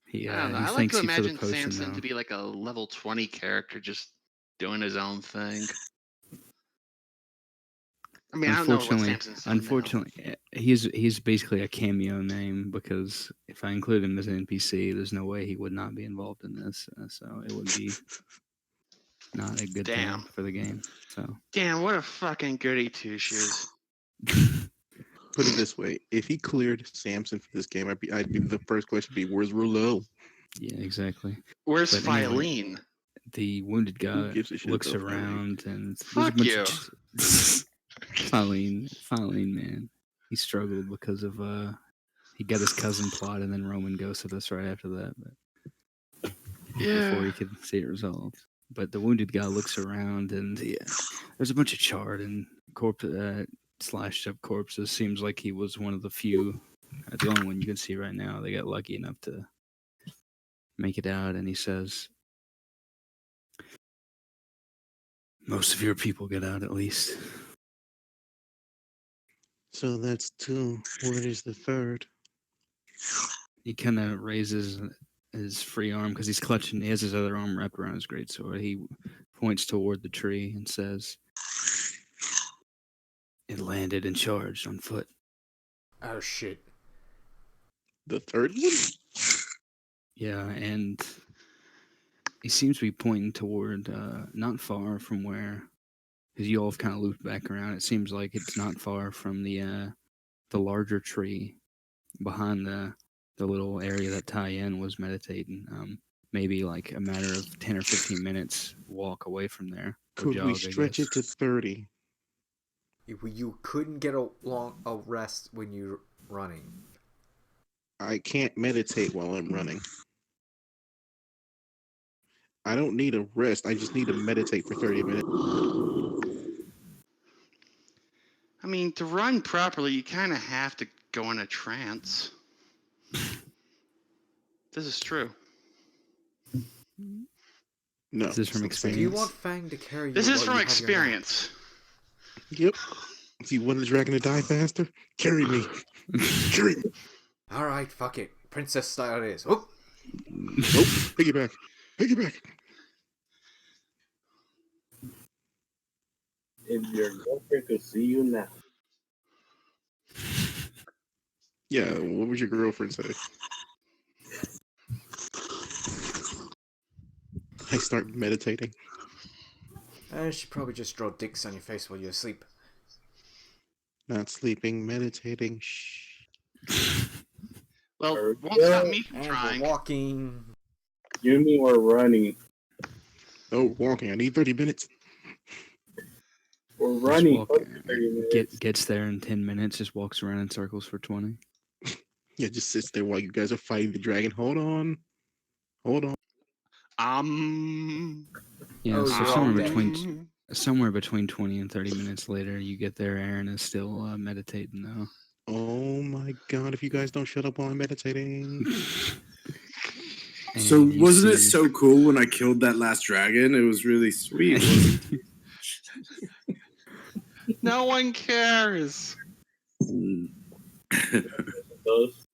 he I don't know. he I like to thanks you for the imagine potion Samson though. to be like a level 20 character just doing his own thing. I mean, I don't know what Samson's done now. Unfortunately, he's basically a cameo name because if I include him as an NPC, there's no way he would not be involved in this. So it would be not a good Damn. thing for the game. So Damn, what a fucking goody two shoes. Put it this way: if he cleared Samson for this game, I'd be the first question would be, "Where's Rouleau?" yeah, exactly. Where's But anyway, Filene? the wounded guy gives a shit looks about Filene? around and Fuck there's a you. bunch of Filene, man. He struggled because of he got his cousin plot and then Roman ghosted us right after that. But before he could see it resolved. But the wounded guy looks around and there's a bunch of charred and slashed up corpses. Seems like he was one of the few, the only one you can see right now. They got lucky enough to make it out, and he says, "Most of your people get out at least." So that's two. Where is the third? He kind of raises his free arm because he's clutching. He has his other arm wrapped around his greatsword. He points toward the tree and says, "It landed and charged on foot." Oh shit. The third one? Yeah, and he seems to be pointing toward not far from where, because you all have kind of looped back around. It seems like it's not far from the larger tree behind the little area that Tyen was meditating. Maybe like a matter of 10 or 15 minutes walk away from there. Could we jog, I stretch guess. it to 30? You couldn't get a rest when you're running. I can't meditate while I'm running. I don't need a rest. I just need to meditate for 30 minutes. I mean, to run properly, you kind of have to go in a trance. This is true. No. Is this from it's not the same. Do you experience? want Fang to carry you? This is while from you have your nap? experience. Yep. If you want the dragon to die faster, carry me. Carry me. All right, fuck it. Princess style it is. Oh, Nope. Piggyback. Piggyback. If your girlfriend could see you now. Yeah, what would your girlfriend say? I start meditating. she probably just draw dicks on your face while you're asleep. Not sleeping, meditating. Shh. Well, Or- won't stop yeah, me from And trying. we're walking. You mean we're running? Oh, walking. I need 30 minutes. We're Just running. walk, Fuck 30 minutes. gets there in 10 minutes, just walks around in circles for 20. Yeah, just sits there while you guys are fighting the dragon. Hold on. Hold on. Yeah, Oh, so you're all somewhere between 20 and 30 minutes later, you get there. Aaron is still meditating though. Oh my god, if you guys don't shut up while I'm meditating. So And you wasn't it see- so cool when I killed that last dragon? It was really sweet. Wasn't No one cares it? Those.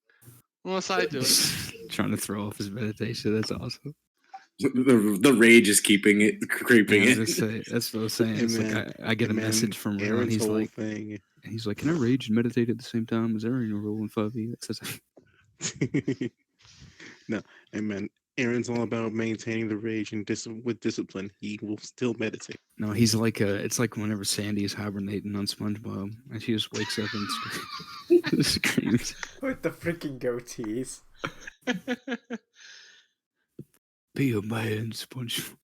unless I do it. trying to throw off his meditation. That's awesome. The rage is keeping it creeping Yeah, in. that's what I was saying. Hey, It's like man. I get a Hey, man, message from Ron. Aaron's He's whole like, thing. can I rage and meditate at the same time? Is there any rule in 5e that says? No, hey man, Aaron's all about maintaining the rage and with discipline. He will still meditate. No, he's like it's like whenever Sandy is hibernating on SpongeBob, and she just wakes up and screams, With the freaking goatees. "Be a man, SpongeBob!"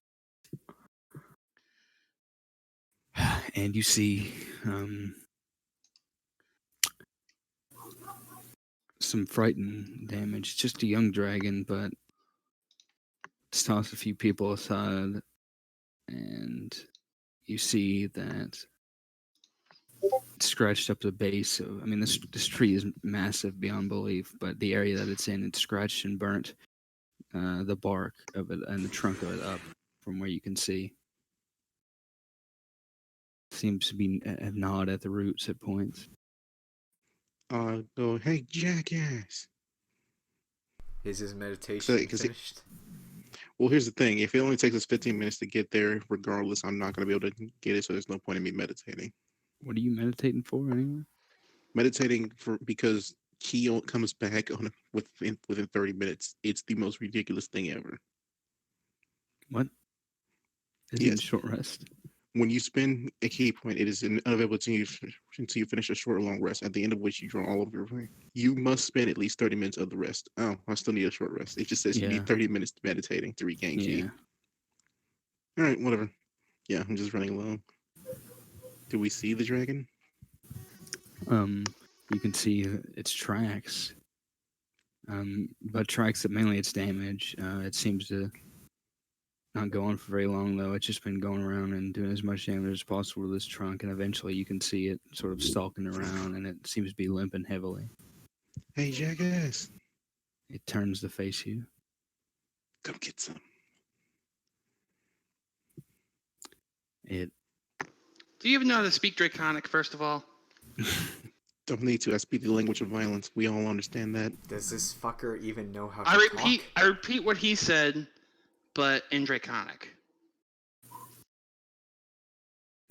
And you see some frightened damage. Just a young dragon, but let's toss a few people aside, and you see that it's scratched up the base of. I mean, this tree is massive beyond belief, but the area that it's in, it's scratched and burnt the bark of it and the trunk of it up from where you can see. Seems to be gnawed at the roots at points. Go, hey, jackass. Is his meditation 'Cause finished? Well, here's the thing. If it only takes us 15 minutes to get there, regardless, I'm not going to be able to get it, so there's no point in me meditating. What are you meditating for anyway? Meditating because he comes back on within 30 minutes. It's the most ridiculous thing ever. What? Isn't Yes. it short rest? When you spend a key point, it is unavailable until you finish a short or long rest, at the end of which you draw all of your way. You must spend at least 30 minutes of the rest. Oh, I still need a short rest. It just says you Yeah. need 30 minutes to meditating to regain key. Yeah. All right, whatever. Yeah, I'm just running low. Do we see the dragon? You can see its tracks. But tracks that mainly its damage. It seems to not go on for very long though. It's just been going around and doing as much damage as possible to this trunk, and eventually you can see it sort of stalking around, and it seems to be limping heavily. Hey, jackass. It turns to face you. Come get some. It Do you even know how to speak Draconic, first of all? Don't need to. I speak the language of violence. We all understand that. Does this fucker even know how to I repeat what he said, but in Draconic.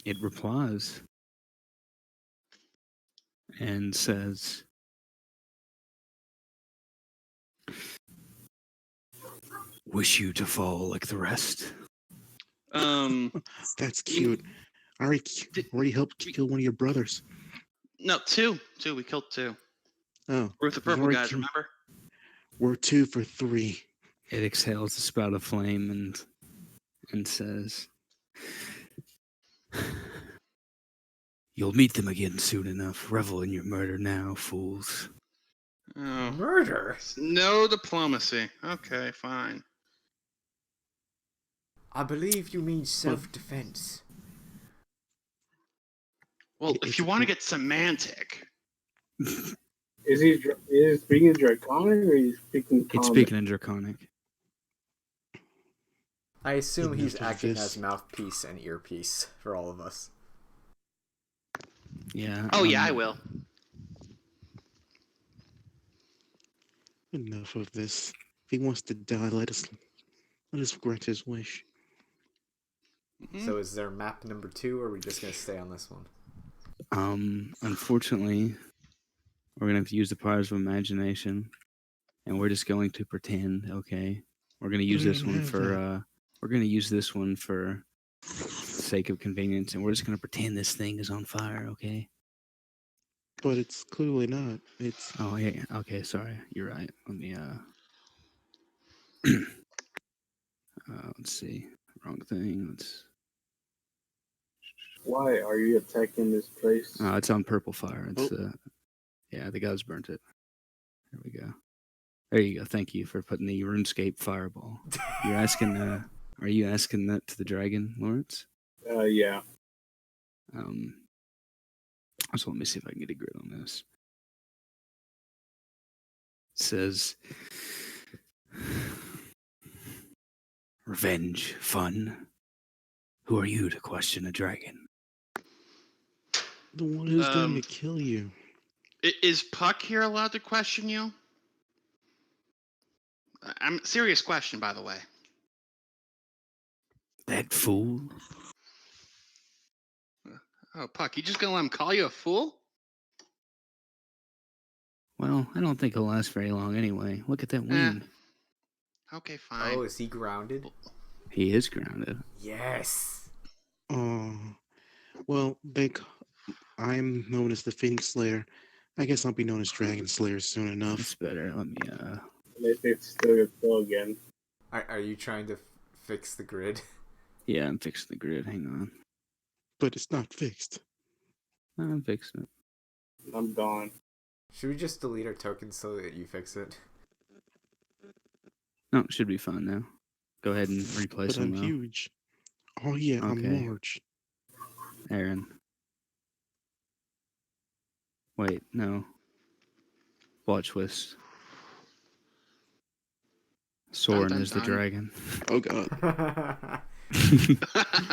it replies and says, "Wish you to fall like the rest." That's cute. I already helped kill one of your brothers. No, two. We killed two. Oh, We're with the you've purple already guys, killed- remember? We're 2 for 3. It exhales a spout of flame and says, "You'll meet them again soon enough. Revel in your murder now, fools." Oh, Murder? no diplomacy. Okay, fine. I believe you mean self-defense. Well, It's if you a want to pro- get semantic, Is he speaking Draconic or is he speaking It's common? speaking in Draconic. I assume he's Enough of acting this. as mouthpiece and earpiece for all of us. Yeah. oh yeah, I will. Enough of this. If he wants to die, let us grant his wish. Mhm. So is there map number 2, or are we just going to stay on this one? Unfortunately, we're gonna have to use the powers of imagination, and we're just going to pretend. Okay, we're gonna use this don't one have for that. we're gonna use this one for the sake of convenience, and we're just gonna pretend this thing is on fire. Okay. but it's clearly not. It's Oh, yeah. Okay, sorry. You're right. Let me, let's see. Wrong thing. Why are you attacking this place? It's on purple fire. It's, Oh. yeah, the guys burnt it. There we go. There you go. Thank you for putting the RuneScape fireball. You're asking, are you asking that to the dragon, Lawrence? Yeah. So let me see if I can get a grid on this. It says, revenge, fun. Who are you to question a dragon? the one who's going to kill you. Is Puck here allowed to question you? I'm serious question, by the way. That fool? Oh, Puck, you just gonna let him call you a fool? Well, I don't think he'll last very long anyway. Look at that Eh. wind. Okay, fine. Oh, is he grounded? He is grounded. Yes. Oh, well, I'm known as the Phoenix Slayer. I guess I'll be known as Dragon Slayer soon enough. That's better. Let me, It's still your go again. Are you trying to fix the grid? yeah, I'm fixing the grid. Hang on. But it's not fixed. I'm fixing it. I'm gone. Should we just delete our tokens so that you fix it? No, it should be fine now. Go ahead and replace But I'm them, though. huge. Oh yeah, I'm Okay. large. Aaron. Wait, no. Watch twist. Soren dun, is the dun. dragon. Oh god.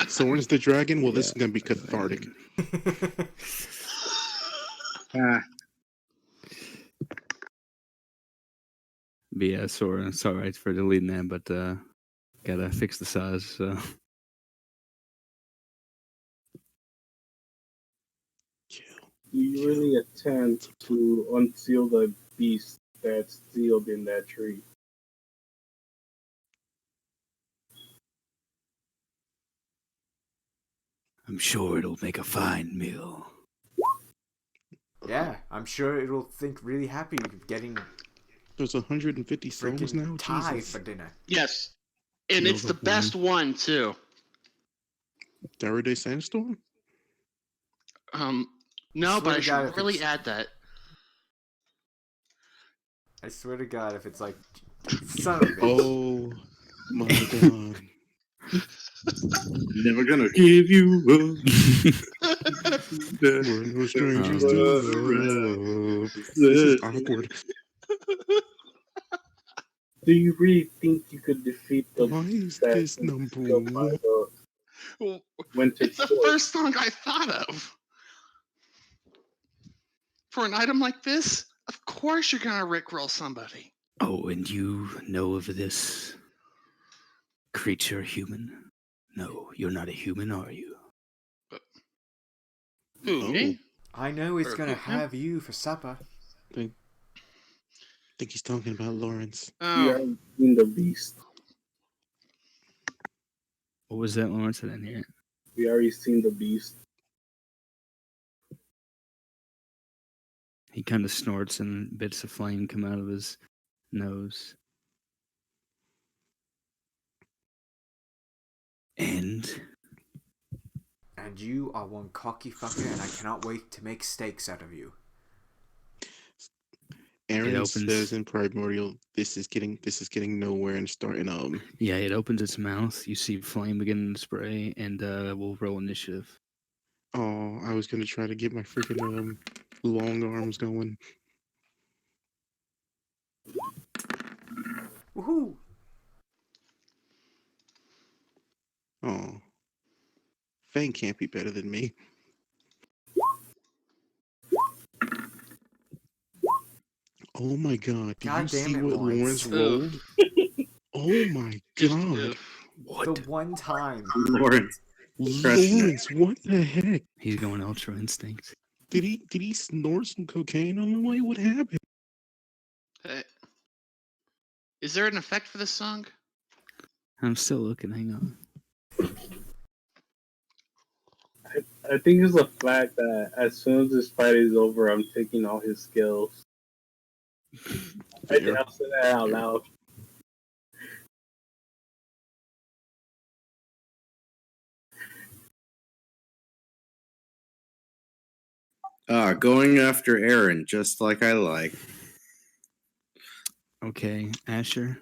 Soren's the dragon? Well, this is gonna be Go cathartic. ahead. Ah, But yeah, Soren, sorry for deleting that, but gotta fix the size, so. Kill. Do you really attempt to unseal the beast that's sealed in that tree? I'm sure it'll make a fine meal. Yeah, I'm sure it'll think really happy getting There's 150 souls freaking now? Thai Jesus. for dinner. Yes. And Feel it's the the best one, too. Faraday Sandstorm? No, but swear I to God, should if really it's- add that. I swear to God, if it's like, son of a bitch. Oh my god. never gonna give you We're no strangers to love. This is awkward. Do you really think you could defeat the Why is that this number sealed by one? the winter It's the sword? first song I thought of. For an item like this, of course you're gonna rickroll somebody. Oh, and you know of this creature human? No, you're not a human, are you? Who, Oh. me? I know it's Or gonna who, him? have you for supper. I think he's talking about Lawrence. You Oh, have seen the beast. What was that, Lawrence? I didn't hear it. We already seen the beast. He kind of snorts and bits of flame come out of his nose. And And you are one cocky fucker, and I cannot wait to make steaks out of you. Aaron opens- says in Primordial, this is getting nowhere and starting yeah, it opens its mouth. You see flame begin to spray, and we'll roll initiative. Oh, I was gonna try to get my freaking long arms going. Woohoo! Oh. Fang can't be better than me. Oh my god, did God you damn see it, what Lawrence. Lawrence rolled? Oh my god. What? The one time. Lawrence. Lawrence, what the heck? He's going Ultra Instinct. Did he snort some cocaine on the way? What happened? Is there an effect for this song? I'm still looking. Hang on. I think it's the fact that as soon as this fight is over, I'm taking all his skills. I think I'll say that out loud. Going after Aaron, just like I like. Okay, Asher.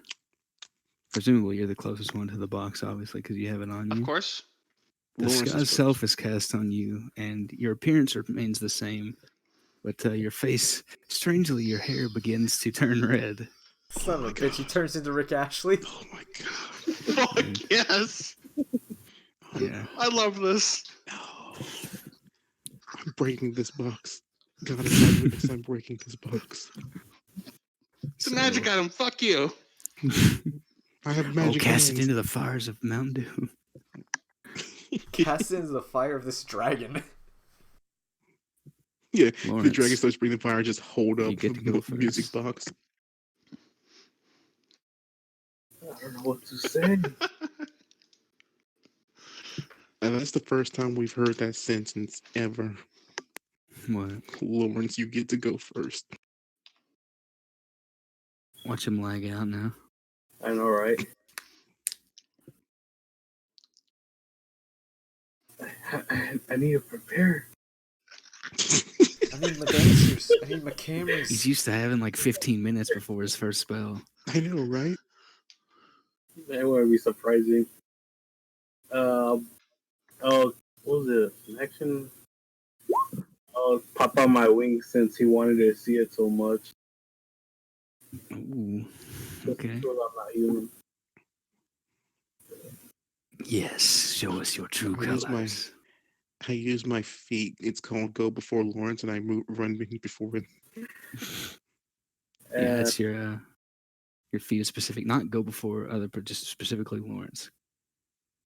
Presumably, you're the closest one to the box, obviously, because you have it on you. Of course. The Lawrence is Scout first. Self is cast on you, and your appearance remains the same, but your face, strangely, your hair begins to turn red. Son of my a bitch, he God. turns into Rick Ashley. Oh my god. Fuck yes. Yeah. I love this. No. I'm breaking this box. God is my witness, I'm breaking this box. It's a magic item. Fuck you. I have magic cast hands. it into the fires of Mountain Dew. Cast into the fire of this dragon. Yeah, Lawrence, the dragon starts breathing fire, just hold you up get to go the music first. box. I don't know what to say. And that's the first time we've heard that sentence ever. What? Lawrence, you get to go first. Watch him lag out now. I know, right? I need to prepare. I need my dancers. I need my He's cameras. used to having like 15 minutes before his first spell. I know, right? That would be surprising. Oh, what was it? Action? Oh, pop out my wings since he wanted to see it so much. Ooh. Just Okay. because I'm not human. Yes, show us your true I use colors. I use my feet. It's called go before Lawrence, and I run before him. Yeah, And that's your feet is specific. Not go before other, but just specifically Lawrence.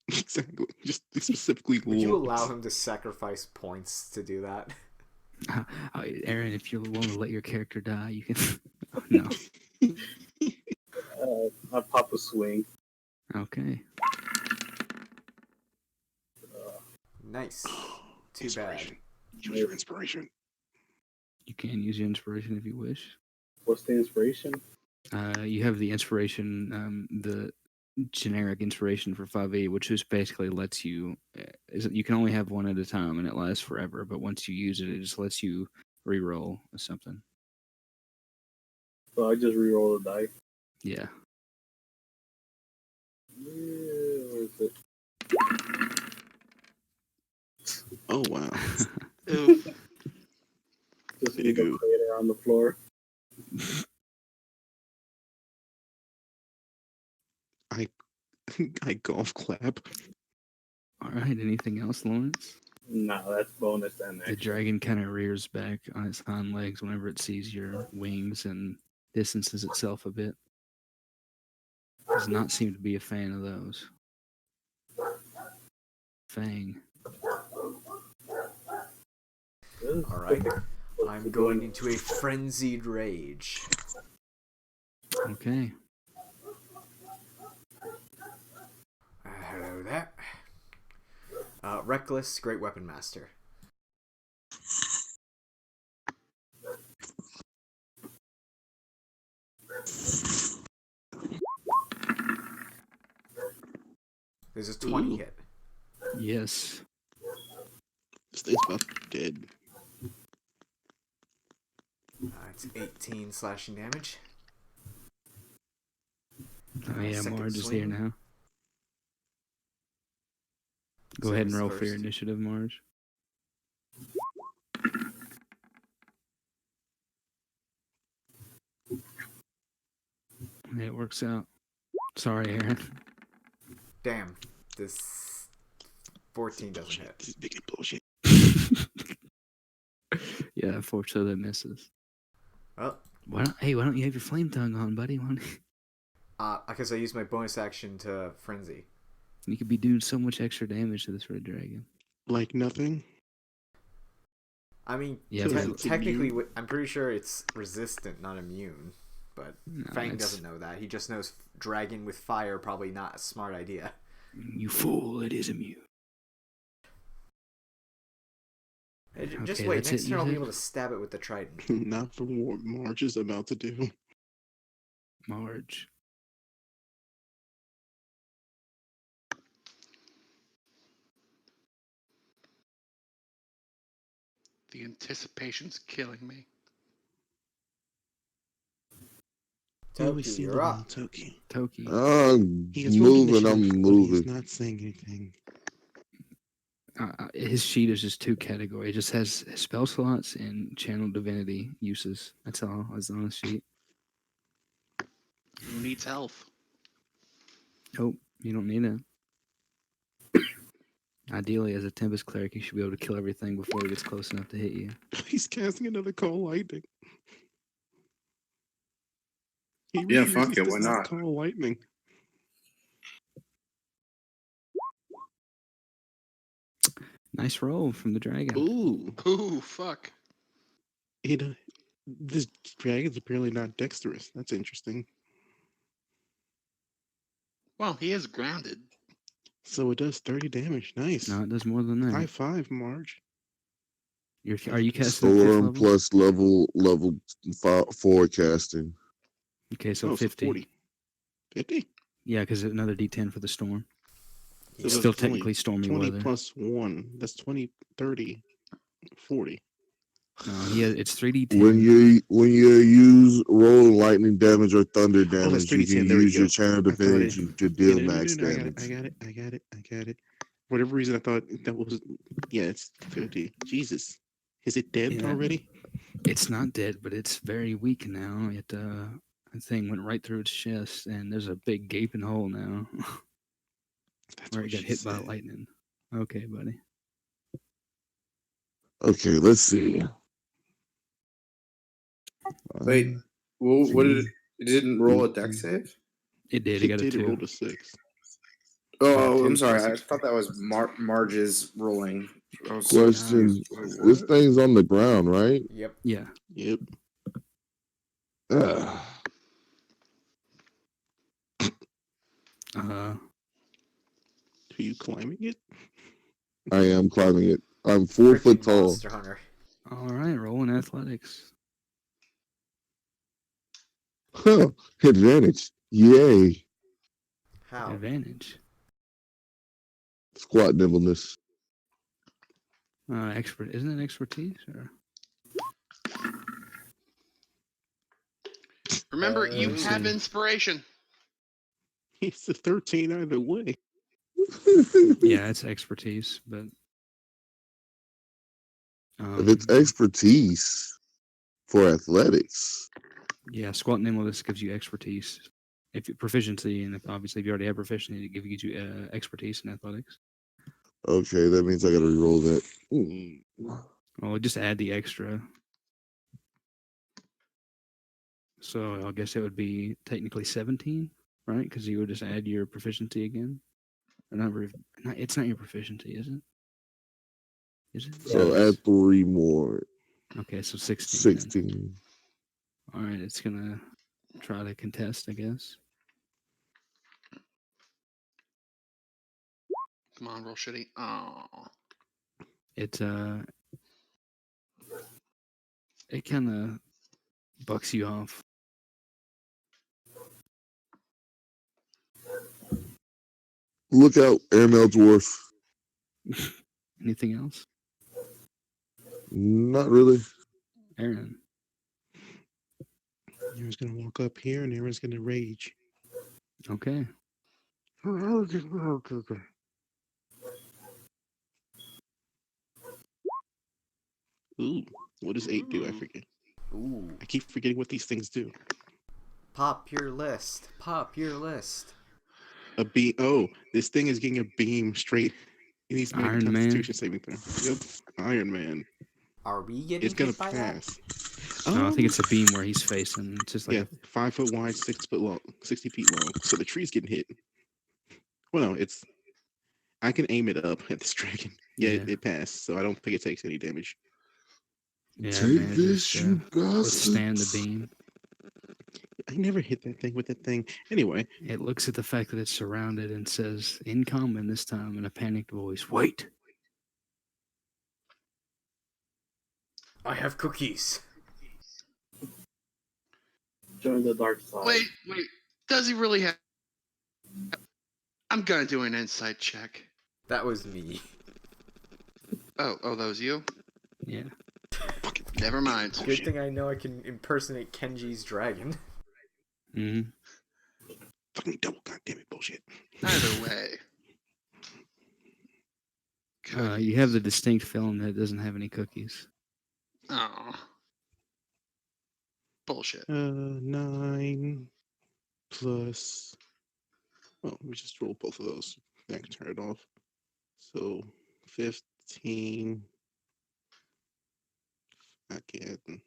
Exactly. Just specifically Would you Lawrence. allow him to sacrifice points to do that? Aaron, if you're willing to let your character die, you can. Oh, no. I pop a swing. Okay. Nice. Too bad. Inspiration. Use your inspiration. You can use your inspiration if you wish. What's the inspiration? You have the inspiration, the generic inspiration for 5e, which just basically lets you. You can only have one at a time, and it lasts forever. But once you use it, it just lets you reroll something. So I just reroll the die. Yeah. Yeah, where is it? Oh wow. Oof. Just There you leave a go. crater on the floor. I golf clap. All right. Anything else, Lawrence? No, that's bonus and The action. dragon kind of rears back on its hind legs whenever it sees your wings and distances itself a bit. Does not seem to be a fan of those. Fang. Alright. I'm going into a frenzied rage. Okay. Hello there. Reckless, Great Weapon Master. There's a 20 Ooh. hit. Yes. This thing's about dead. It's 18 slashing damage. Oh yeah, Second Marge is swing. here now. Go So ahead and it's roll for your first. initiative, Marge. It works out. Sorry, Aaron. Damn. This 14 doesn't Bullshit. hit. This is big bullshit. Yeah, unfortunately that misses. Oh. Why don't you have your flame tongue on, buddy? Because I used my bonus action to frenzy. You could be doing so much extra damage to this red dragon. Like nothing. I mean, Yeah, So but it's technically, immune? I'm pretty sure it's resistant, not immune. But no, Fang it's- doesn't know that. He just knows dragon with fire probably not a smart idea. You fool! It is immune. Just Okay, wait. that's Next it, turn you I'll be said? able to stab it with the trident. Not from what Marge is about to do. Marge. The anticipation's killing me. We always Toki, see you're little up. Toki. Toki. I'm He is rolling moving. I'm initiative, but he's moving. not saying anything. His sheet is just two categories. It just has spell slots and channel divinity uses. That's all. It's on the sheet. Who needs health? Nope, you don't need it. Ideally, as a Tempest cleric, you should be able to kill everything before it gets close enough to hit you. He's casting another call lightning. He Yeah, refuses fuck it, to why stop not? call lightning. Nice roll from the dragon. Ooh, Ooh, fuck. This dragon's apparently not dexterous. That's interesting. Well, he is grounded. So it does 30 damage. Nice. No, it does more than High that. five, Marge. Are you casting at 5th Storm level? plus level 4 casting. Okay, so Oh, 50. 40. 50? Yeah, because another D10 for the storm. So It's that's still 20 technically stormy 20 weather. plus 1. That's 20, 30, 40. No, it's 3D10. When you use roll lightning damage or thunder Oh, that's damage, you can 3d10. There we use your go. channel I thought it. divinity to Yeah, deal no, max I got damage. it. For whatever reason, I thought that was. Yeah, it's 50. Jesus. Is it dead Yeah. already? It's not dead, but it's very weak now. The thing went right through its chest, and there's a big gaping hole now That's where what it got she hit by said. lightning. Okay, buddy. Okay, let's see. Wait, well, what did it didn't roll a deck save? It did. It got a It 2. rolled a 6. Oh, 10 I'm sorry. plus I thought that was Marge's rolling. I was so Question: confused. Wait, This what? thing's on the ground, right? Yep. Yeah. Yep. Ugh. Are you climbing it? I am climbing it. I'm 4 foot Freaking tall. Monster Hunter. All right, rolling athletics. Huh, advantage. Yay. How? Advantage. Squat nimbleness. Expert. Isn't it expertise? Or? Remember, you Let's have see. inspiration. It's a 13 either way. Yeah, it's expertise, but If it's expertise for athletics, yeah, squat nimbleness gives you expertise. If you proficiency, and obviously if you already have proficiency, it gives you expertise in athletics. okay, that means I gotta re-roll that. Mm. Well, just add the extra. So I guess it would be technically 17, right? Because you would just add your proficiency again. Or it's not your proficiency, is it? Is it? So Yes. add 3 more. Okay, so 16. 16. All right, it's gonna try to contest, I guess. Come on, roll shitty. Oh. It kind of bucks you off. Look out, Airmail Dwarf. Anything else, Not really. Aaron? Aaron's going to walk up here and Aaron's going to rage. Okay. Ooh, what does 8 do? I forget. Ooh. I keep forgetting what these things do. Pop your list. Pop your list. A beam. Oh, this thing is getting a beam straight. It needs to make a Iron Man. Constitution saving throw. Yep, Iron Man. Are we getting It's gonna hit by that? pass. No, I think it's a beam where he's facing. It's just like yeah, 5 foot wide, 6 foot long, 60 feet long. So the tree's getting hit. Well, no, I can aim it up at this dragon. Yeah, Yeah. it passed. So I don't think it takes any damage. yeah, Take manages this, to you withstand the bastards. beam. I never hit that thing with that thing. Anyway, It looks at the fact that it's surrounded and says, "In common this time," in a panicked voice, "Wait." I have cookies. Join the dark side. Wait. Does he really have? I'm gonna do an insight check. That was me. Oh, that was you. Yeah. Never mind. Good thing I know I can impersonate Kenji's dragon. Mm-hmm. Fucking double goddamn it bullshit. Either way. You have the distinct film that doesn't have any cookies. Oh. Bullshit. 9 plus. Oh, we just roll both of those. I can turn it off. So 15. Again,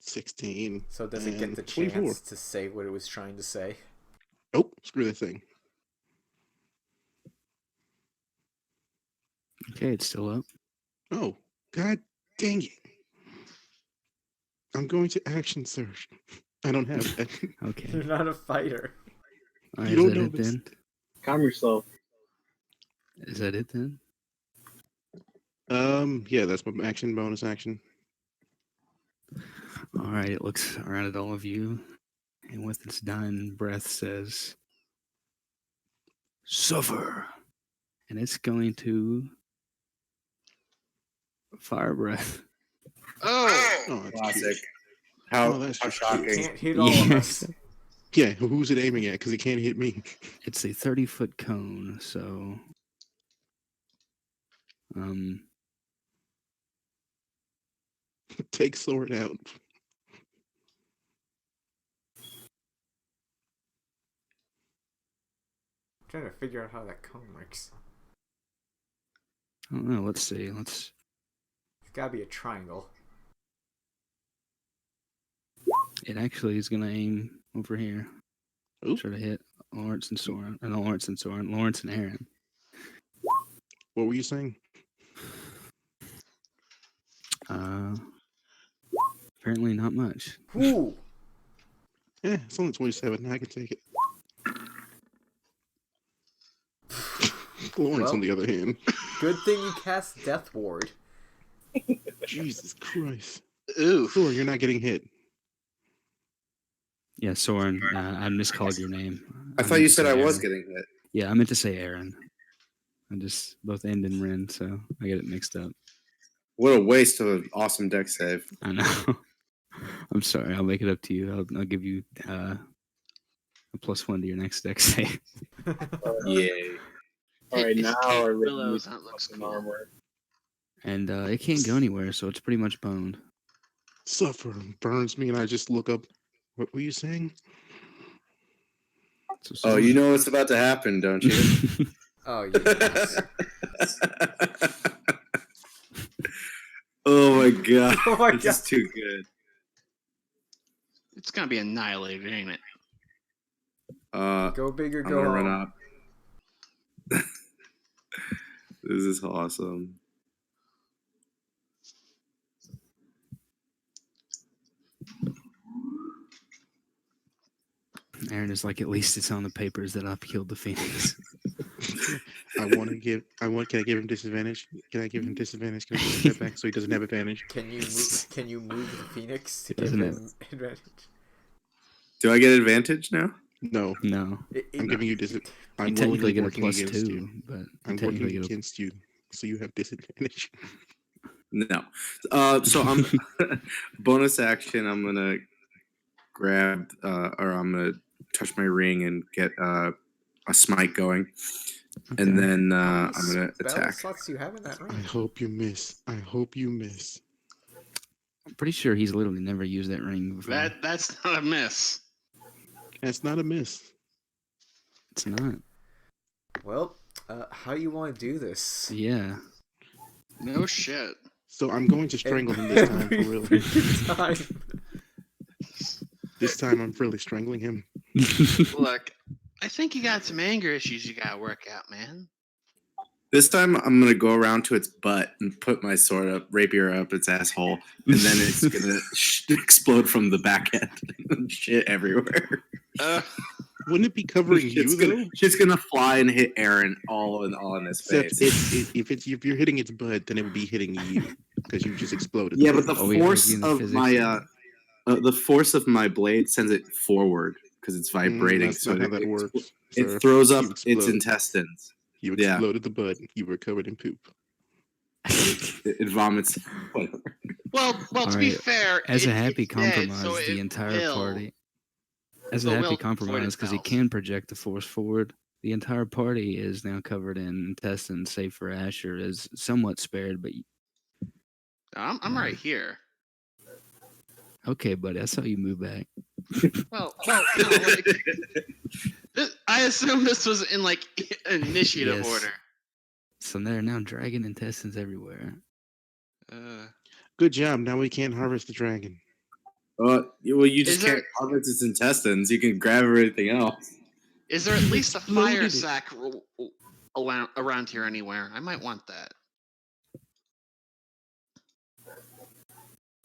16. So does it get and the 24. chance to say what it was trying to say? Oh, screw that thing. Okay, it's still up. Oh, god dang it. I'm going to action search. I don't have that. Okay. You're not a fighter. All right, You is don't that know it this. then? Calm yourself. Is that it then? Yeah, that's my action, bonus action. All right, it looks around at all of you, and with its dying breath says, "Suffer," and it's going to fire breath. Oh. Oh, that's Classic. cute. How, Oh, that's how just shocking. cute. Can't hit all of us. Yeah, who's it aiming at? Because it can't hit me. It's a 30-foot cone, so Take sword out. I'm trying to figure out how that cone works. I don't know. Let's see. It's gotta be a triangle. It actually is going to aim over here. Ooh. Try to hit Lawrence and Soren. Not Lawrence and Soren. Lawrence and Aaron. What were you saying? Apparently not much. Ooh! Yeah, it's only 27. I can take it. Lawrence, Well. on the other hand. Good thing you cast Death Ward. Jesus Christ. Ooh. Thor, you're not getting hit. Yeah, Soren. I miscalled your name. I thought meant you to said say I was Aaron. getting hit. Yeah, I meant to say Aaron. I just both end in Ren, so I get it mixed up. What a waste of an awesome deck save. I know. I'm sorry. I'll make it up to you. I'll give you a +1 to your next deck save. Yay. All right, Hey, now Kate I really Willows, need that looks fucking cool. armor. And it can't go anywhere, so it's pretty much boned. Suffer burns me, and I just look up. What were you saying? So Oh, you know what's about to happen, don't you? Oh, yes. Oh my god. Oh my This is too good. It's gonna be annihilated, ain't it? Go big or I'm go gonna home. run up. This is awesome. Aaron is like, at least it's on the papers that I've killed the Phoenix. Can I give him disadvantage? Can I give him disadvantage? Can I take that back so he doesn't have advantage? Can you move the Phoenix to give Doesn't it? him advantage? Do I get advantage now? No, No. I'm giving you disadvantage. You I'm technically willingly get a working against +2, you. but you I'm technically working get a against you, so you have disadvantage. No. So I'm bonus action. I'm gonna grab or I'm gonna touch my ring and get a smite going, and then I'm gonna Spell attack. slots do you have in that I ring? hope you miss. I hope you miss. I'm pretty sure he's literally never used that ring before. That's not a miss. That's not a miss. It's not. Well, how you want to do this? Yeah. No shit. So I'm going to strangle him this time for Every real. freaking time. This time I'm really strangling him. Look, I think you got some anger issues you gotta work out, man. This time I'm gonna go around to its butt and put my sword up, rapier up its asshole, and then it's gonna explode from the back end. Shit everywhere. Wouldn't it be covering you though? Shit's gonna fly and hit Aaron all in his Except face. if you're hitting its butt, then it would be hitting you. because you just exploded. Yeah, but the Oh, we force argue the of physics my here. the force of my blade sends it forward because it's vibrating. That's So not how that works, it sir. throws up You its explode. intestines. You Yeah. exploded the bud. You were covered in poop. It vomits. Whatever. Well, to be Alright, fair, as a it's happy dead, compromise, so the it entire will- party. As it a will happy void compromise, because he itself. can project the force forward, the entire party is now covered in intestines, save for Asher, is somewhat spared. But I'm right here. okay, buddy, I saw you move back. Well, no, like I assume this was in like initiative Yes. order. So there are now dragon intestines everywhere. Good job. Now we can't harvest the dragon. Well, you just Is there- can't harvest its intestines. You can grab everything else. Is there at least a Exploded fire it. sack around here anywhere? I might want that.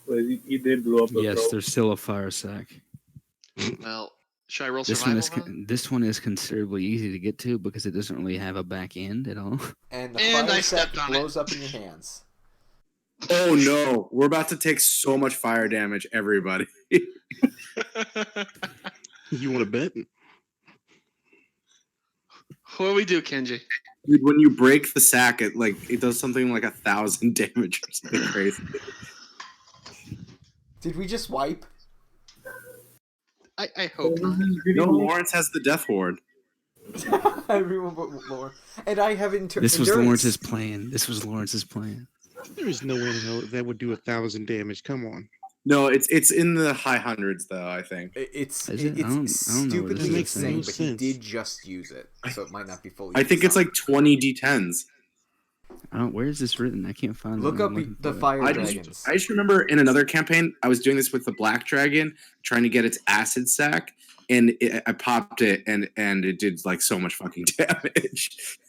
But he did blow up the Yes, throat. there's still a fire sack. Well, should I roll This one survival? is this one is considerably easy to get to because it doesn't really have a back end at all. And the And fire I sack stepped on blows up in your hands. Oh no, we're about to take so much fire damage, everybody. You want to bet? What do we do, Kenji? Dude, when you break the sack, it does something like 1,000 damage or something crazy. Did we just wipe? I hope not. No, Lawrence has the death ward. Everyone but Lauren. And I have This was endurance. Lawrence's plan. This was Lawrence's plan. There is no way in hell that would do 1,000 damage. Come on. No, it's in the high hundreds though. I think. It's Is it? I don't know where this stupidly is makes insane, no but he sense. did just use it, so it might not be fully. I think it's used like 20 d10s. I don't. Where is this written? I can't find Look it. up I'm looking the for it. fire I dragons. just remember in another campaign, I was doing this with the black dragon, trying to get its acid sac, and I popped it, and it did like so much fucking damage.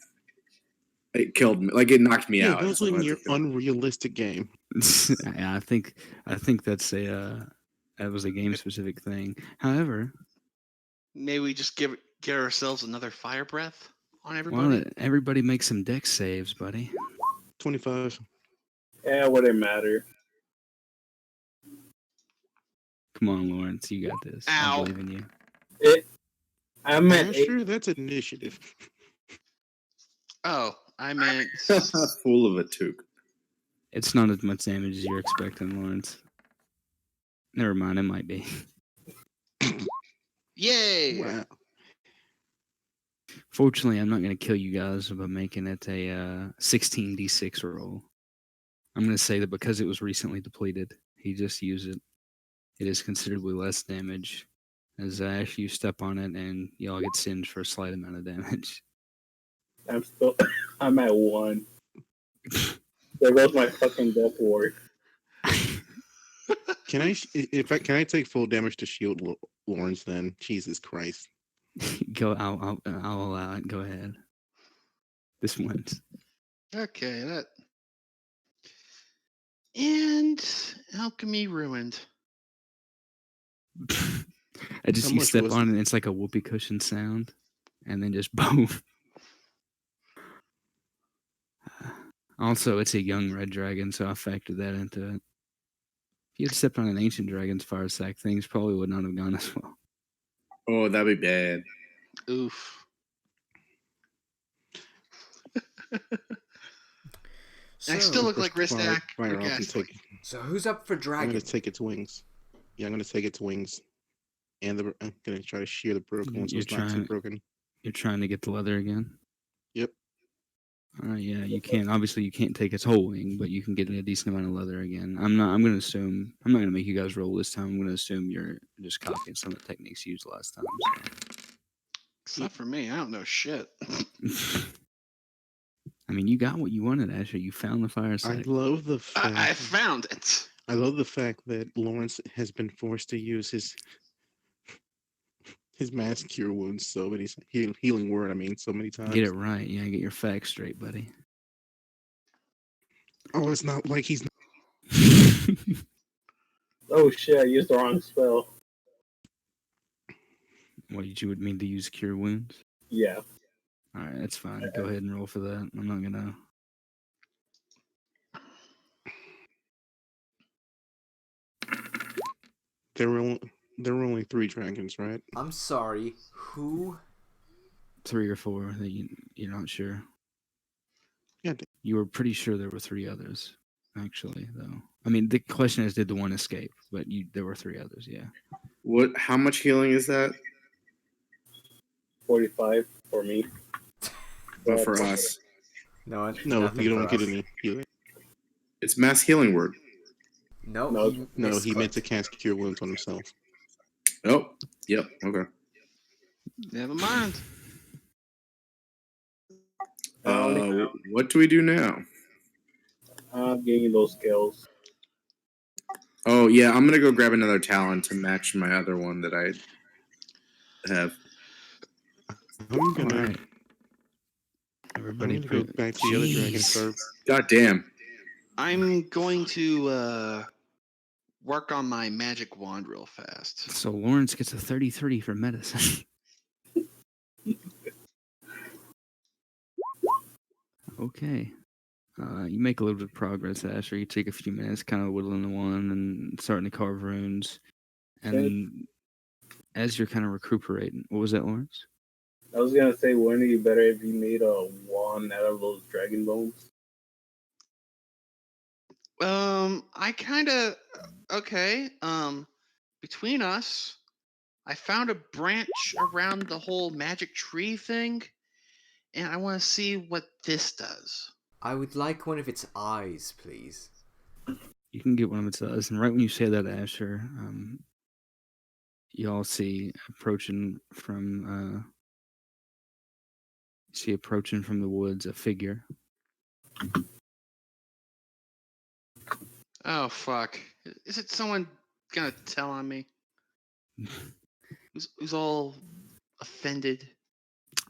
It killed me, like it knocked me Yeah, out. that was So in that's your a kill. unrealistic game. Yeah, I think that's that was a game specific thing. However, Maybe we just get ourselves another fire breath on why everybody. don't everybody make some deck saves, buddy? 25. Yeah, wouldn't matter. Come on, Lawrence, you got this. Ow. I believe in you. I'm at 8. Asher, that's initiative. Oh, I meant. Full of a toque. It's not as much damage as you're expecting, Lawrence. Never mind, it might be. Yay! Wow. Fortunately, I'm not going to kill you guys by making it a 16d6 roll. I'm going to say that because it was recently depleted, he just used it. It is considerably less damage. As Ash, you step on it and y'all get singed for a slight amount of damage. I'm at 1. There goes my fucking death ward. Can I take full damage to shield Lawrence then? Jesus Christ. Go. I'll allow it. Go ahead. This wins. Okay, that. And alchemy ruined. I just How you much step was on it? it and it's like a whoopee cushion sound, and then just boom. Also, it's a young red dragon, so I factored that into it. If you had stepped on an ancient dragon's fire sack, things probably would not have gone as well. Oh, that'd be bad. Oof. So, I still look like Fire Ristak or off and Ghastly. take. so who's up for I'm dragon? gonna take its wings. Yeah, I'm gonna take its wings, and I'm gonna try to shear the broken ones so You're it's not too trying- broken. You're trying to get the leather again. Yep. Yeah, you can't. Obviously, you can't take its whole wing, but you can get a decent amount of leather again. I'm not going to make you guys roll this time. I'm going to assume you're just copying some of the techniques used last time. Except for me, I don't know shit. So. I mean, you got what you wanted, Asher. You found the fire I sack. love the fact. I found it. I love the fact that Lawrence has been forced to use his mass cure wounds so many healing word. I mean, so many times. Get it right. Yeah, get your facts straight, buddy. Oh, it's not like he's. Oh shit, I used the wrong spell. What you would mean to use cure wounds? Yeah. All right, that's fine. Go ahead and roll for that. I'm not gonna. there were only 3 dragons, right? I'm sorry. Who? 3 or 4 that you're not sure. Yeah, You were pretty sure there were 3 others, actually, though. I mean, the question is, did the one escape? But there were 3 others, yeah. What? How much healing is that? 45 for me. But for us, No, no, nothing you for don't get us. any healing. it's mass healing word. No, No, he No, he meant to misclicked. cast Cure Wounds on himself. Oh, yep. Okay. Never mind. What do we do now? I'm getting those skills. Oh yeah, I'm gonna go grab another talent to match my other one that I have. I'm All gonna right. Everybody, go back to the other dragon Jeez. first. God damn. I'm going to work on my magic wand real fast. So Lawrence gets a 30-30 for medicine. Okay. You make a little bit of progress, Asher. You take a few minutes kind of whittling the one and starting to carve runes. And then as you're kind of recuperating, what was that, Lawrence? I was gonna say, wouldn't it be better if you made a wand out of those dragon bones? I kind of okay. Between us, I found a branch around the whole magic tree thing, and I want to see what this does. I would like one of its eyes, please. You can get one of its eyes. And right when you say that, Asher, you all see approaching from the woods a figure. Oh fuck! Is it someone gonna tell on me? Who's all offended?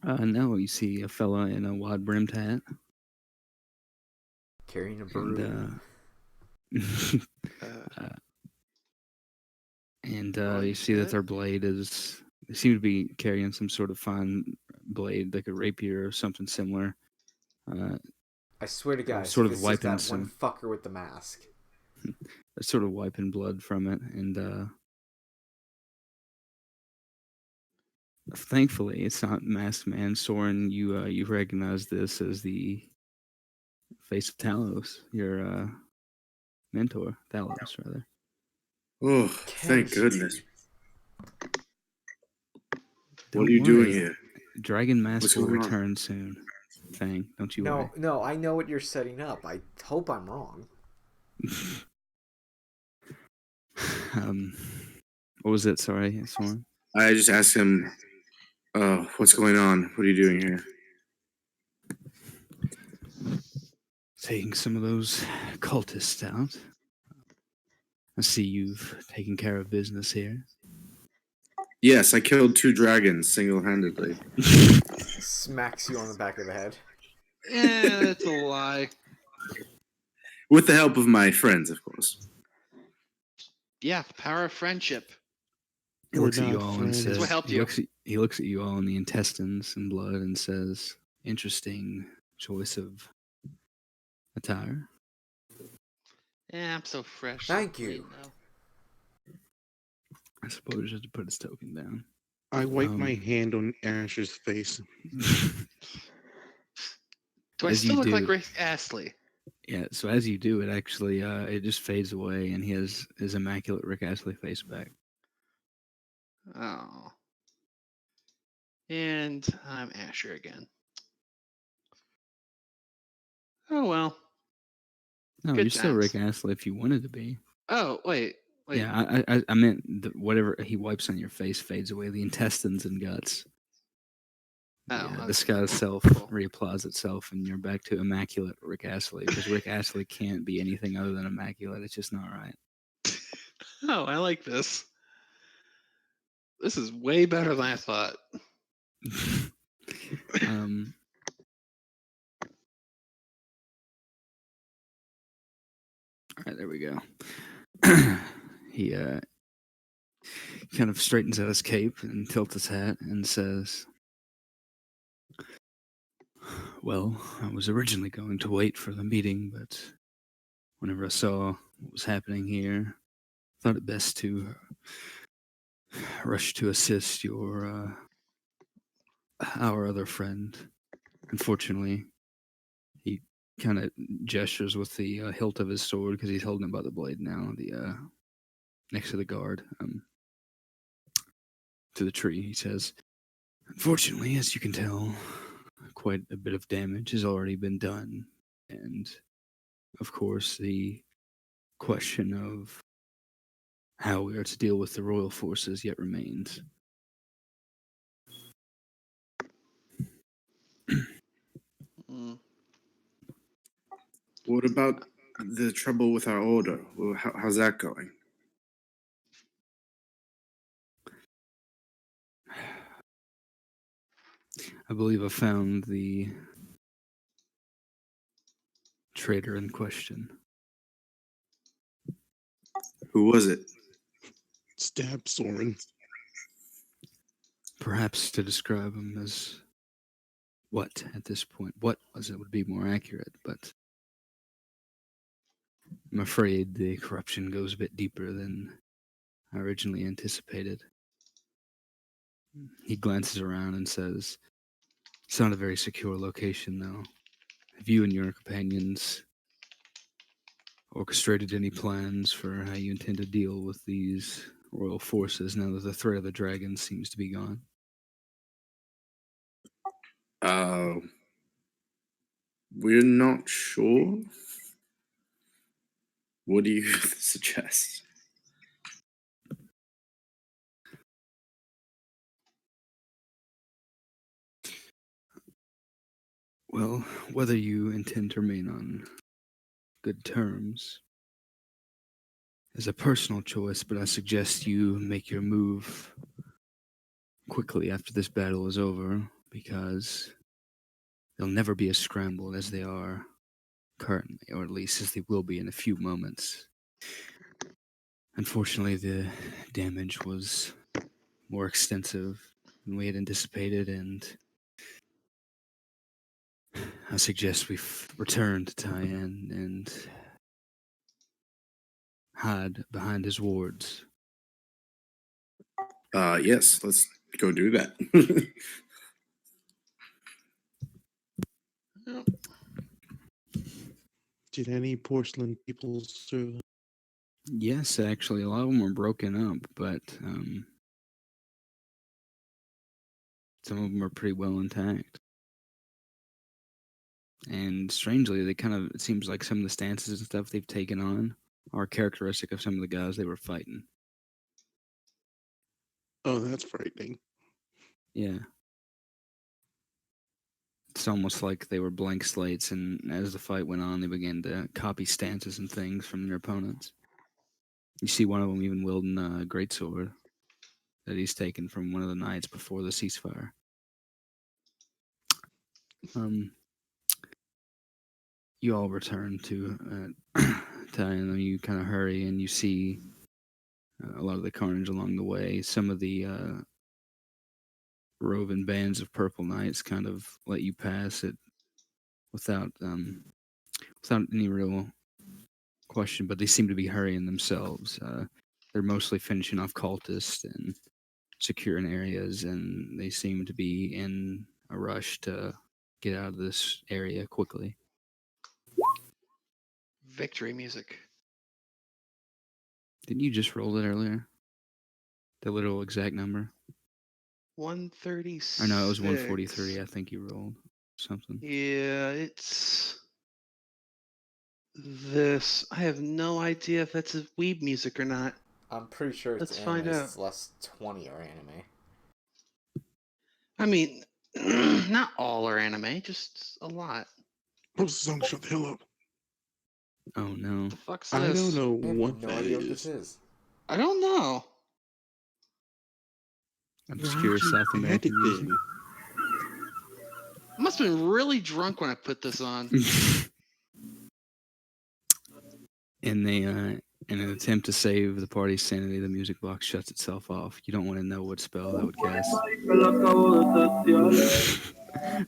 No, you see a fella in a wide brimmed hat. Carrying a And, broom. You see that their blade is. They seem to be carrying some sort of fine blade, like a rapier or something similar. I swear to God, sort of this is wiping that some. one fucker with the mask. They're sort of wiping blood from it, and thankfully, it's not Masked Man. Soren, you recognize this as the face of Talos, your mentor, Talos, rather. Oh, thank Kenji. goodness. Don't What are you worry. doing here? Dragon Mask What's will going on? return soon. Thing, don't you worry. No, I know what you're setting up. I hope I'm wrong. What was it? Sorry, Soren. I just asked him, what's going on? What are you doing here? Taking some of those cultists out. I see you've taken care of business here. Yes, I killed 2 dragons single-handedly. Smacks you on the back of the head. Yeah, that's a lie. With the help of my friends, of course. Yeah, the power of friendship. He We're looks at you not all and friends. says, That's what helped you. He looks at you all in the intestines and blood and says, "Interesting choice of attire." Yeah, I'm so fresh. Thank you. I suppose just to put his token down. I wipe my hand on Asher's face. Do I As still you look like do. Rick Astley? Yeah, so as you do, it actually it just fades away, and he has his immaculate Rick Astley face back. Oh. And I'm Asher again. Oh well. No, Good you're still times. Rick Astley if you wanted to be. Oh wait. Yeah, I meant whatever he wipes on your face fades away. The intestines and guts. Oh, The okay. sky's self Cool. reapplies itself, and you're back to immaculate Rick Astley because Rick Astley can't be anything other than immaculate. It's just not right. Oh, I like this. This is way better than I thought. All right, there we go. He kind of straightens out his cape and tilts his hat and says, "Well, I was originally going to wait for the meeting, but whenever I saw what was happening here, I thought it best to rushed to assist our other friend. Unfortunately, he kind of gestures with the hilt of his sword because he's holding it by the blade now. Next to the guard, to the tree. He says, "Unfortunately, as you can tell, quite a bit of damage has already been done, and of course, the question of how we are to deal with the royal forces yet remains." Mm. What about the trouble with our order? How's that going? I believe I found the traitor in question. Who was it? Stab Soren. Perhaps to describe him as what at this point? What was it would be more accurate, but I'm afraid the corruption goes a bit deeper than I originally anticipated. He glances around and says, "It's not a very secure location, though. Have you and your companions orchestrated any plans for how you intend to deal with these royal forces now that the threat of the dragon seems to be gone?" Uh, we're not sure. What do you suggest? Well, whether you intend to remain on good terms is a personal choice, but I suggest you make your move quickly after this battle is over, because they'll never be as scrambled as they are currently, or at least as they will be in a few moments. Unfortunately, the damage was more extensive than we had anticipated, and I suggest we return to Tyann and hide behind his wards. Yes, let's go do that. Yep. Did any porcelain people survive? Yes, actually, a lot of them were broken up, but some of them are pretty well intact. And strangely, they kind of, it seems like some of the stances and stuff they've taken on are characteristic of some of the guys they were fighting. Oh, that's frightening. Yeah. It's almost like they were blank slates, and as the fight went on, they began to copy stances and things from their opponents. You see one of them even wielding a greatsword that he's taken from one of the knights before the ceasefire. You all return to Tyann, and you kind of hurry, and you see a lot of the carnage along the way. Some of the roving bands of purple knights kind of let you pass it without any real question, but they seem to be hurrying themselves. They're mostly finishing off cultists and securing areas, and they seem to be in a rush to get out of this area quickly. Victory music. Didn't you just roll it earlier? The literal exact number? 136. I know it was 143. I think you rolled something. Yeah, it's this. I have no idea if that's a weeb music or not. I'm pretty sure it's Let's anime. find out. It's less 20 or anime. I mean, not all are anime, just a lot. Post the song, shut the hell up. Oh no. What the fuck's I this? don't know I have what no that idea what this is. is. I don't know. Obscure Why'd you South add American it music. then? I must have been really drunk when I put this on. And they, in an attempt to save the party's sanity, the music box shuts itself off. You don't want to know what spell that would cast.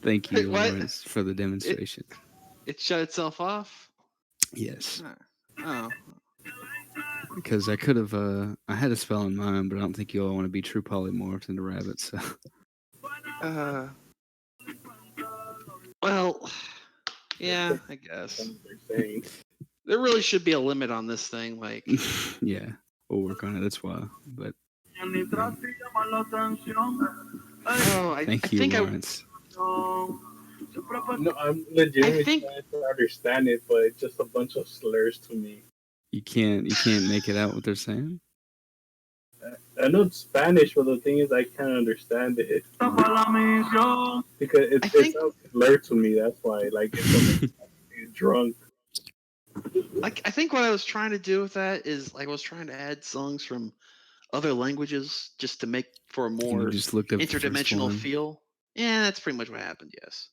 Thank Wait, you, what? Lawrence, for the demonstration. It shut itself off? Yes. Oh. Because I could have, I had a spell in mind, but I don't think you all want to be true polymorphs into rabbits. So. Uh, well, yeah, I guess. That's what they're saying. There really should be a limit on this thing. Like, Yeah, we'll work on it. That's why. But oh, I thank you, think Lawrence. No, I'm I legitimately think trying to understand it, but it's just a bunch of slurs to me. You can't make it out what they're saying. I know it's Spanish, but the thing is, I can't understand it because I it think sounds slur to me. That's why, like, it's drunk. I think what I was trying to do with that is like I was trying to add songs from other languages just to make for a And you more just looked up the first interdimensional one. feel. Yeah, that's pretty much what happened. Yes.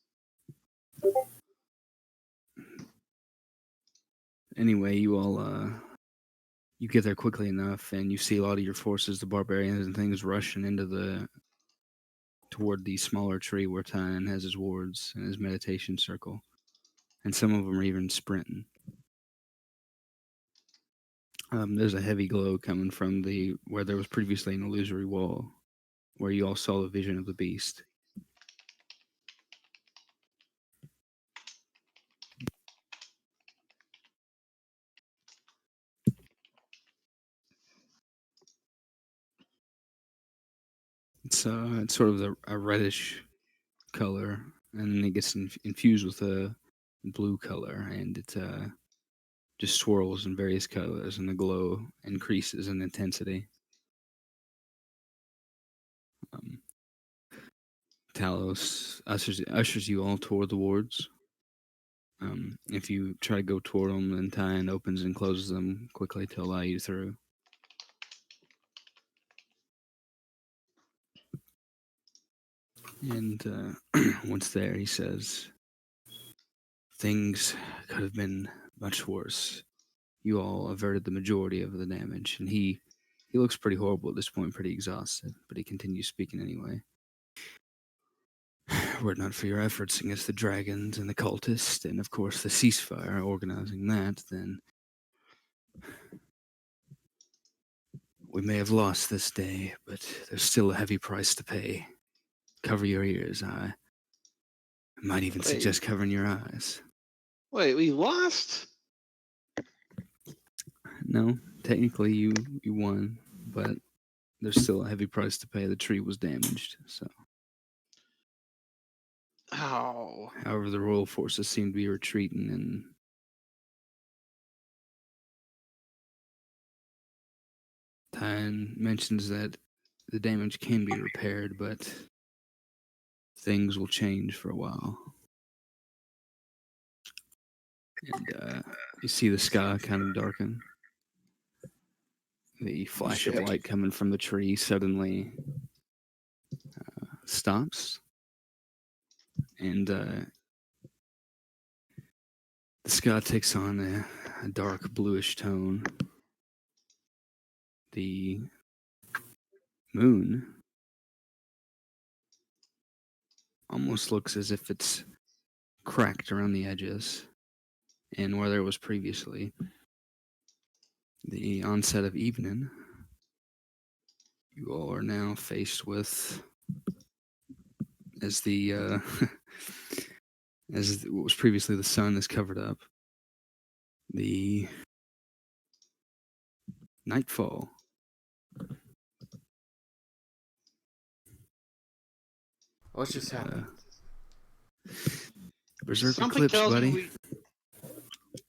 Anyway, you all you get there quickly enough, and you see a lot of your forces, the barbarians and things, rushing toward the smaller tree where Tynan has his wards and his meditation circle, and some of them are even sprinting. There's a heavy glow coming from where there was previously an illusory wall, where you all saw the vision of the beast. It's sort of a reddish color, and then it gets infused with a blue color, and it just swirls in various colors, and the glow increases in intensity. Um, Talos ushers you all toward the wards. If you try to go toward them, then Tyan opens and closes them quickly to allow you through. And once there, he says, "Things could have been much worse. You all averted the majority of the damage." And he looks pretty horrible at this point, pretty exhausted, but he continues speaking anyway. Were it not for your efforts against the dragons and the cultists, and of course the ceasefire, organizing that, then we may have lost this day, but there's still a heavy price to pay. Cover your ears. I might even Wait, suggest covering your eyes. wait, we lost? No, technically you won, but there's still a heavy price to pay. The tree was damaged, so. Oh, However, the royal forces seem to be retreating, and Tyan mentions that the damage can be repaired, but things will change for a while. And you see the sky kind of darken. The flash of Shit. light coming from the tree suddenly stops, and the sky takes on a dark bluish tone. The moon almost looks as if it's cracked around the edges, and where there was previously the onset of evening, you all are now faced with, as the as what was previously the sun is covered up, the nightfall. What just happened? Berserk something eclipse, tells buddy. me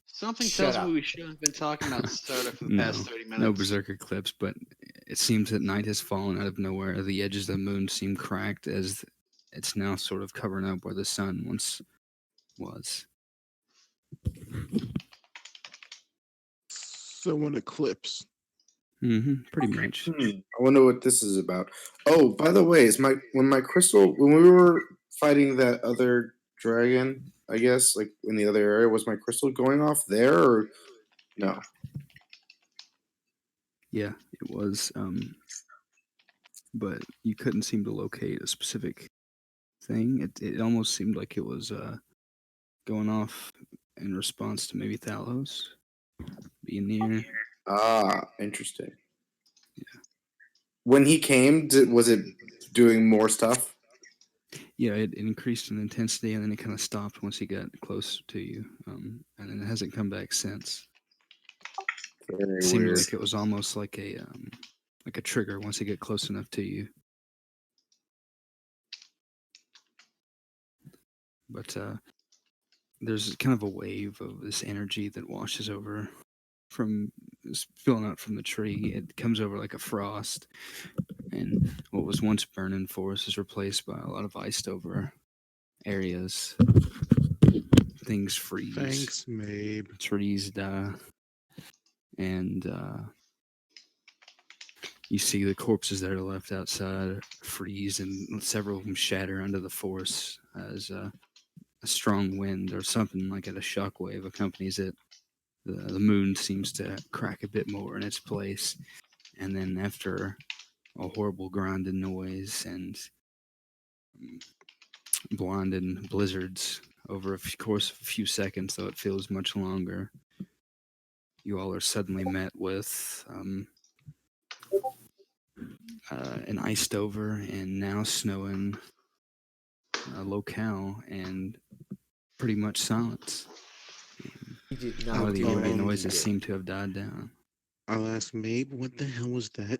something Shut tells up. me we shouldn't have been talking about soda for the No, past 30 minutes. no berserk eclipse, but it seems that night has fallen out of nowhere. The edges of the moon seem cracked as it's now sort of covering up where the sun once was. So an eclipse. Pretty much. I wonder what this is about. Oh, by the way, when we were fighting that other dragon, I guess, like in the other area, was my crystal going off there or no? Yeah, it was. But you couldn't seem to locate a specific thing. It almost seemed like it was going off in response to maybe Thalos being near. Ah, interesting. When he came, was it doing more stuff? Yeah, it increased in intensity, and then it kind of stopped once he got close to you, and then it hasn't come back since. Very It seemed weird. like it was almost like a trigger once he got close enough to you. But there's kind of a wave of this energy that washes over from spilling out from the tree. It comes over like a frost, and what was once burning forest is replaced by a lot of iced over areas. Things freeze. Thanks, Mabe. Trees die, and you see the corpses that are left outside freeze, and several of them shatter under the force as a strong wind or something like a shockwave accompanies it. The moon seems to crack a bit more in its place, and then after a horrible grinding noise and blinding blizzards over a course of a few seconds, though it feels much longer, you all are suddenly met with an iced over and now snowing locale and pretty much silence. He did A lot not of the do what I ambient think he noises did. seem to have died down. I'll ask Mabe, what the hell was that?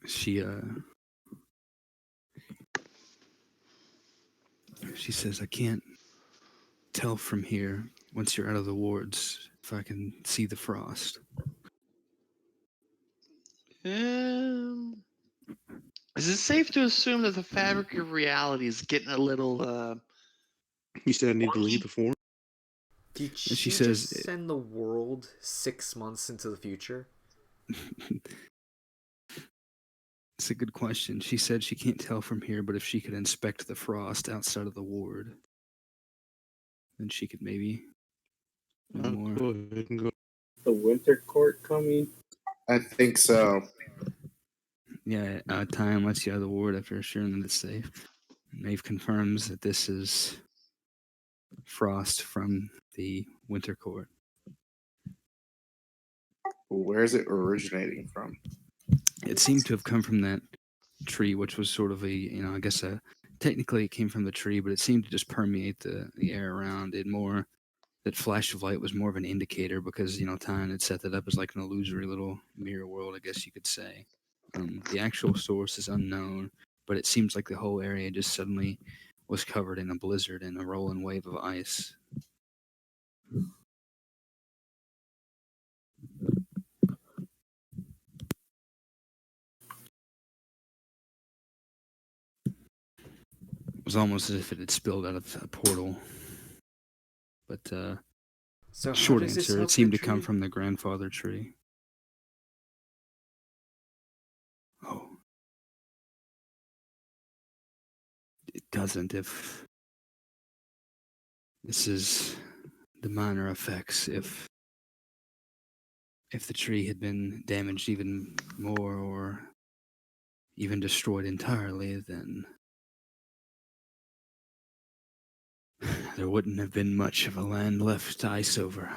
She says, I can't tell from here once you're out of the wards if I can see the frost. Is it safe to assume that the fabric of reality is getting a little You said I need to leave the form? Did she she says just send the world 6 months into the future? It's a good question. She said she can't tell from here, but if she could inspect the frost outside of the ward, then she could maybe know I'll more. go ahead and go. The winter court coming. I think so. Yeah, Time lets you out of the ward after assuring that it's safe. Maeve confirms that this is frost from the winter court. Where's it originating from? It seemed to have come from that tree, which was sort of I guess technically it came from the tree, but it seemed to just permeate the air around it more. That flash of light was more of an indicator because, Time had set that up as like an illusory little mirror world, I guess you could say. The actual source is unknown, but it seems like the whole area just suddenly was covered in a blizzard and a rolling wave of ice. It was almost as if it had spilled out of a portal. But So how short does this answer, help it seemed the to come tree? from the grandfather tree. Oh. It doesn't if this is the minor effects. If the tree had been damaged even more or even destroyed entirely, then there wouldn't have been much of a land left to ice over.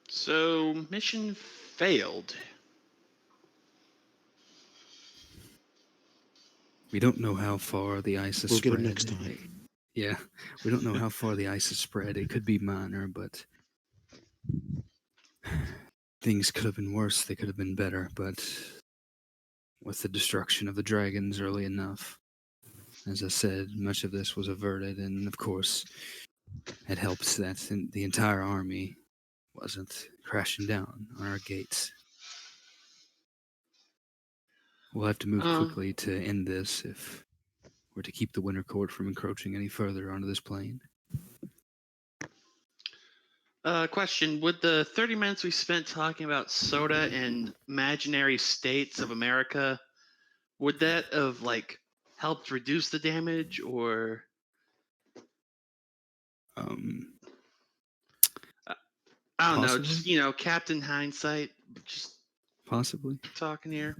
so mission failed. We don't know how far the ice has We'll get spread. him next time. Yeah, we don't know how far the ice has spread. It could be minor, but things could have been worse. They could have been better, but with the destruction of the dragons early enough, as I said, much of this was averted, and of course, it helps that the entire army wasn't crashing down on our gates. We'll have to move quickly to end this if we're to keep the Winter Court from encroaching any further onto this plane. Question: would the 30 minutes we spent talking about soda and imaginary states of America, would that have helped reduce the damage, or Um, I don't know, Possibly. just Captain Hindsight, just Possibly. talking here.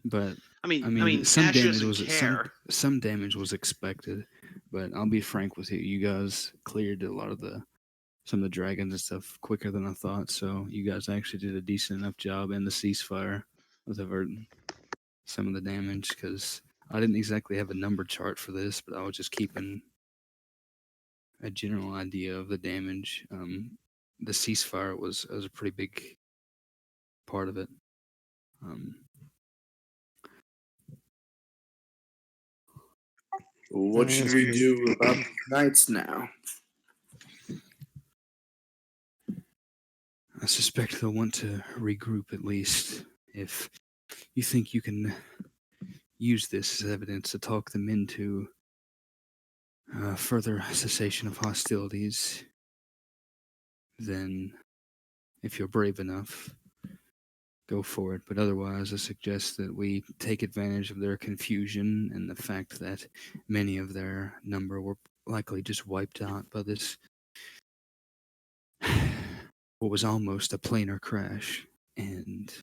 But I mean, I mean, some Ash damage doesn't was care. some damage was expected, but I'll be frank with you. You guys cleared a lot of some of the dragons and stuff quicker than I thought. So you guys actually did a decent enough job in the ceasefire with averting some of the damage because I didn't exactly have a number chart for this, but I was just keeping a general idea of the damage. The ceasefire was a pretty big part of it. Um, What should we do about the knights now? I suspect they'll want to regroup at least. If you think you can use this as evidence to talk them into further cessation of hostilities, then if you're brave enough, go for it. But otherwise, I suggest that we take advantage of their confusion and the fact that many of their number were likely just wiped out by this, what was almost a planar crash, and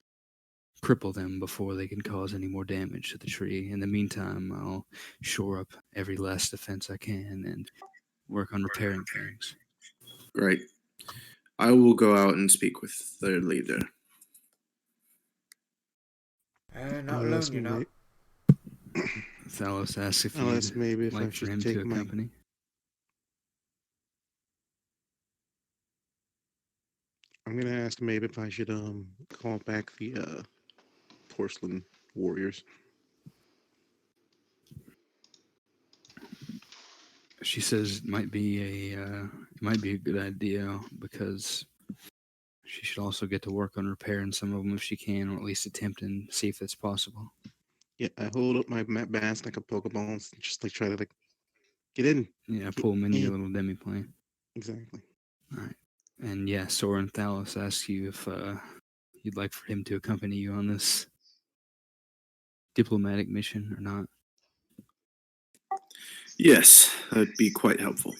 cripple them before they can cause any more damage to the tree. In the meantime, I'll shore up every last defense I can and work on repairing things. Great. I will go out and speak with their leader. Not alone, you're not. Thalos asks if I'll ask you'd maybe if I like for should him take to my. accompany. I'm gonna ask maybe if I should call back the porcelain warriors. She says it might be a good idea because she should also get to work on repairing some of them if she can, or at least attempt and see if it's possible. Yeah, I hold up my map bass like a Pokeballs, and just like try to like get in. Yeah, Get pull them into your in. little demi-plane. Exactly. All right. And yeah, Soren Thalos asks you if you'd like for him to accompany you on this diplomatic mission or not. Yes, that'd be quite helpful.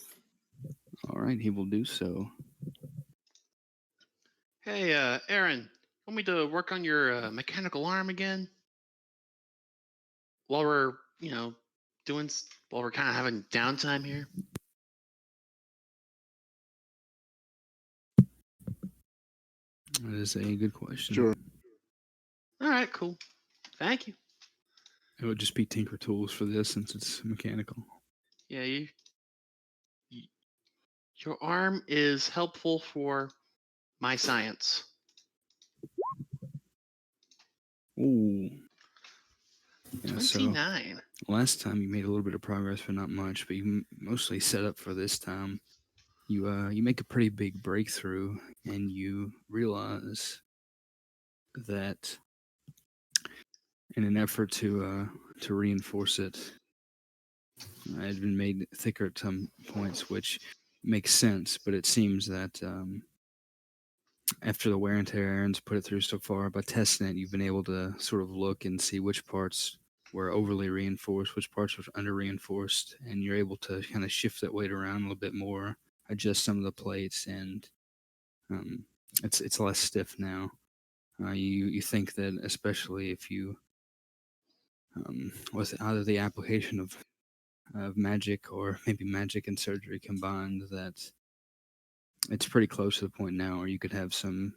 All right, he will do so. Hey, Aaron, want me to work on your mechanical arm again? While we're, while we're kind of having downtime here. That is a good question. Sure. All right, cool. Thank you. It would just be Tinker Tools for this since it's mechanical. Yeah, your arm is helpful for my science. Ooh. Yeah, 29. So last time you made a little bit of progress, but not much. But you mostly set up for this time. You make a pretty big breakthrough, and you realize that in an effort to reinforce it, it had been made thicker at some points, which makes sense. But it seems that after the wear and tear Aaron's put it through so far, by testing it, you've been able to sort of look and see which parts were overly reinforced, which parts were under reinforced, and you're able to kind of shift that weight around a little bit more, adjust some of the plates, and it's less stiff now. You think that especially if you with either the application of magic or maybe magic and surgery combined, that it's pretty close to the point now where you could have some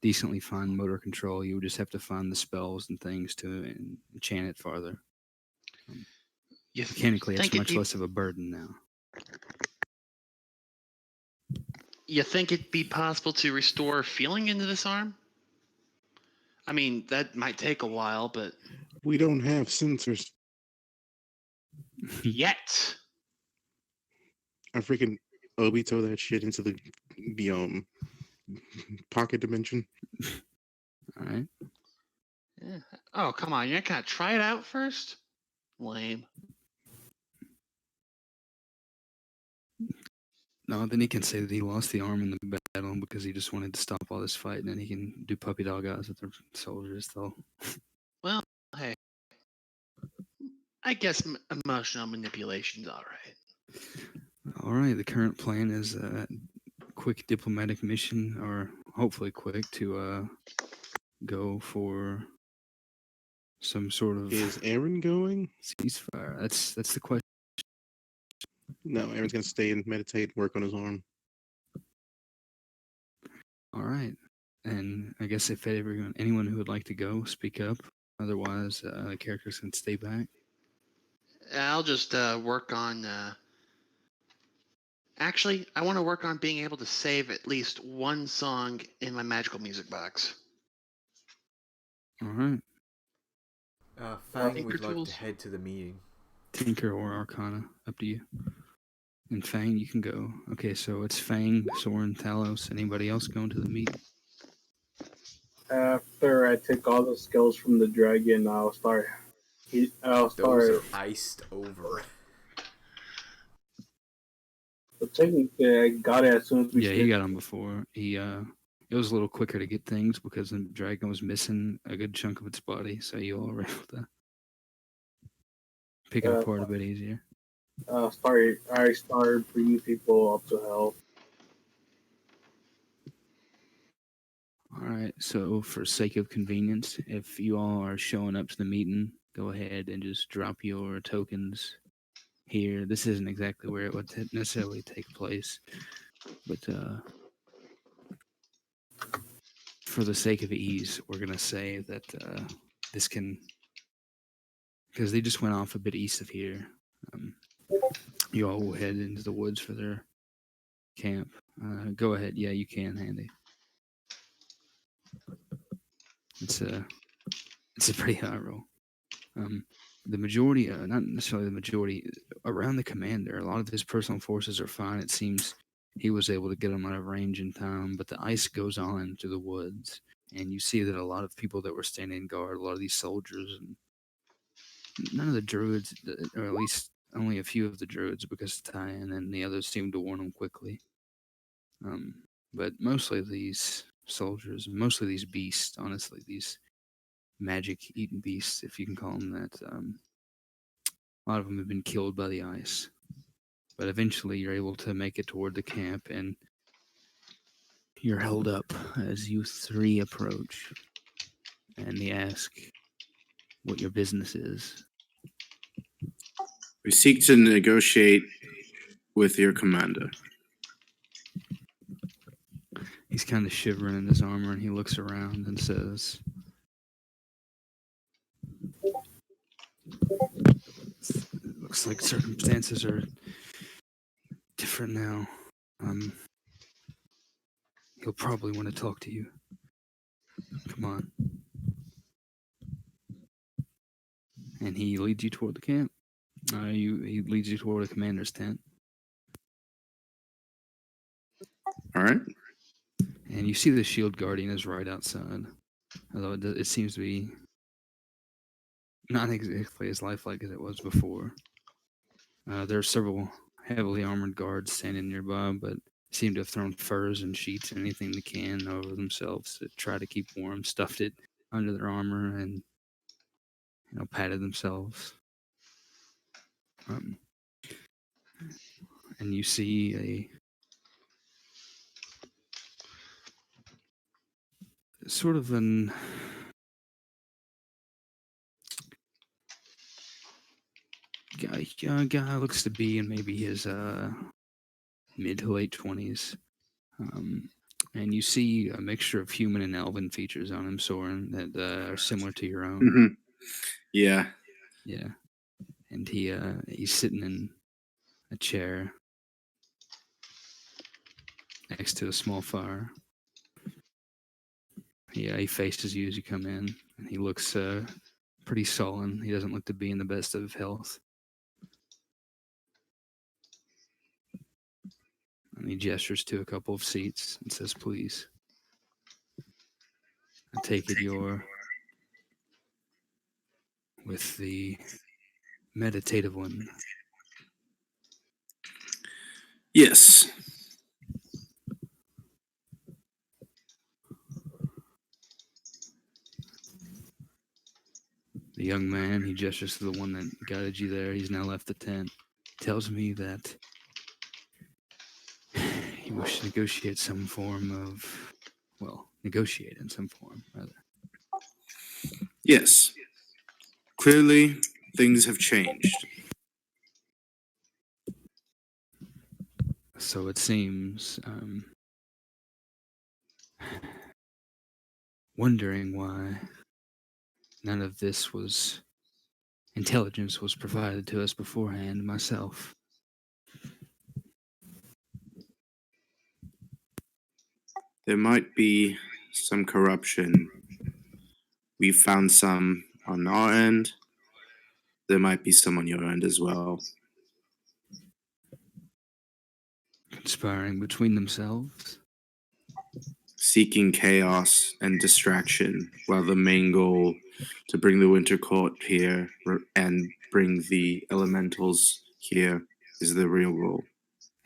decently fine motor control. You would just have to find the spells and things to enchant it farther. Mechanically, it's much less of a burden now. You think it'd be possible to restore feeling into this arm? I mean, that might take a while, but... We don't have sensors. Yet! I freaking Obito that shit into the pocket dimension. All right. Yeah. Oh, come on. You're not going to try it out first? Lame. No, then he can say that he lost the arm in the battle because he just wanted to stop all this fight, and then he can do puppy dog eyes with the soldiers, though. Well, hey. I guess emotional manipulation's all right. All right, the current plan is a quick diplomatic mission, or hopefully quick, to go for some sort of Is Aaron going? ceasefire? That's the question. No, Aaron's gonna stay and meditate, work on his arm. All right. And I guess if anyone who would like to go, speak up. Otherwise, the characters can stay back. I'll just work on. Actually, I want to work on being able to save at least one song in my magical music box. All right. Fang Tinker would like to tools. head to the meeting. Tinker or Arcana, up to you. And Fang, you can go. Okay, so it's Fang, Soren, Talos. Anybody else going to the meeting? After I take all the skills from the dragon, I'll start. Those are iced over. But technically, I got it as soon as we. Yeah, he got him before. It was a little quicker to get things because the dragon was missing a good chunk of its body, so you all were able to pick it apart a bit easier. I started bringing people up to health. All right, so for sake of convenience, if you all are showing up to the meeting, go ahead and just drop your tokens here. This isn't exactly where it would necessarily take place, but for the sake of ease, we're going to say that this can, because they just went off a bit east of here. You all will head into the woods for their camp. Go ahead. Yeah, you can, Handy. It's a pretty high roll. The majority, not necessarily the majority, around the commander, a lot of his personal forces are fine. It seems he was able to get them out of range in time, but the ice goes on through the woods, and you see that a lot of people that were standing guard, a lot of these soldiers, and none of the druids, or at least only a few of the druids, because Tyan and the others seem to warn them quickly. But mostly these soldiers, mostly these beasts, honestly, these magic-eating beasts, if you can call them that. A lot of them have been killed by the ice. But eventually you're able to make it toward the camp, and you're held up as you three approach. And they ask what your business is. We seek to negotiate with your commander. He's kind of shivering in his armor, and he looks around and says, looks like circumstances are different now. He'll probably want to talk to you. Come on. And he leads you toward the camp. He leads you toward the commander's tent. All right. And you see the shield guardian is right outside. Although it seems to be not exactly as lifelike as it was before. There are several heavily armored guards standing nearby, but seem to have thrown furs and sheets and anything they can over themselves to try to keep warm, stuffed it under their armor, and padded themselves. And you see a sort of an guy looks to be in maybe his mid to late 20s. And you see a mixture of human and elven features on him, Soren, that are similar to your own. Mm-hmm. Yeah. Yeah. And he's sitting in a chair next to a small fire. Yeah, he faces you as you come in, and he looks pretty sullen. He doesn't look to be in the best of health. And he gestures to a couple of seats and says, please. I take it you're with the meditative one. Yes. The young man, he gestures to the one that guided you there. He's now left the tent. Tells me that he wishes to negotiate some form of, negotiate in some form, rather. Yes. Clearly, things have changed. So it seems. Wondering why none of this was intelligence was provided to us beforehand myself. There might be some corruption. We found some on our end. There might be some on your end as well. Conspiring between themselves. Seeking chaos and distraction, while the main goal to bring the Winter Court here and bring the elementals here is the real goal.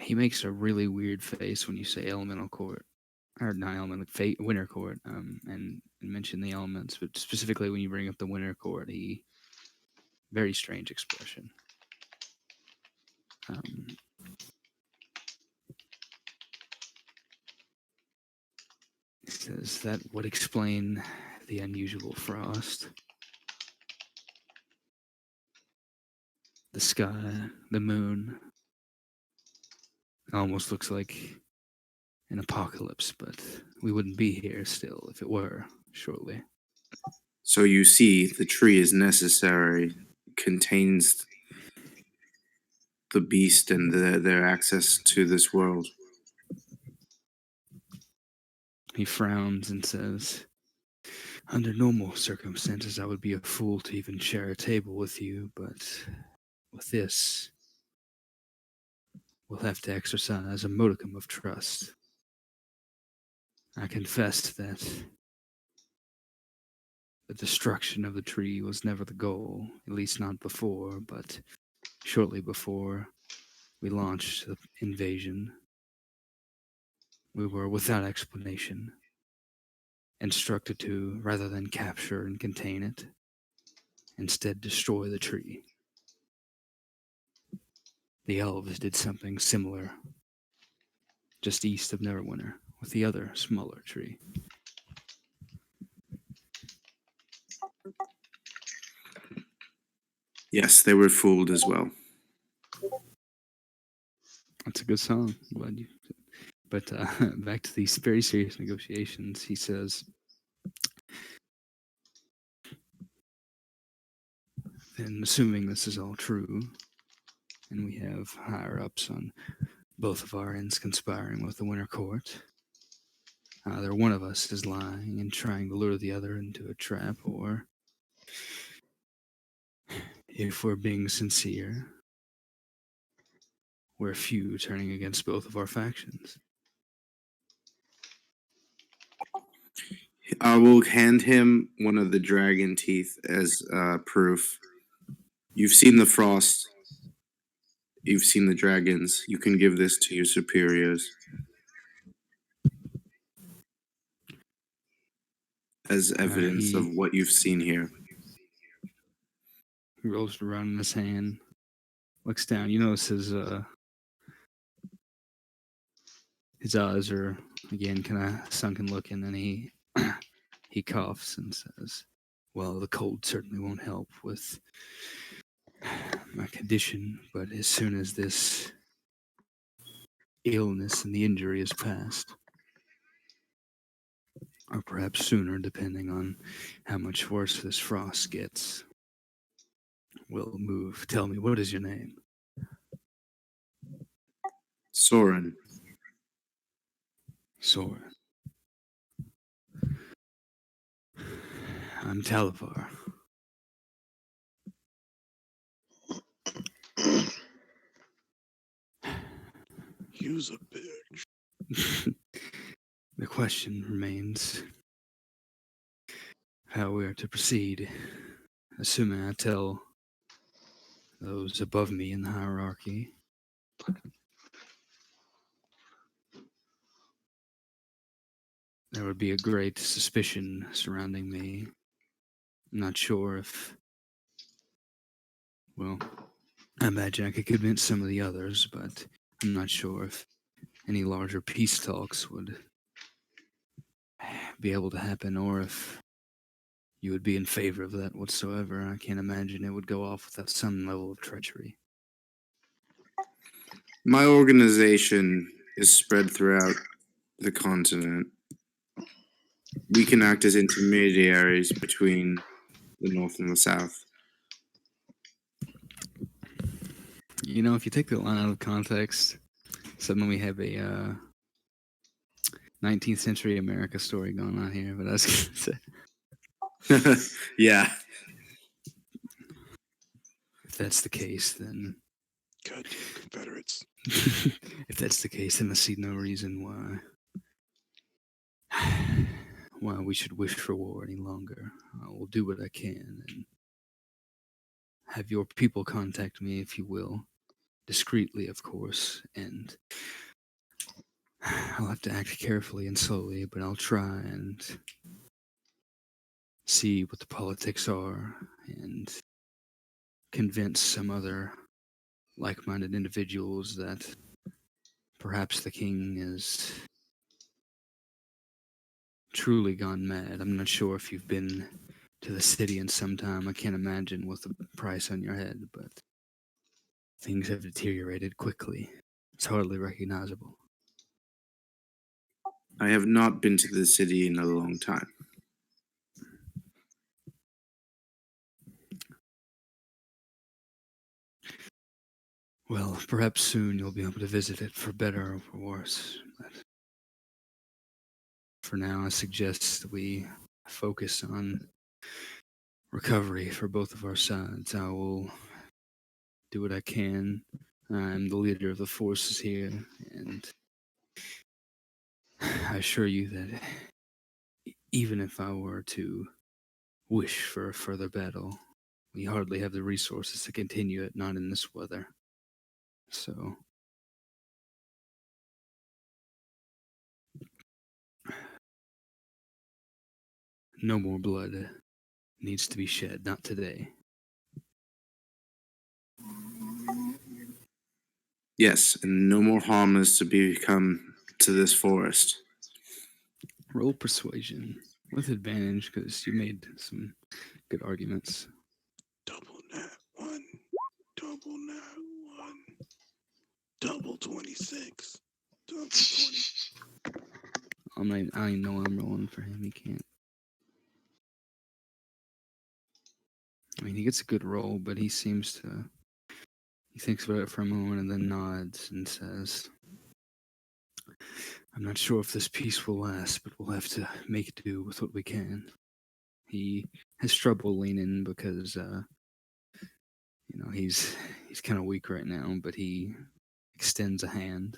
He makes a really weird face when you say elemental court. Or not elemental, winter court, and mention the elements, but specifically when you bring up the winter court, very strange expression. He says that would explain the unusual frost. The sky, the moon. Almost looks like an apocalypse, but we wouldn't be here still if it were, surely. So you see, the tree is necessary, contains the beast and their access to this world. He frowns and says, under normal circumstances, I would be a fool to even share a table with you, but with this, we'll have to exercise a modicum of trust. I confess that the destruction of the tree was never the goal, at least not before, but shortly before we launched the invasion, we were without explanation instructed to, rather than capture and contain it, instead destroy the tree. The elves did something similar just east of Neverwinter with the other smaller tree. Yes, they were fooled as well. That's a good song. Glad you. But back to these very serious negotiations, he says, and assuming this is all true, and we have higher ups on both of our ends conspiring with the Winter Court, either one of us is lying and trying to lure the other into a trap, or if we're being sincere, we're few turning against both of our factions. I will hand him one of the dragon teeth as proof. You've seen the frost. You've seen the dragons. You can give this to your superiors as evidence of what you've seen here. He rolls it around in his hand, looks down. You notice his eyes are again kind of sunken looking, and he coughs and says, "Well, the cold certainly won't help with my condition, but as soon as this illness and the injury is past, or perhaps sooner, depending on how much worse this frost gets, we'll move. Tell me, what is your name?" Soren. Soren. I'm Talavar. Use a bitch. The question remains how we are to proceed, assuming I tell those above me in the hierarchy there would be a great suspicion surrounding me. I'm not sure if, well, I imagine I could convince some of the others, but I'm not sure if any larger peace talks would be able to happen, or if you would be in favor of that whatsoever. I can't imagine it would go off without some level of treachery. My organization is spread throughout the continent. We can act as intermediaries between the North and the South. You know, if you take the line out of context, suddenly we have a 19th century America story going on here. But I was going to say, Yeah. if that's the case, then Goddamn Confederates. if that's the case, then I see no reason why we should wish for war any longer. I will do what I can and have your people contact me, if you will, discreetly, of course, and I'll have to act carefully and slowly, but I'll try and see what the politics are and convince some other like-minded individuals that perhaps the king is truly gone mad. I'm not sure if you've been to the city in some time. I can't imagine with the price on your head, but things have deteriorated quickly. It's hardly recognizable. I have not been to the city in a long time. Well, perhaps soon you'll be able to visit it for better or for worse. But for now, I suggest that we focus on recovery for both of our sides. I will do what I can. I'm the leader of the forces here, and I assure you that even if I were to wish for a further battle, we hardly have the resources to continue it, not in this weather. So, no more blood needs to be shed, not today. Yes, and no more harm is to become to this forest. Roll persuasion with advantage because you made some good arguments. Double nat 1. Double nat 1. Double 26. Double 20. I know I'm rolling for him. He can't. I mean, he gets a good roll, but he seems to. He thinks about it for a moment and then nods and says, I'm not sure if this peace will last, but we'll have to make do with what we can. He has trouble leaning because, he's kind of weak right now, but he extends a hand.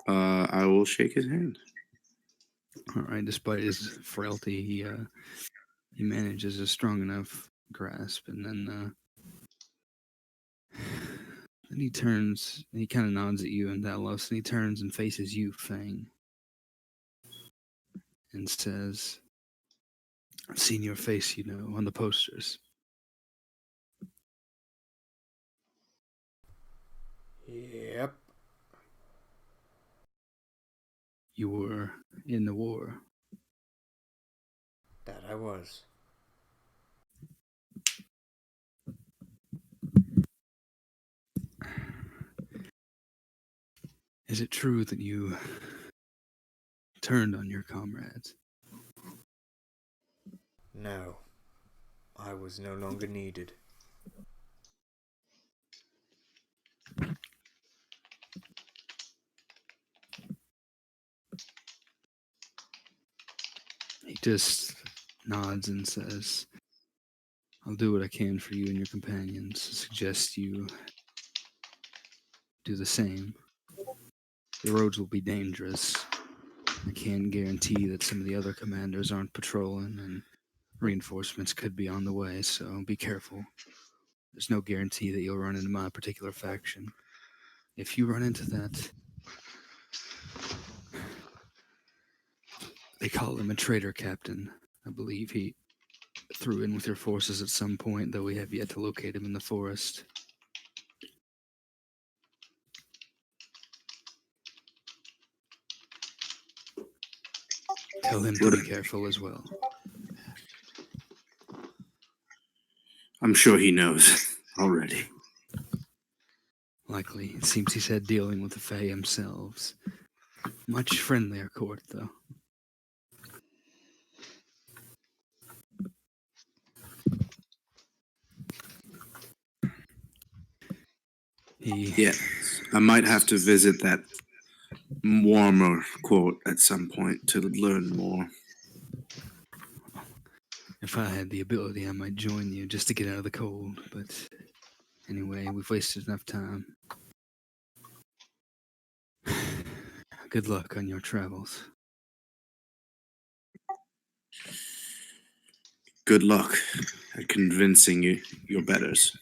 I will shake his hand. All right, despite his frailty, he manages a strong enough grasp, and then he turns, he kind of nods at you and Dalos, and he turns and faces you, Fang, and says, I've seen your face, on the posters. Yep. You were in the war. That I was. Is it true that you turned on your comrades? No. I was no longer needed. He just nods and says, I'll do what I can for you and your companions. I suggest you do the same. The roads will be dangerous. I can't guarantee that some of the other commanders aren't patrolling, and reinforcements could be on the way, so be careful. There's no guarantee that you'll run into my particular faction. If you run into that, they call him a traitor captain. I believe he threw in with your forces at some point, though we have yet to locate him in the forest. Tell him to be careful as well. I'm sure he knows already. Likely. It seems he's had dealing with the Fae themselves. Much friendlier court, though. Yes, I might have to visit that warmer court at some point to learn more. If I had the ability, I might join you just to get out of the cold. But anyway, we've wasted enough time. Good luck on your travels. Good luck at convincing your betters.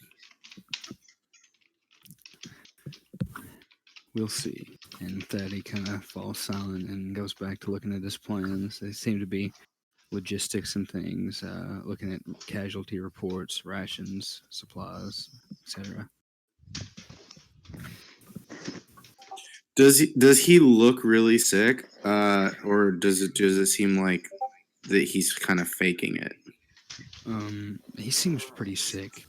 We'll see. And with that, he kind of falls silent and goes back to looking at his plans. They seem to be logistics and things, looking at casualty reports, rations, supplies, etc. Does he look really sick, or does it seem like that he's kind of faking it? He seems pretty sick.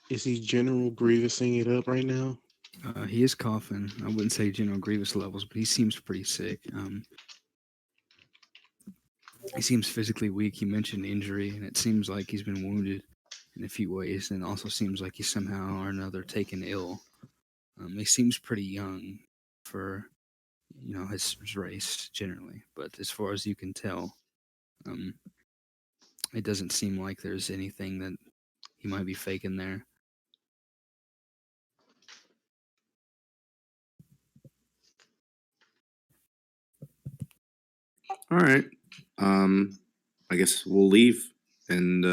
Is he General Grievousing it up right now? He is coughing. I wouldn't say General Grievous levels, but he seems pretty sick. He seems physically weak. He mentioned injury, and it seems like he's been wounded in a few ways, and it also seems like he's somehow or another taken ill. He seems pretty young for, his race generally, but as far as you can tell, it doesn't seem like there's anything that he might be faking there. All right. I guess we'll leave, and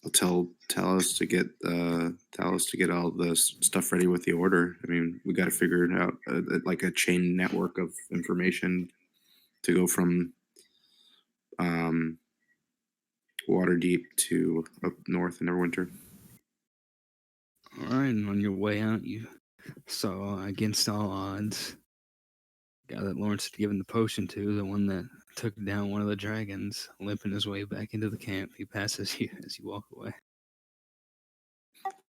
I'll tell us to get all the stuff ready with the order. I mean, we got to figure it out, like a chain network of information to go from Waterdeep to up north in Neverwinter. All right, and on your way out, you saw, against all odds, the guy that Lawrence had given the potion to, the one that took down one of the dragons, limping his way back into the camp. He passes you as you walk away.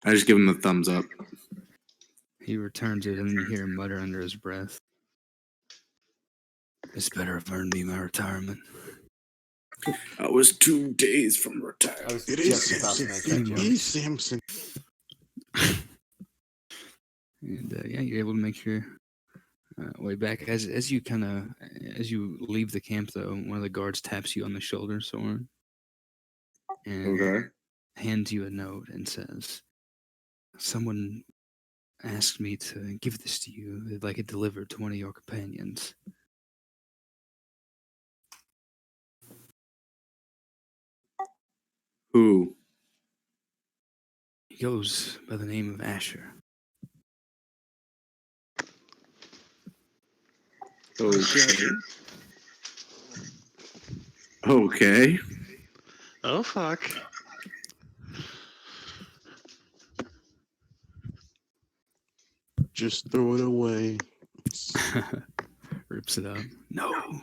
I just give him a thumbs up. He returns it, and you hear him mutter under his breath, "This better have earned me my retirement." I was 2 days from retirement. I was It just is about to Samson. make that It joke. is Samson. And you're able to make your way back. As you leave the camp, though, one of the guards taps you on the shoulder, Soren, and Okay. hands you a note and says, "Someone asked me to give this to you. They'd like it delivered to one of your companions." Who? He goes by the name of Asher. Okay. Okay. Oh fuck. Just throw it away. Rips it up. No,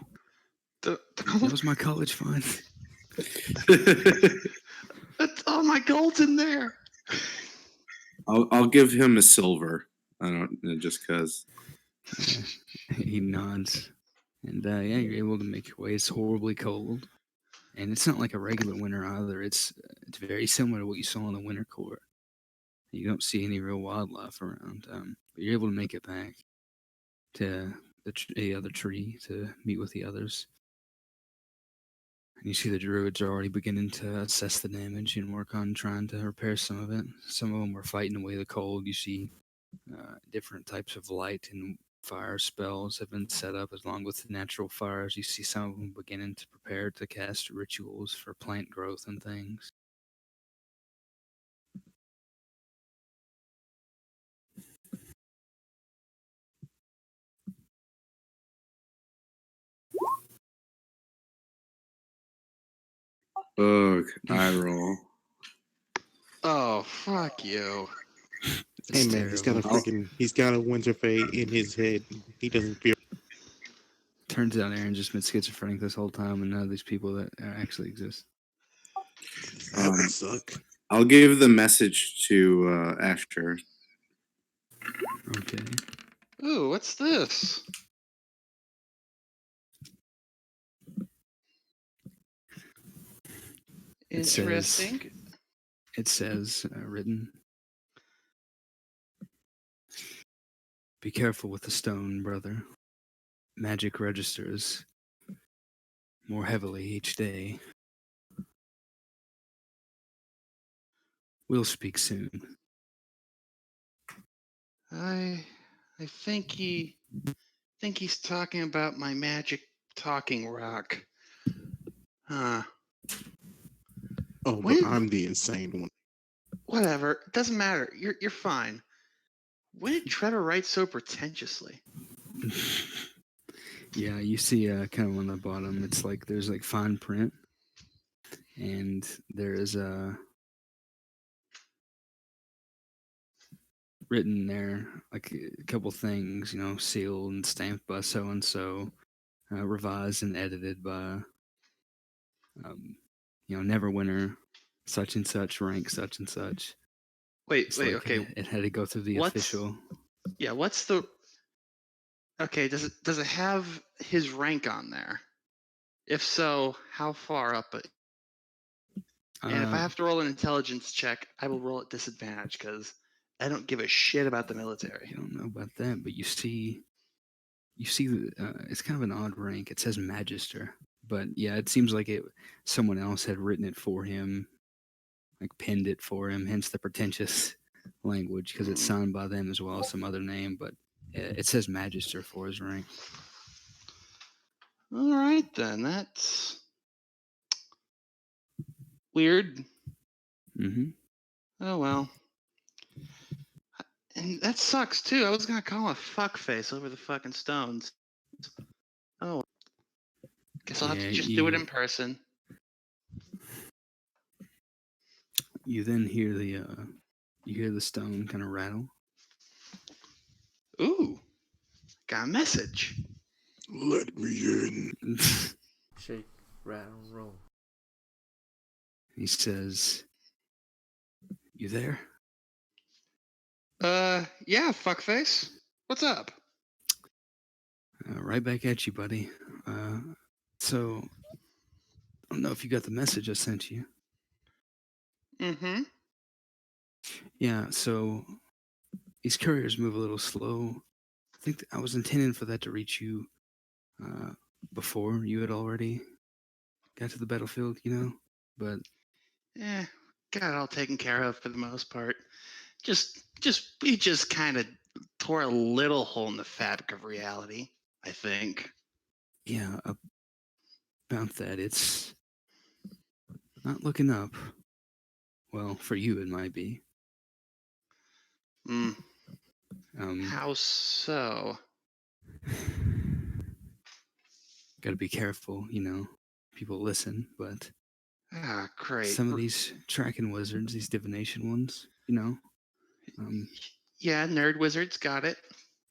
The that was my college fund. That's all my gold's in there. I'll give him a silver. I don't just because. He nods. And you're able to make your way. It's horribly cold. And it's not like a regular winter either. It's very similar to what you saw in the winter court. You don't see any real wildlife around. But you're able to make it back to the other tree to meet with the others. And you see the druids are already beginning to assess the damage and work on trying to repair some of it. Some of them were fighting away the cold. You see different types of light and fire spells have been set up along with natural fires. You see some of them beginning to prepare to cast rituals for plant growth and things. Ugh, eye roll. Oh fuck you. It's Hey man, terrible. he's got a winter fate in his head. He doesn't feel. Turns out Aaron just been schizophrenic this whole time, and none of these people that actually exist. That Um, would suck. I'll give the message to Asher. Okay. Ooh, what's this? It says- Interesting. It says, written, "Be careful with the stone, brother. Magic registers more heavily each day. We'll speak soon." I think he's talking about my magic talking rock. Huh. Oh, but When I'm the insane one. whatever. It doesn't matter. You're fine. When did Trevor write so pretentiously? Yeah, you see kind of on the bottom, it's like there's like fine print, and there is written there like a couple things, sealed and stamped by so and so, revised and edited by, Neverwinter, such and such, rank such and such. Wait, It's wait, like okay. it had to go through the What's- official. Yeah, what's the Okay, does it have his rank on there? If so, how far up it? And if I have to roll an intelligence check, I will roll at disadvantage because I don't give a shit about the military. You don't know about that, but you see it's kind of an odd rank. It says Magister, but yeah, it seems like someone else had written it for him, like penned it for him. Hence the pretentious language, because it's signed by them as well as some other name. But it says Magister for his rank. All right, then. That's weird. Mm-hmm. Oh, well. And that sucks, too. I was going to call him a fuckface over the fucking stones. Oh. Guess I'll have to Yeah, just do it in person. You then hear the stone kind of rattle. Ooh. Got a message. Let me in. Shake, rattle, roll. He says, "You there?" Yeah, fuckface. What's up? Right back at you, buddy. So I don't know if you got the message I sent you. Mm-hmm. Yeah, so these couriers move a little slow. I think I was intending for that to reach you before you had already got to the battlefield, But Yeah, got it all taken care of for the most part. We just kind of tore a little hole in the fabric of reality, I think. yeah, about that, it's not looking up. Well, for you, it might be. Hmm. Um, How so? Got to be careful, People listen, but Ah, great. some of these tracking wizards, these divination ones, Yeah, nerd wizards got it.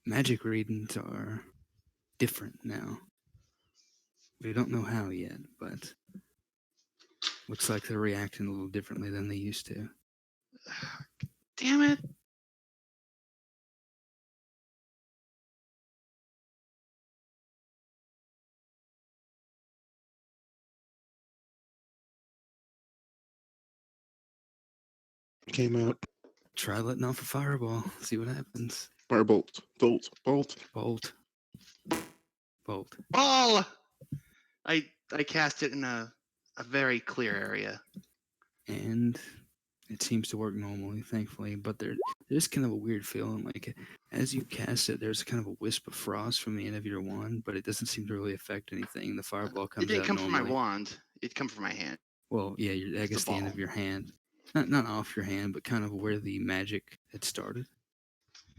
magic readings are different now. We don't know how yet, but looks like they're reacting a little differently than they used to. Damn it. Came out. Try letting off a fireball. See what happens. Firebolt. Bolt. Bolt. Bolt. Bolt. Ball! I cast it in a very clear area. And it seems to work normally, thankfully. But there's kind of a weird feeling. Like as you cast it, there's kind of a wisp of frost from the end of your wand, but it doesn't seem to really affect anything. The fireball comes It didn't out come normally. from my wand. It come from my hand. Well, yeah, I guess the end of your hand. Not off your hand, but kind of where the magic had started.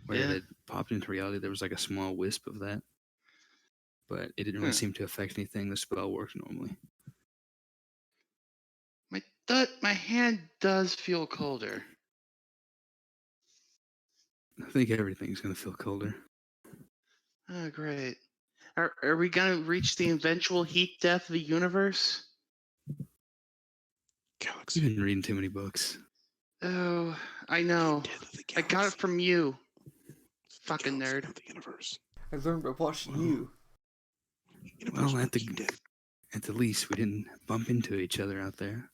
Where it Yeah. had popped into reality, there was like a small wisp of that. But it didn't really seem to affect anything. The spell worked normally. My hand does feel colder. I think everything's going to feel colder. Oh, great. Are we gonna reach the eventual heat death of the universe? Galaxy. You've been reading too many books. Oh, I know. Death of the I got it galaxy. from you. It's the Fucking galaxy, nerd. not the universe. I learned by watching Well, you. Universe Well, will keep death. at the least, we didn't bump into each other out there.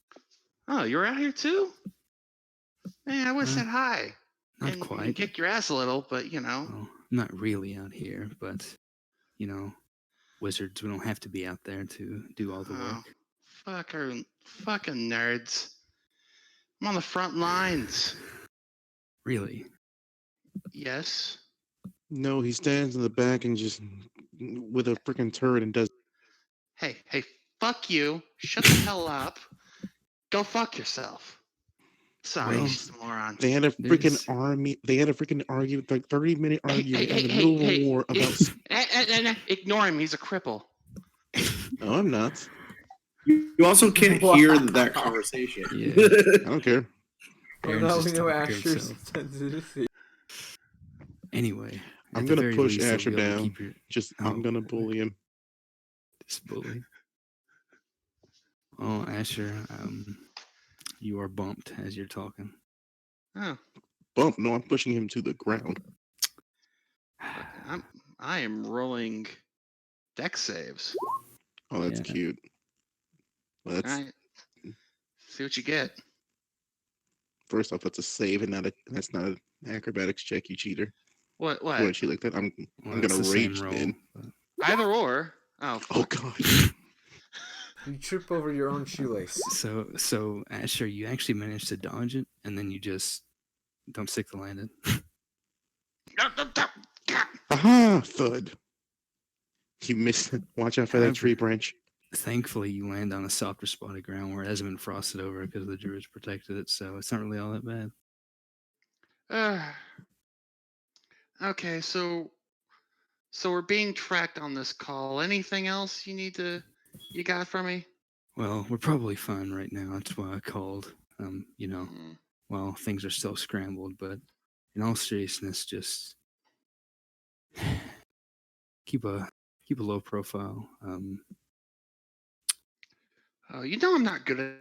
Oh, you're out here too? Man, I would have Uh, said hi. Not And quite. kick your ass a little, but you know. Well, not really out here, but you know, wizards, we don't have to be out there to do all the Oh, work. fucking nerds. I'm on the front lines. Really? Yes. No, he stands in the back and just with a freaking turret and does. Hey, fuck you. Shut the hell up. Go fuck yourself. Sorry, Well, she's a moron. They had a freaking There's- army. They had a freaking argument, like 30-minute Hey, argument in the middle of a war about. Ignore him. He's a cripple. No, I'm not. You also can't Wow. hear that conversation. Yeah. I don't care. Well, Aaron's now we just know talking to Asher's himself. sensitivity. Anyway, I'm at the gonna very push least, you'll Asher be able to down. keep your Just Oh, I'm gonna bully him. this bully. Oh, Asher, you are bumped as you're talking. Oh, Bump. No, I'm pushing him to the ground. I am rolling deck saves. Oh, that's Yeah. cute. Well, All that's right. See what you get. first off, that's a save, and that's not an acrobatics check. You cheater. What? What shit like that? I'm Well, gonna it's the same rage roll, then. but- Either or. Oh, Oh fuck. god. You trip over your own shoelace. So Asher, you actually managed to dodge it, and then you just don't stick the landing. Aha! Thud. You missed it. Watch out for that However- tree branch. Thankfully, you land on a softer spot of ground where it hasn't been frosted over because the druids protected it, so it's not really all that bad. Okay, so we're being tracked on this call. Anything else you got for me? Well, we're probably fine right now. That's why I called. Mm. Well, things are still scrambled, but in all seriousness, just keep a low profile. Oh, you know I'm not good at.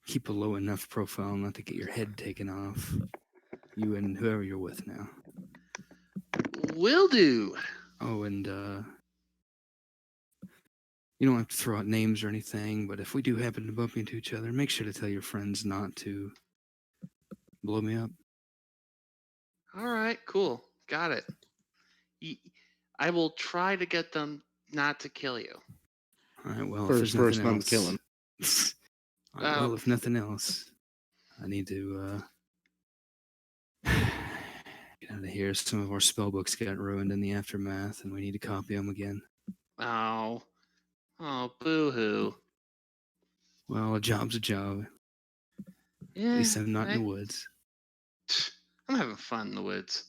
Keep a low enough profile not to get your head taken off. You and whoever you're with now. Will do. Oh, and you don't have to throw out names or anything, but if we do happen to bump into each other, make sure to tell your friends not to blow me up. All right, cool. Got it. I will try to get them not to kill you. All right. Well, First if there's person nothing I'm else, killing. All right, well, if nothing else, I need to get out of here. Some of our spell books got ruined in the aftermath, and we need to copy them again. Oh, boo-hoo. Well, a job's a job. Yeah, At least I'm not in the woods. I'm having fun in the woods.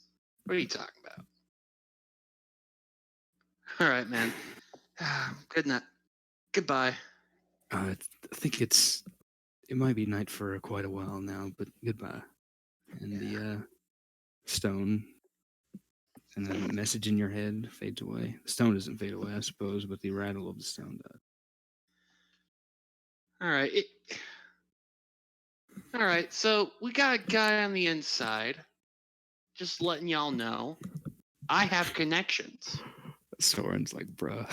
What are you talking about? All right, man. Good night. Goodbye. I think it might be night for quite a while now, but goodbye. And the stone and the message in your head fades away. The stone doesn't fade away, I suppose, but the rattle of the stone does. All right. All right. So we got a guy on the inside. Just letting y'all know. I have connections. Soren's like, bruh.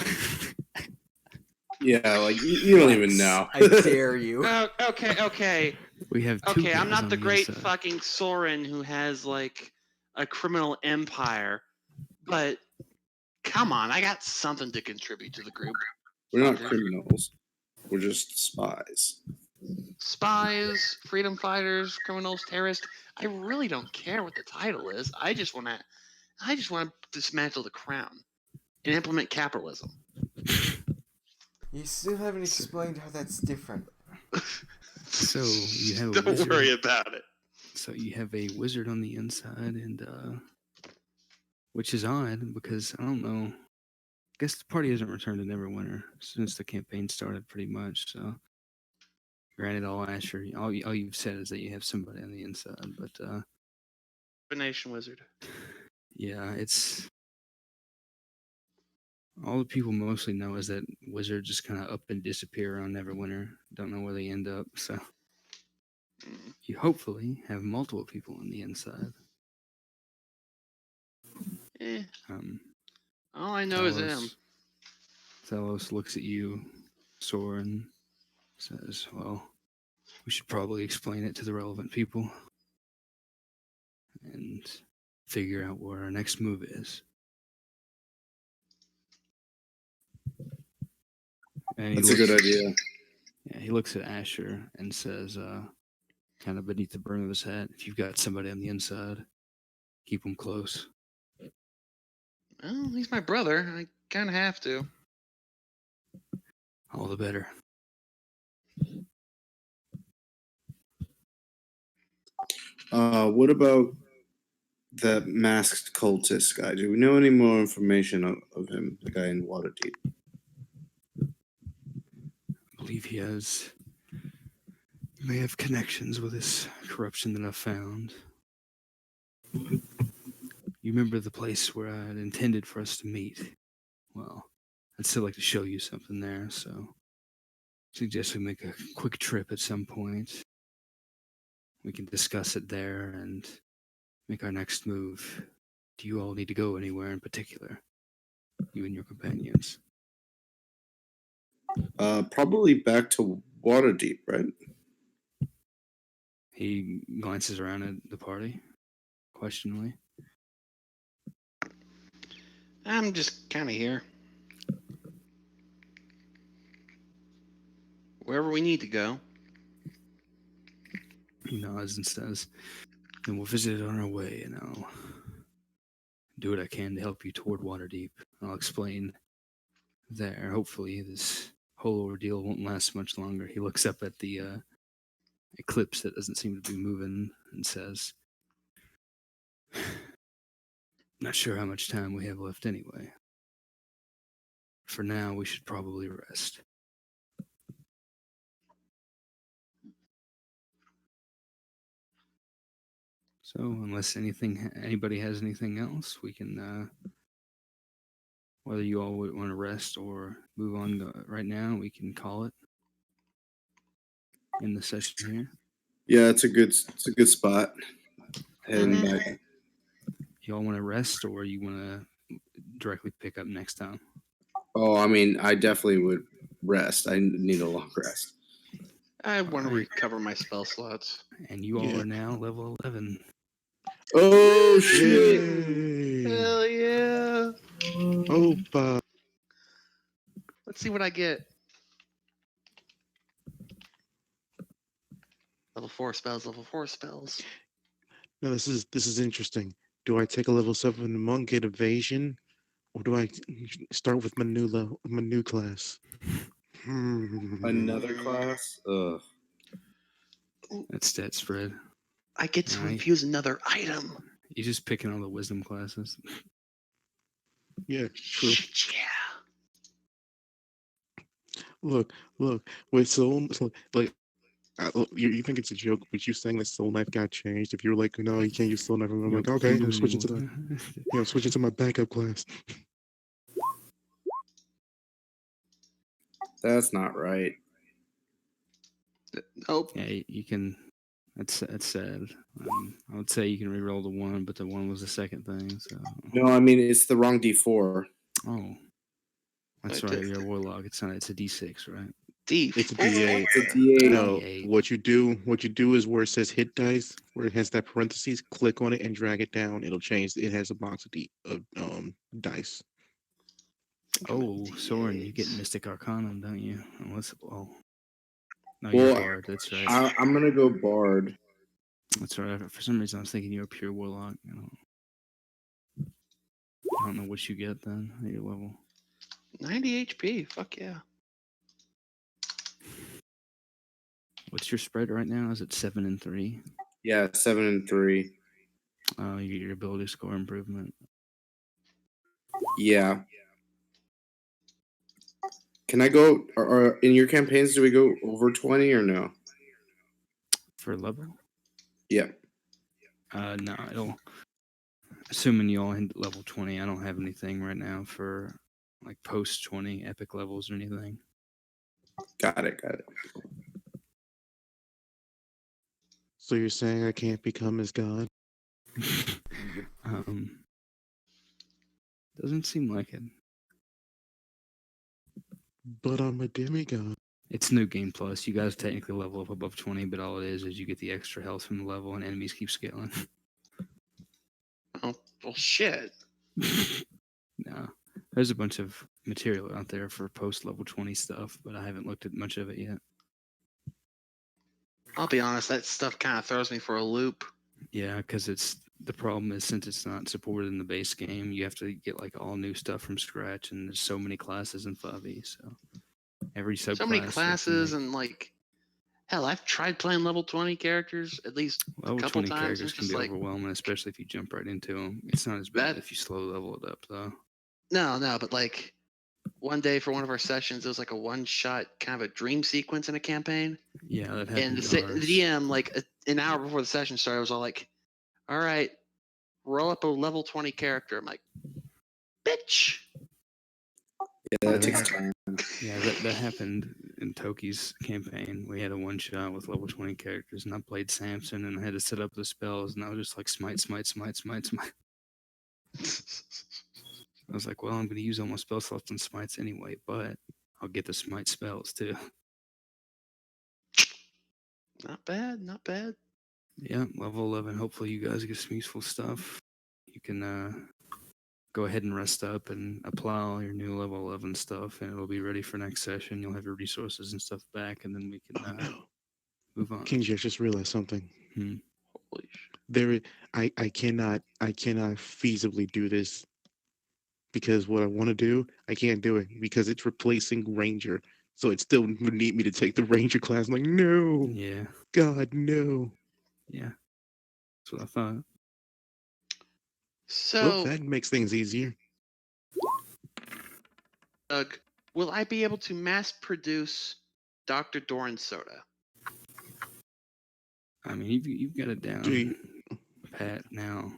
Yeah, like you don't even know. I dare you. Okay. We have two Okay, I'm guys not on the great inside. fucking Soren who has like a criminal empire, but come on, I got something to contribute to the group. We're not Fucker. criminals. We're just spies. Spies, freedom fighters, criminals, terrorists. I really don't care what the title is. I just want to dismantle the crown and implement capitalism. You still haven't explained how that's different. So you have a Don't wizard. worry about it. So you have a wizard on the inside, and which is odd because I don't know. I guess the party hasn't returned to Neverwinter since the campaign started, pretty much. So, granted, all Asher, all you've said is that you have somebody on the inside, but Divination wizard. yeah, it's All the people mostly know is that wizards just kind of up and disappear around Neverwinter. Don't know where they end up. So Mm. you hopefully have multiple people on the inside. Eh, Um, all I know is them. Thelos looks at you, Sora, and says, "Well, we should probably explain it to the relevant people and figure out where our next move is." And That's a good idea. Yeah, he looks at Asher and says, kind of beneath the brim of his hat, "If you've got somebody on the inside, keep them close." Well, he's my brother. I kind of have to. All the better. What about that masked cultist guy? Do we know any more information of him? The guy in Waterdeep. I believe he may have connections with this corruption that I've found. You remember the place where I had intended for us to meet? Well, I'd still like to show you something there, so suggest we make a quick trip at some point. We can discuss it there and make our next move. Do you all need to go anywhere in particular? You and your companions? Probably back to Waterdeep, right? He glances around at the party, questioningly. I'm just kind of here. Wherever we need to go. He nods and says, "Then we'll visit it on our way, and I'll do what I can to help you toward Waterdeep. I'll explain there. Hopefully, this whole ordeal won't last much longer." He looks up at the eclipse that doesn't seem to be moving and says, "Not sure how much time we have left anyway. For now, we should probably rest." So, unless anybody has anything else, we can, whether you all would want to rest or move on right now, we can call it in the session here. Yeah, it's a good spot. Heading Mhm. back. You all want to rest, or you want to directly pick up next time? Oh, I mean, I definitely would rest. I need a long rest. I want to Alright. recover my spell slots. And you all Yeah. are now level 11. Oh shit! Yay! Hell yeah! Oh, Let's see what I get. Level 4 spells, level 4 spells. now this is interesting. Do I take a level 7 monk, get evasion, or do I start with my new class? Another class? Ugh. That's stat spread. I get to Alright. infuse another item. You're just picking all the wisdom classes. Yeah, true. Shit, yeah. Look. With soul, like, you think it's a joke, but you saying that Soul Knife got changed. If you were like, no, you can't use Soul Knife, I'm like, okay, I'm switching to I'm switching to my backup class. That's not right. Nope. Yeah, you can. That's sad. I would say you can reroll the 1, but the 1 was the second thing. So, No, I mean it's the wrong D4. oh, that's Right, right. You're a warlock. It's not. It's a D6, right? D4. It's a D8. It's a D8. No, D8. what you do is where it says hit dice, where it has that parentheses, click on it and drag it down. It'll change. It has a box of dice. Oh, Soren, you get Mystic Arcana, don't you? Unless, no, Well, you're Bard. That's right. I'm gonna go Bard. That's right. For some reason, I was thinking you're a pure warlock. I don't know what you get then at your level. 90 HP. Fuck yeah. What's your spread right now? Is it 7 and 3? Yeah, 7 and 3. You get your ability score improvement. Yeah. Can I go? Or in your campaigns, do we go over 20 or no? For level? Yeah. No, it'll. Assuming you all hit level 20, I don't have anything right now for like post 20 epic levels or anything. Got it. So you're saying I can't become as God? Doesn't seem like it. But I'm a demigod. It's new game plus. You guys technically level up above 20, but all it is you get the extra health from the level, and enemies keep scaling. Oh, well, shit. No, there's a bunch of material out there for post level 20 stuff, but I haven't looked at much of it yet. I'll be honest, that stuff kind of throws me for a loop. Yeah, because the problem is since it's not supported in the base game, you have to get like all new stuff from scratch, and there's so many classes in 5e, so every subclass. So many classes and like, hell, I've tried playing level 20 characters at least level a couple 20 times. characters It's can just be like, overwhelming, especially if you jump right into them. It's not as bad That- if you slow level it up though. no, but like one day for one of our sessions, it was like a one-shot kind of a dream sequence in a campaign. Yeah, that And happened. the DM, like an hour before the session started, was all like, "All right, roll up a level 20 character." I'm like, "Bitch." Yeah, that takes time. Yeah, that happened in Toki's campaign. We had a one shot with level 20 characters, and I played Samson, and I had to set up the spells, and I was just like smite. I was like, well, I'm going to use all my spell slots and smites anyway, but I'll get the smite spells too. Not bad. Yeah, level 11. Hopefully, you guys get some useful stuff. You can go ahead and rest up and apply all your new level 11 stuff, and it'll be ready for next session. You'll have your resources and stuff back, and then we can move on. Kingsley, I just realized something. Holy shit. I cannot feasibly do this because what I want to do, I can't do it because it's replacing Ranger. So it still would need me to take the Ranger class. I'm like, no. Yeah. God, no. Yeah. That's what I thought. So, well, that makes things easier. Doug, will I be able to mass produce Dr. Doran's soda? I mean, you've got it down pat now.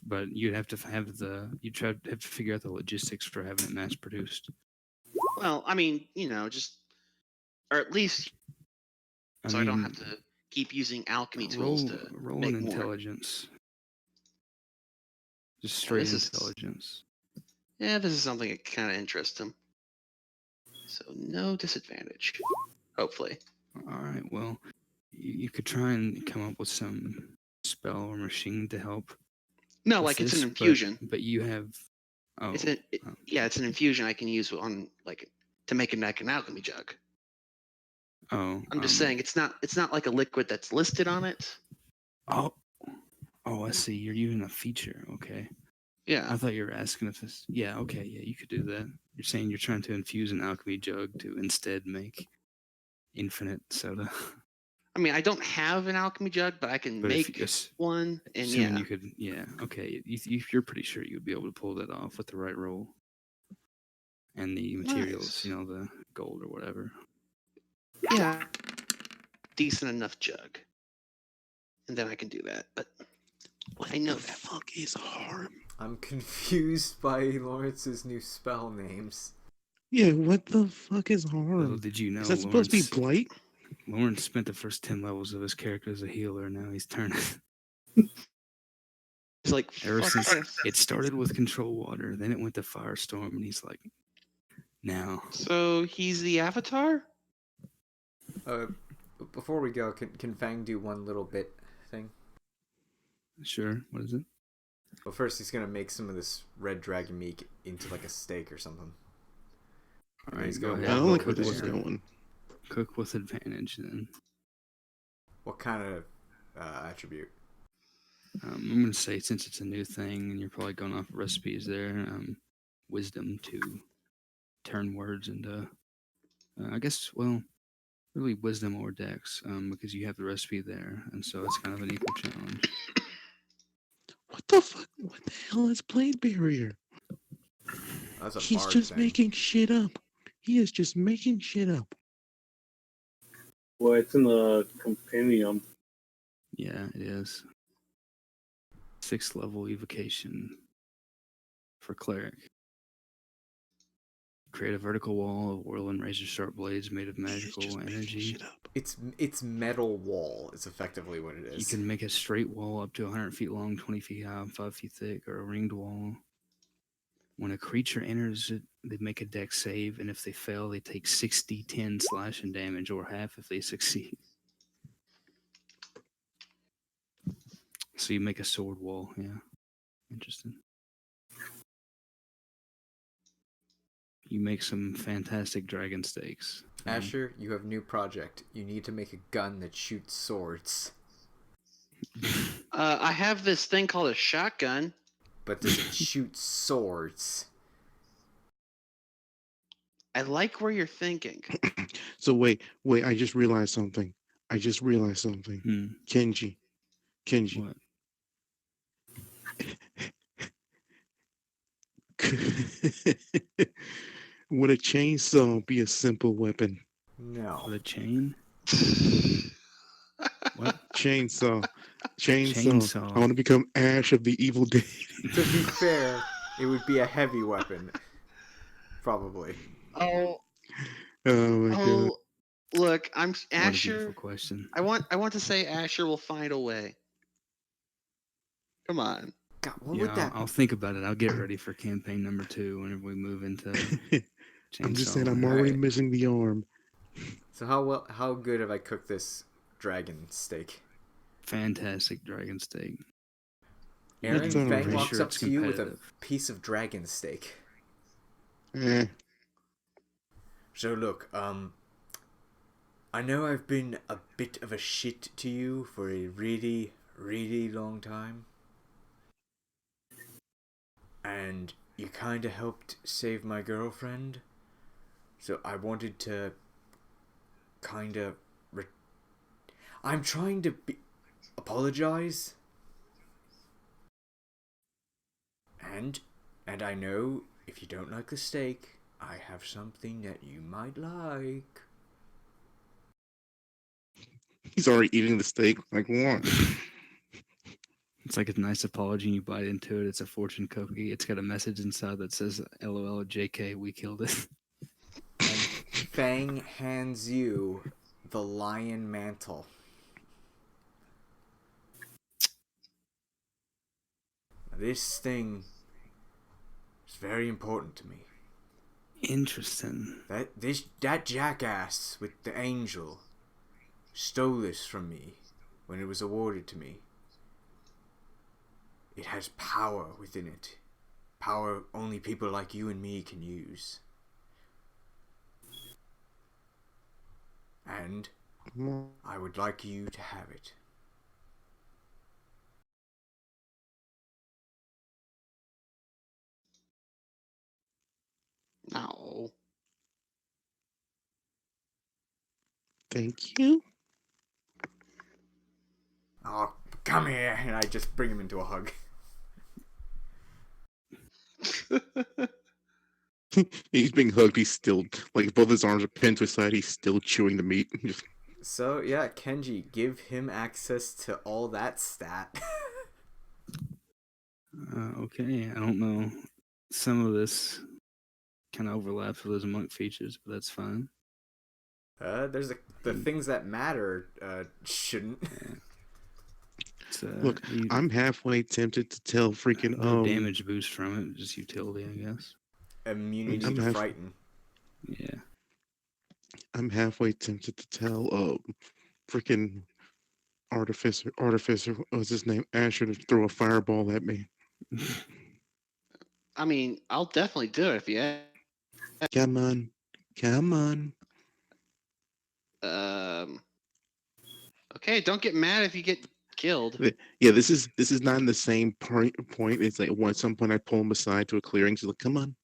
But you'd have to have have to figure out the logistics for having it mass produced. Well, I mean, or at least I don't have to keep using alchemy tools to roll make an more. intelligence. Just straight intelligence. This is something that kind of interests him. So no disadvantage, hopefully. All right. Well, you could try and come up with some spell or machine to help. No, like it's an infusion. But you have. Oh. It's an infusion I can use on to make an alchemy jug. Oh. I'm just saying it's not like a liquid that's listed on it. Oh, I see. You're using a feature. Okay. Yeah. I thought you were asking if this. Yeah. Okay. Yeah, you could do that. You're saying you're trying to infuse an alchemy jug to instead make infinite soda. I mean, I don't have an alchemy jug, but I can make one. And assuming you could. Yeah. Okay. You're pretty sure you would be able to pull that off with the right roll. And the materials, Nice. The gold or whatever. Yeah. Decent enough jug. And then I can do that. But I know what the fuck is harm? I'm confused by Lawrence's new spell names. Yeah, what the fuck is harm? Little did you know, is that supposed to be blight? Lawrence spent the first 10 levels of his character as a healer. Now he's turning. It's like ever since it started with control water, then it went to firestorm, and he's like, now. So he's the avatar? Before we go, can Fang do one little bit thing? Sure. What is it? Well, first he's gonna make some of this red dragon meat into like a steak or something. All right, go ahead. I don't like where this is going. Cook with advantage, then. What kind of attribute? I'm going to say, since it's a new thing, and you're probably going off of recipes there, wisdom to turn words into, I guess, well, really wisdom or dex, because you have the recipe there, and so it's kind of an equal challenge. What the fuck? What the hell is blade barrier? That's a He's just making shit up. He is just making shit up. Well, it's in the compendium. Yeah, it is. 6th level evocation for cleric. Create a vertical wall of whirling razor sharp blades made of He's magical just making energy. shit up. It's metal wall is effectively what it is. You can make a straight wall up to 100 feet long, 20 feet high, and 5 feet thick, or a ringed wall. When a creature enters it, they make a dex save, and if they fail, they take 6d10 slashing damage, or half if they succeed. So you make a sword wall, yeah. Interesting. You make some fantastic dragon steaks. Asher, you have a new project. You need to make a gun that shoots swords. I have this thing called a shotgun. But does it shoot swords? I like where you're thinking. So wait, I just realized something. Kenji. What? Would a chainsaw be a simple weapon? No. With a chain? What? Chainsaw. Chainsaw. I want to become Ash of the Evil Dead. To be fair, it would be a heavy weapon. Probably. Oh, Oh my god. look, I'm What a Asher. beautiful question. I want to say Asher will find a way. Come on. God, what Yeah, would that? I'll think about it. I'll get ready for campaign number 2 whenever we move into I'm just saying, chainsaw. I'm already Alright. missing the arm. So how good have I cooked this dragon steak? Fantastic dragon steak. Aaron, It's Fang alright. walks Sure up it's to you with a competitive. piece of dragon steak. Eh. So look, I know I've been a bit of a shit to you for a really, really long time. And you kinda helped save my girlfriend. So I wanted to kinda... I'm trying to apologize. And I know if you don't like the steak, I have something that you might like. He's already eating the steak. Like, what? It's like a nice apology and you bite into it. It's a fortune cookie. It's got a message inside that says, LOL, JK, we killed it. And Fang hands you the lion mantle. This thing is very important to me. Interesting. That jackass with the angel stole this from me when it was awarded to me. It has power within it. Power only people like you and me can use. And I would like you to have it. No. Thank you. Oh, come here, and I just bring him into a hug. He's being hugged. He's still, like, both his arms are pinned to his side. He's still chewing the meat. So yeah, Kenji, give him access to all that stat. Okay, I don't know. Some of this kind of overlaps with those monk features, but that's fine. There's the things that matter shouldn't. Yeah. Look, I'm halfway tempted to tell freaking no damage boost from it, just utility, I guess. Immunity to frighten. Yeah. I'm halfway tempted to tell freaking artificer, what's his name, Asher, to throw a fireball at me. I mean, I'll definitely do it if you ask. Come on. Okay, don't get mad if you get killed. Yeah, this is not in the same point. It's like at some point I pull him aside to a clearing. She's like, come on.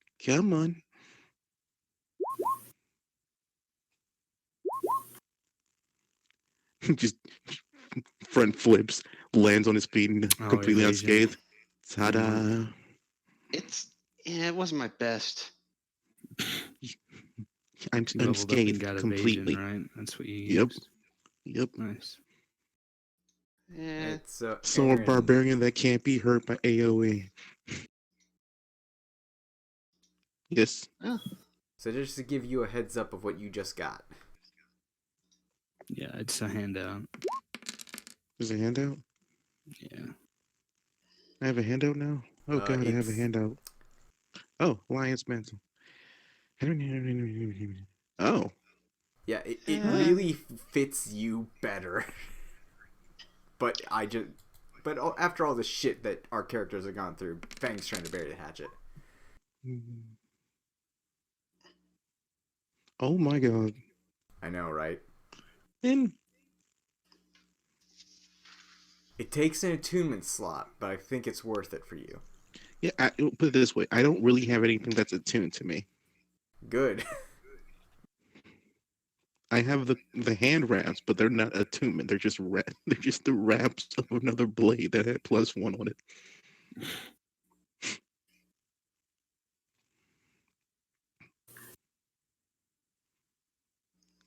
Just front flips, lands on his feet and completely evasion. unscathed. Ta-da. It wasn't my best. I'm You leveled up and unscathed got completely. evasion, right? That's what you Yep. used. Nice. Yeah. So a barbarian that can't be hurt by AoE. Yes. Oh. So just to give you a heads up of what you just got. Yeah, it's a handout. There's a handout? Yeah. I have a handout now? Oh god, I have a It's handout. Oh, Lion's Mantle. Oh. yeah, it Huh. really fits you better. But after all the shit that our characters have gone through, Fang's trying to bury the hatchet. Oh my god. I know, right? And It takes an attunement slot, but I think it's worth it for you. yeah, put it this way. I don't really have anything that's attuned to me. Good. I have the hand wraps, but they're not attunement. They're just they're just the wraps of another blade that had +1 on it.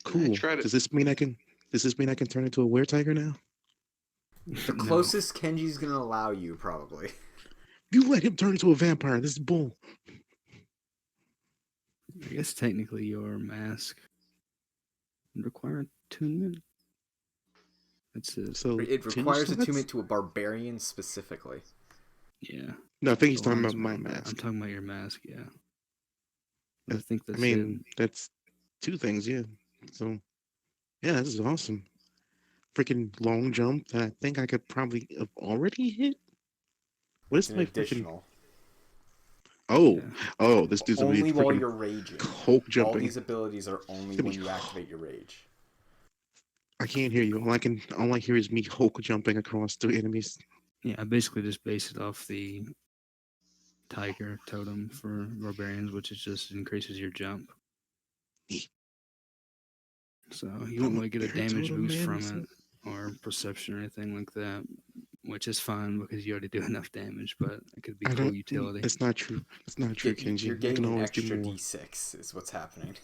Cool. tried it. Does this mean I can turn into a were tiger now? The closest Kenji's gonna allow you, probably. You let him turn into a vampire. This is bull. I guess technically your mask would require attunement. That's it. So It requires attunement to a barbarian specifically. Yeah. No, I think he's The talking ones about my with- mask. I'm talking about your mask, yeah. I think that's I mean, that's two things, yeah. So, yeah, this is awesome. Freaking long jump that I think I could probably have already hit. What is An my freaking? additional. Oh, Yeah. oh, this dude's Only while freaking you're raging. Hulk All jumping. these abilities are only when you activate your rage. I can't hear you. All I hear is me Hulk jumping across the enemies. Yeah, I basically just base it off the tiger totem for barbarians, which is just increases your jump. So you won't really get a damage boost from it or perception or anything like that, which is fine because you already do enough damage, but it could be cool utility. That's not true. That's not true, Kenji. You're I can getting an always do extra more. D6 is what's happening.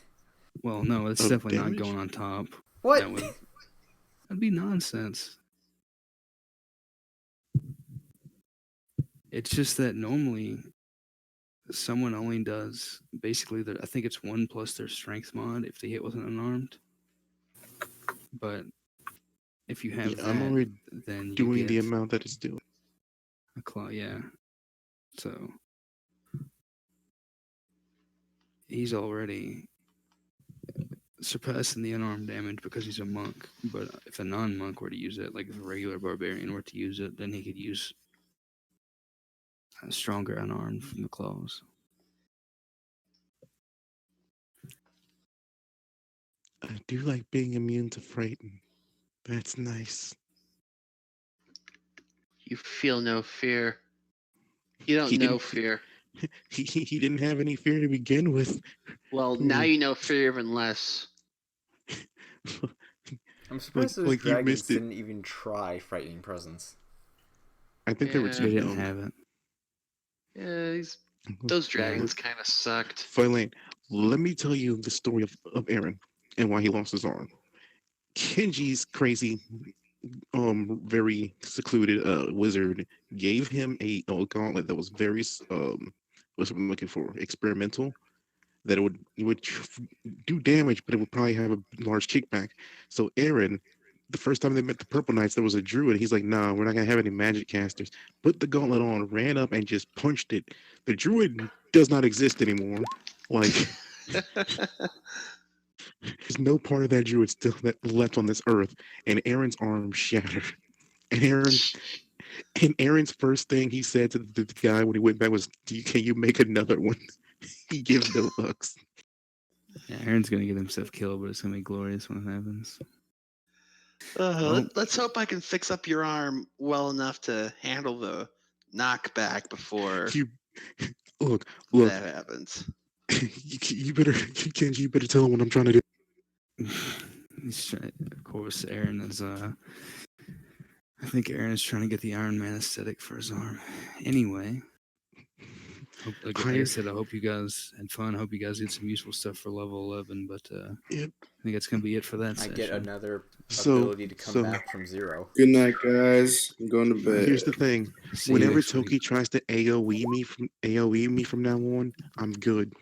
Well, no, it's Of definitely damage? not going on top. What? That'd be nonsense. It's just that normally someone only does basically I think it's 1 plus their strength mod if they hit with an unarmed. But if you have Yeah, I'm already then you doing get the amount that it's doing. a claw, yeah. So he's already surpassing the unarmed damage because he's a monk. But if a non-monk were to use it, like if a regular barbarian were to use it, then he could use a stronger unarmed from the claws. I do like being immune to frighten. That's nice. You feel no fear. You don't He know didn't- fear. He didn't have any fear to begin with. Well, now you know fear even less. I'm surprised those like you dragons missed it. didn't even try frightening presence. I think they were Yeah. too They didn't dumb. have it. Yeah, those dragons kind of sucked. Finally, let me tell you the story of Aaron and why he lost his arm. Kenji's crazy, very secluded wizard gave him a gauntlet that was very what's I'm looking for, experimental, that it would do damage, but it would probably have a large kickback. So Aaron, the first time they met the Purple Knights, there was a druid. He's like, "Nah, we're not gonna have any magic casters." Put the gauntlet on, ran up, and just punched it. The druid does not exist anymore. Like, there's no part of that druid still left on this earth. And Aaron's arm shattered. And Aaron's first thing he said to the guy when he went back was, "Can you make another one?" He gives no fucks. Yeah, Aaron's gonna get himself killed, but it's gonna be glorious when it happens. Let's hope I can fix up your arm well enough to handle the knockback before You look. that happens. You better, Kenji. You better tell him what I'm trying to do. Of course, Aaron is. I think Aaron is trying to get the Iron Man aesthetic for his arm. Anyway, like I said, I hope you guys had fun. I hope you guys get some useful stuff for level 11. But Yep. I think that's gonna be it for that I session. get another So- ability to come so- back from 0. Good night, guys. I'm going to bed. Here's the thing: See you whenever next week. Toki tries to AOE me from now on, I'm good.